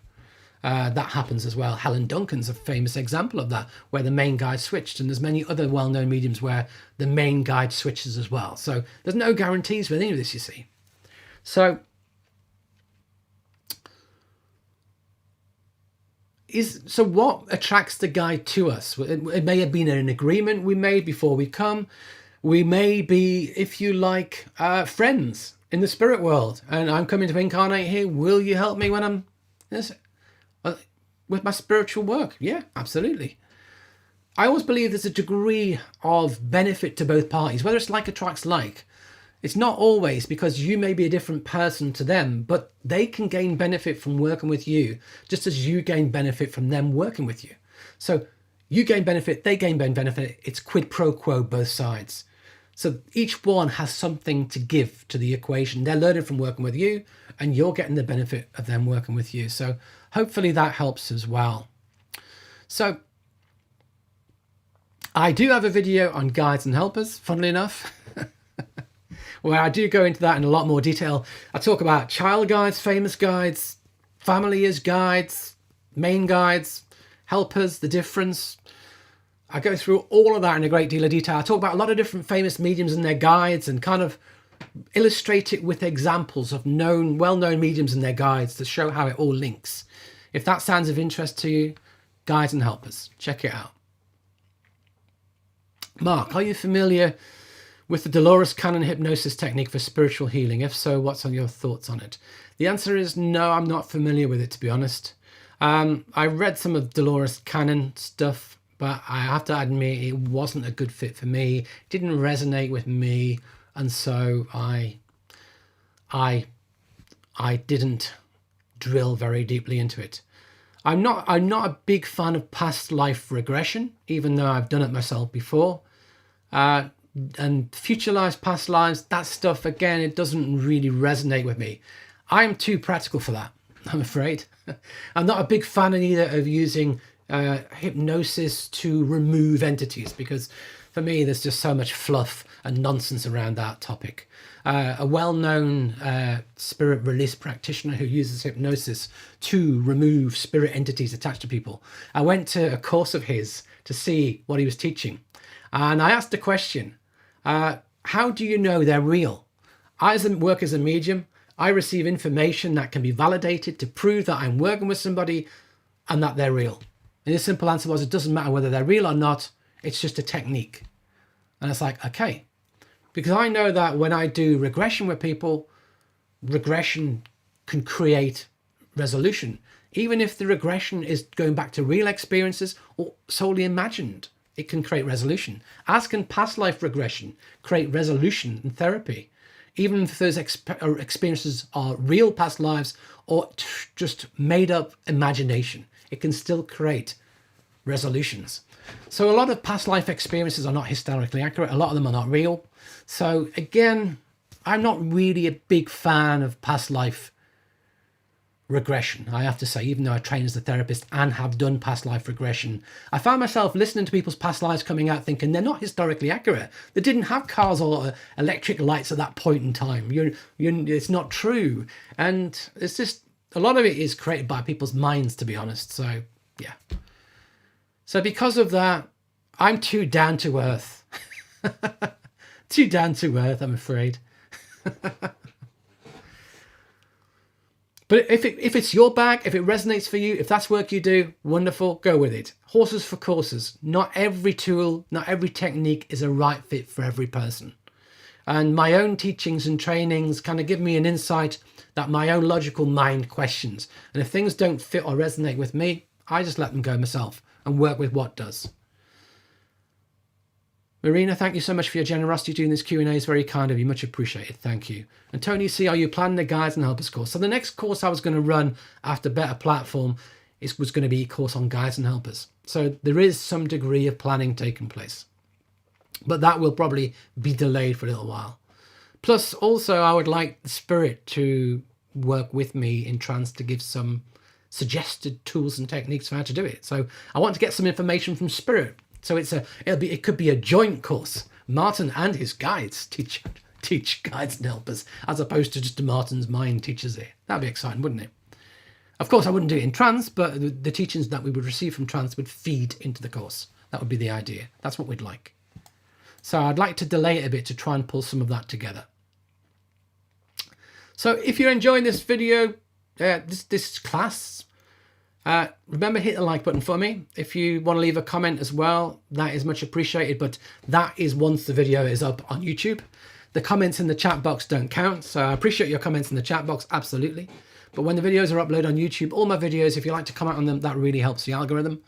That happens as well. Helen Duncan's a famous example of that, where the main guide switched, and there's many other well-known mediums where the main guide switches as well. So there's no guarantees with any of this, you see. So what attracts the guide to us? It may have been an agreement we made before we come. We may be, if you like, friends in the spirit world, and I'm coming to incarnate here. Will you help me when I'm with my spiritual work? Yeah, absolutely. I always believe there's a degree of benefit to both parties, whether it's like attracts like. It's not always, because you may be a different person to them, but they can gain benefit from working with you, just as you gain benefit from them working with you. So you gain benefit, they gain benefit. It's quid pro quo, both sides. So each one has something to give to the equation. They're learning from working with you, and you're getting the benefit of them working with you. So hopefully that helps as well. So I do have a video on guides and helpers, funnily enough, where I do go into that in a lot more detail. I talk about child guides, famous guides, family as guides, main guides, helpers, the difference. I go through all of that in a great deal of detail. I talk about a lot of different famous mediums and their guides, and kind of illustrate it with examples of well-known mediums and their guides to show how it all links. If that sounds of interest to you, guides and helpers, check it out. Mark, are you familiar with the Dolores Cannon hypnosis technique for spiritual healing? If so, what's your thoughts on it? The answer is no, I'm not familiar with it, to be honest. I read some of Dolores Cannon stuff, but I have to admit it wasn't a good fit for me. It didn't resonate with me, and so I didn't drill very deeply into it. I'm not a big fan of past life regression, even though I've done it myself before. And future lives, past lives, that stuff, again, it doesn't really resonate with me. I'm too practical for that, I'm afraid. I'm not a big fan either of using hypnosis to remove entities, because for me there's just so much fluff and nonsense around that topic. A well-known spirit release practitioner who uses hypnosis to remove spirit entities attached to people. I went to a course of his to see what he was teaching, and I asked the question, how do you know they're real? I work as a medium. I receive information that can be validated to prove that I'm working with somebody and that they're real. And the simple answer was, it doesn't matter whether they're real or not. It's just a technique. And it's like, okay, because I know that when I do regression with people, regression can create resolution. Even if the regression is going back to real experiences or solely imagined, it can create resolution. As can past life regression create resolution in therapy. Even if those experiences are real past lives or just made up imagination, it can still create resolutions. So a lot of past life experiences are not historically accurate. A lot of them are not real. So again, I'm not really a big fan of past life regression, I have to say, even though I train as a therapist and have done past life regression. I found myself listening to people's past lives coming out thinking they're not historically accurate. They didn't have cars or electric lights at that point in time. It's not true. And it's just, a lot of it is created by people's minds, to be honest. So, yeah. So because of that, I'm too down to earth. Too down to earth, I'm afraid. But if it's your bag, if it resonates for you, if that's work you do, wonderful, go with it. Horses for courses. Not every tool, not every technique is a right fit for every person. And my own teachings and trainings kind of give me an insight that my own logical mind questions. And if things don't fit or resonate with me, I just let them go myself and work with what does. Marina, thank you so much for your generosity doing this Q&A. Is very kind of you. Much appreciated. Thank you. And Tony C, are you planning the Guides and Helpers course? So the next course I was going to run after Better Platform was going to be a course on Guides and Helpers. So there is some degree of planning taking place. But that will probably be delayed for a little while. Plus, also, I would like the Spirit to work with me in Trance to give some suggested tools and techniques for how to do it. So I want to get some information from Spirit. So it could be a joint course. Martin and his guides teach guides and helpers, as opposed to just Martin's mind teaches it. That'd be exciting, wouldn't it? Of course, I wouldn't do it in Trance, but the teachings that we would receive from Trance would feed into the course. That would be the idea. That's what we'd like. So I'd like to delay it a bit to try and pull some of that together. So if you're enjoying this video, this class, remember, hit the like button for me. If you want to leave a comment as well, that is much appreciated, but that is once the video is up on YouTube. The comments in the chat box don't count, so I appreciate your comments in the chat box, absolutely. But when the videos are uploaded on YouTube, all my videos, if you like to comment on them, that really helps the algorithm.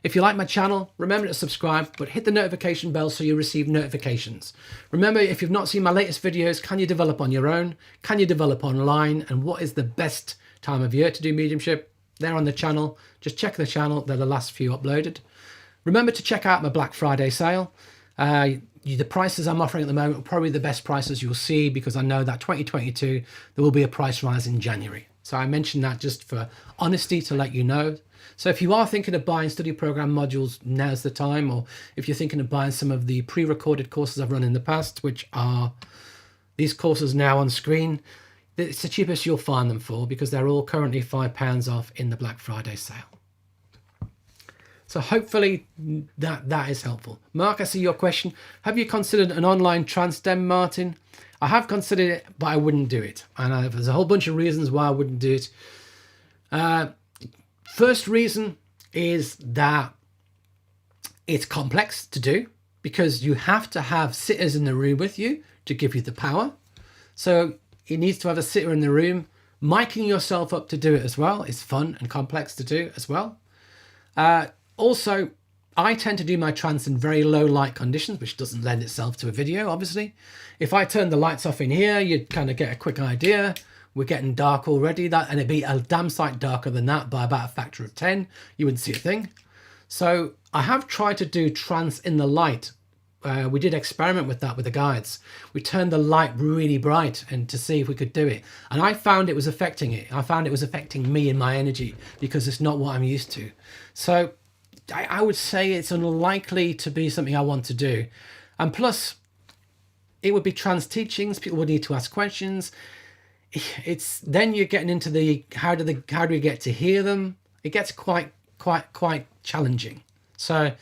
If you like my channel, remember to subscribe, but hit the notification bell so you receive notifications. Remember, if you've not seen my latest videos, can you develop on your own? Can you develop online? And what is the best time of year to do mediumship? They're on the channel. Just check the channel. They're the last few uploaded. Remember to check out my Black Friday sale. The prices I'm offering at the moment are probably the best prices you'll see, because I know that 2022, there will be a price rise in January. So I mentioned that just for honesty, to let you know. So if you are thinking of buying study program modules, now's the time. Or if you're thinking of buying some of the pre-recorded courses I've run in the past, which are these courses now on screen, it's the cheapest you'll find them for, because they're all currently £5 off in the Black Friday sale. So hopefully that is helpful. Mark, I see your question. Have you considered an online trance dem, Martin? I have considered it, but I wouldn't do it. And there's a whole bunch of reasons why I wouldn't do it. First reason is that it's complex to do, because you have to have sitters in the room with you to give you the power. So it needs to have a sitter in the room. Miking yourself up to do it as well is fun and complex to do as well. Also, I tend to do my trance in very low light conditions, which doesn't lend itself to a video, obviously. If I turn the lights off in here, you'd kind of get a quick idea. We're getting dark already, and it'd be a damn sight darker than that by about a factor of 10. You wouldn't see a thing. So I have tried to do trance in the light. We did experiment with that with the guides. We turned the light really bright and to see if we could do it. And I found it was affecting it. I found it was affecting me and my energy, because it's not what I'm used to. So I would say it's unlikely to be something I want to do. And plus, it would be trance teachings. People would need to ask questions. It's then you're getting into the how do we get to hear them? It gets quite challenging. So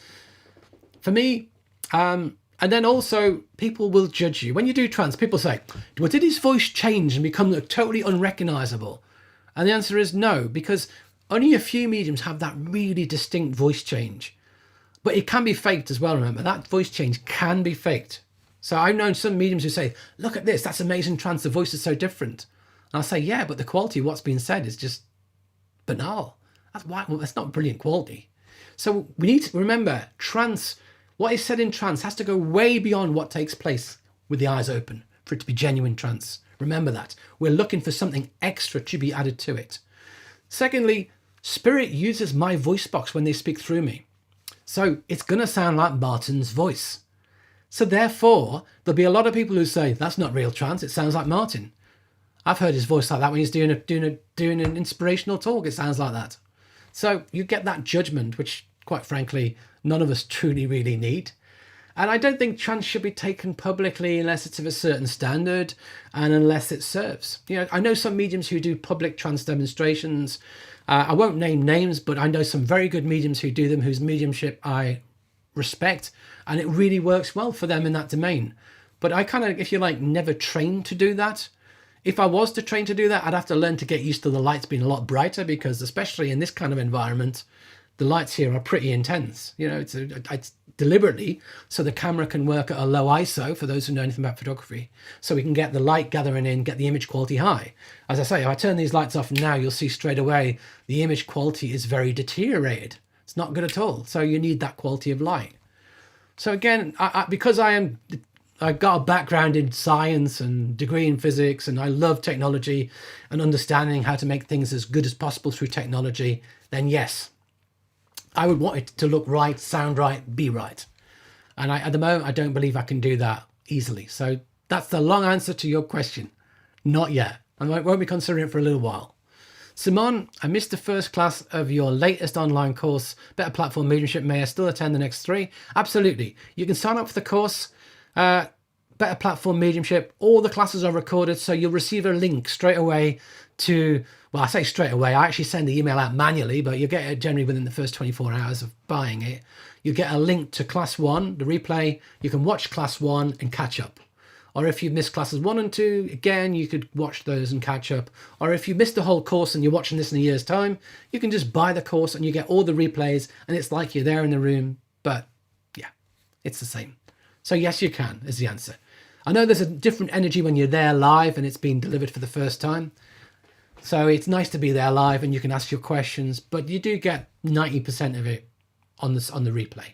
for me, and then also people will judge you when you do trance. People say, well, did his voice change and become totally unrecognizable? And the answer is no, because only a few mediums have that really distinct voice change. But it can be faked as well, remember. That voice change can be faked. So I've known some mediums who say, look at this, that's amazing trance, the voice is so different. And I'll say, yeah, but the quality of what's being said is just banal. That's not brilliant quality. So we need to remember, trance, what is said in trance has to go way beyond what takes place with the eyes open for it to be genuine trance. Remember that. We're looking for something extra to be added to it. Secondly, Spirit uses my voice box when they speak through me. So it's going to sound like Martin's voice. So therefore, there'll be a lot of people who say, that's not real trance, it sounds like Martin. I've heard his voice like that when he's doing an inspirational talk, it sounds like that. So you get that judgment, which quite frankly, none of us truly really need. And I don't think trance should be taken publicly unless it's of a certain standard and unless it serves. You know, I know some mediums who do public trance demonstrations. I won't name names, but I know some very good mediums who do them, whose mediumship I respect, and it really works well for them in that domain. But I kind of, if you like, never trained to do that. If I was to train to do that, I'd have to learn to get used to the lights being a lot brighter, because especially in this kind of environment, the lights here are pretty intense. You know, it's deliberately so the camera can work at a low ISO, for those who know anything about photography, so we can get the light gathering in, get the image quality high. As I say, if I turn these lights off now, you'll see straight away the image quality is very deteriorated. It's not good at all. So you need that quality of light. So again, because I've got a background in science and degree in physics, and I love technology and understanding how to make things as good as possible through technology, then yes, I would want it to look right, sound right, be right. And at the moment, I don't believe I can do that easily. So that's the long answer to your question. Not yet. I won't be considering it for a little while. Simon, I missed the first class of your latest online course, Better Platform Mediumship. May I still attend the next 3? Absolutely. You can sign up for the course, Better Platform Mediumship. All the classes are recorded, so you'll receive a link straight away to, well, I say straight away. I actually send the email out manually, but you'll get it generally within the first 24 hours of buying it. You get a link to class 1, the replay. You can watch class 1 and catch up. Or if you've missed classes 1 and 2, again, you could watch those and catch up. Or if you missed the whole course and you're watching this in a year's time, you can just buy the course and you get all the replays, and it's like you're there in the room. But yeah, it's the same. So yes, you can is the answer. I know there's a different energy when you're there live and it's being delivered for the first time. So it's nice to be there live and you can ask your questions, but you do get 90% of it on the replay.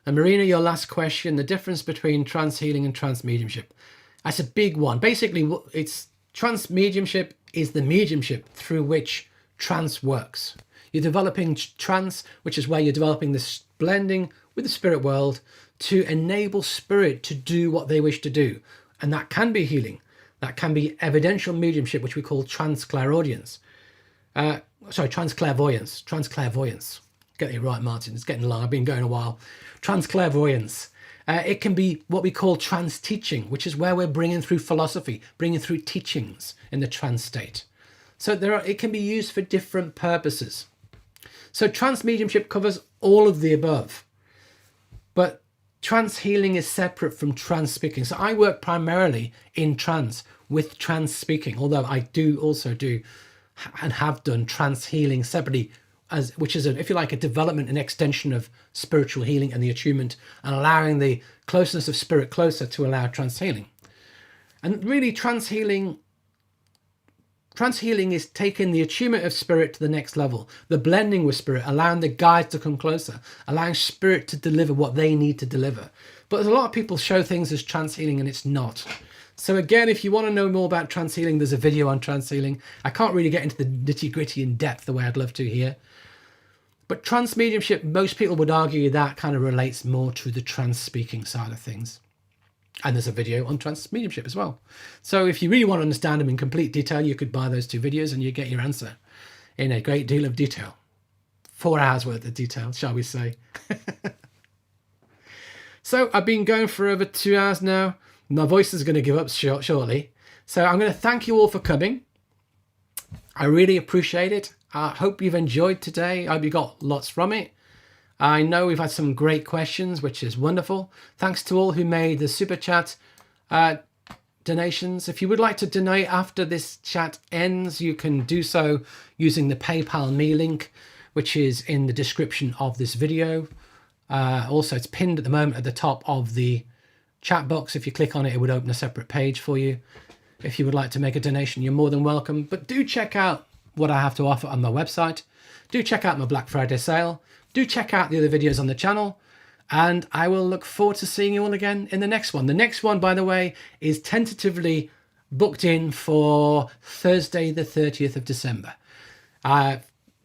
And Marina, your last question, the difference between trance healing and trance mediumship. That's a big one. Basically, it's trance mediumship is the mediumship through which trance works. You're developing trance, which is where you're developing this blending with the spirit world to enable spirit to do what they wish to do. And that can be healing. That can be evidential mediumship, which we call trance clairaudience. Trance clairvoyance. Trance clairvoyance. Get it right, Martin. It's getting long. I've been going a while. Trance clairvoyance. It can be what we call trance teaching, which is where we're bringing through philosophy, bringing through teachings in the trance state. So it can be used for different purposes. So trance mediumship covers all of the above. But trance healing is separate from trance speaking. So I work primarily in trance with trance speaking, although I do also do and have done trance healing separately, which is, if you like, a development and extension of spiritual healing and the attunement and allowing the closeness of spirit closer to allow trance healing. And really trance healing is taking the attunement of spirit to the next level, the blending with spirit, allowing the guides to come closer, allowing spirit to deliver what they need to deliver. But there's a lot of people show things as trance healing and it's not. So again, if you want to know more about trance healing, there's a video on trance healing. I can't really get into the nitty gritty in depth the way I'd love to here. But trance mediumship, most people would argue that kind of relates more to the trance speaking side of things. And there's a video on trance mediumship as well. So if you really want to understand them in complete detail, you could buy those 2 videos and you get your answer in a great deal of detail. 4 hours worth of detail, shall we say. So I've been going for over 2 hours now. My voice is going to give up shortly. So I'm going to thank you all for coming. I really appreciate it. I hope you've enjoyed today. I hope you got lots from it. I know we've had some great questions, which is wonderful. Thanks to all who made the super chat donations. If you would like to donate after this chat ends, you can do so using the PayPal me link, which is in the description of this video. Also, it's pinned at the moment at the top of the chat box. If you click on it, it would open a separate page for you. If you would like to make a donation, you're more than welcome. But do check out what I have to offer on my website. Do check out my Black Friday sale. Do check out the other videos on the channel. And I will look forward to seeing you all again in the next one. The next one, by the way, is tentatively booked in for Thursday, the 30th of December.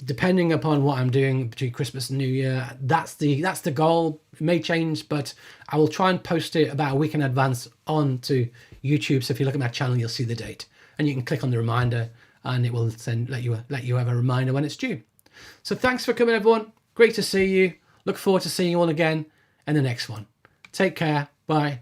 Depending upon what I'm doing between Christmas and New Year, that's the goal. It may change, but I will try and post it about a week in advance onto YouTube. So if you look at my channel, you'll see the date, and you can click on the reminder, and it will let you have a reminder when it's due. So thanks for coming, everyone. Great to see you. Look forward to seeing you all again in the next one. Take care. Bye.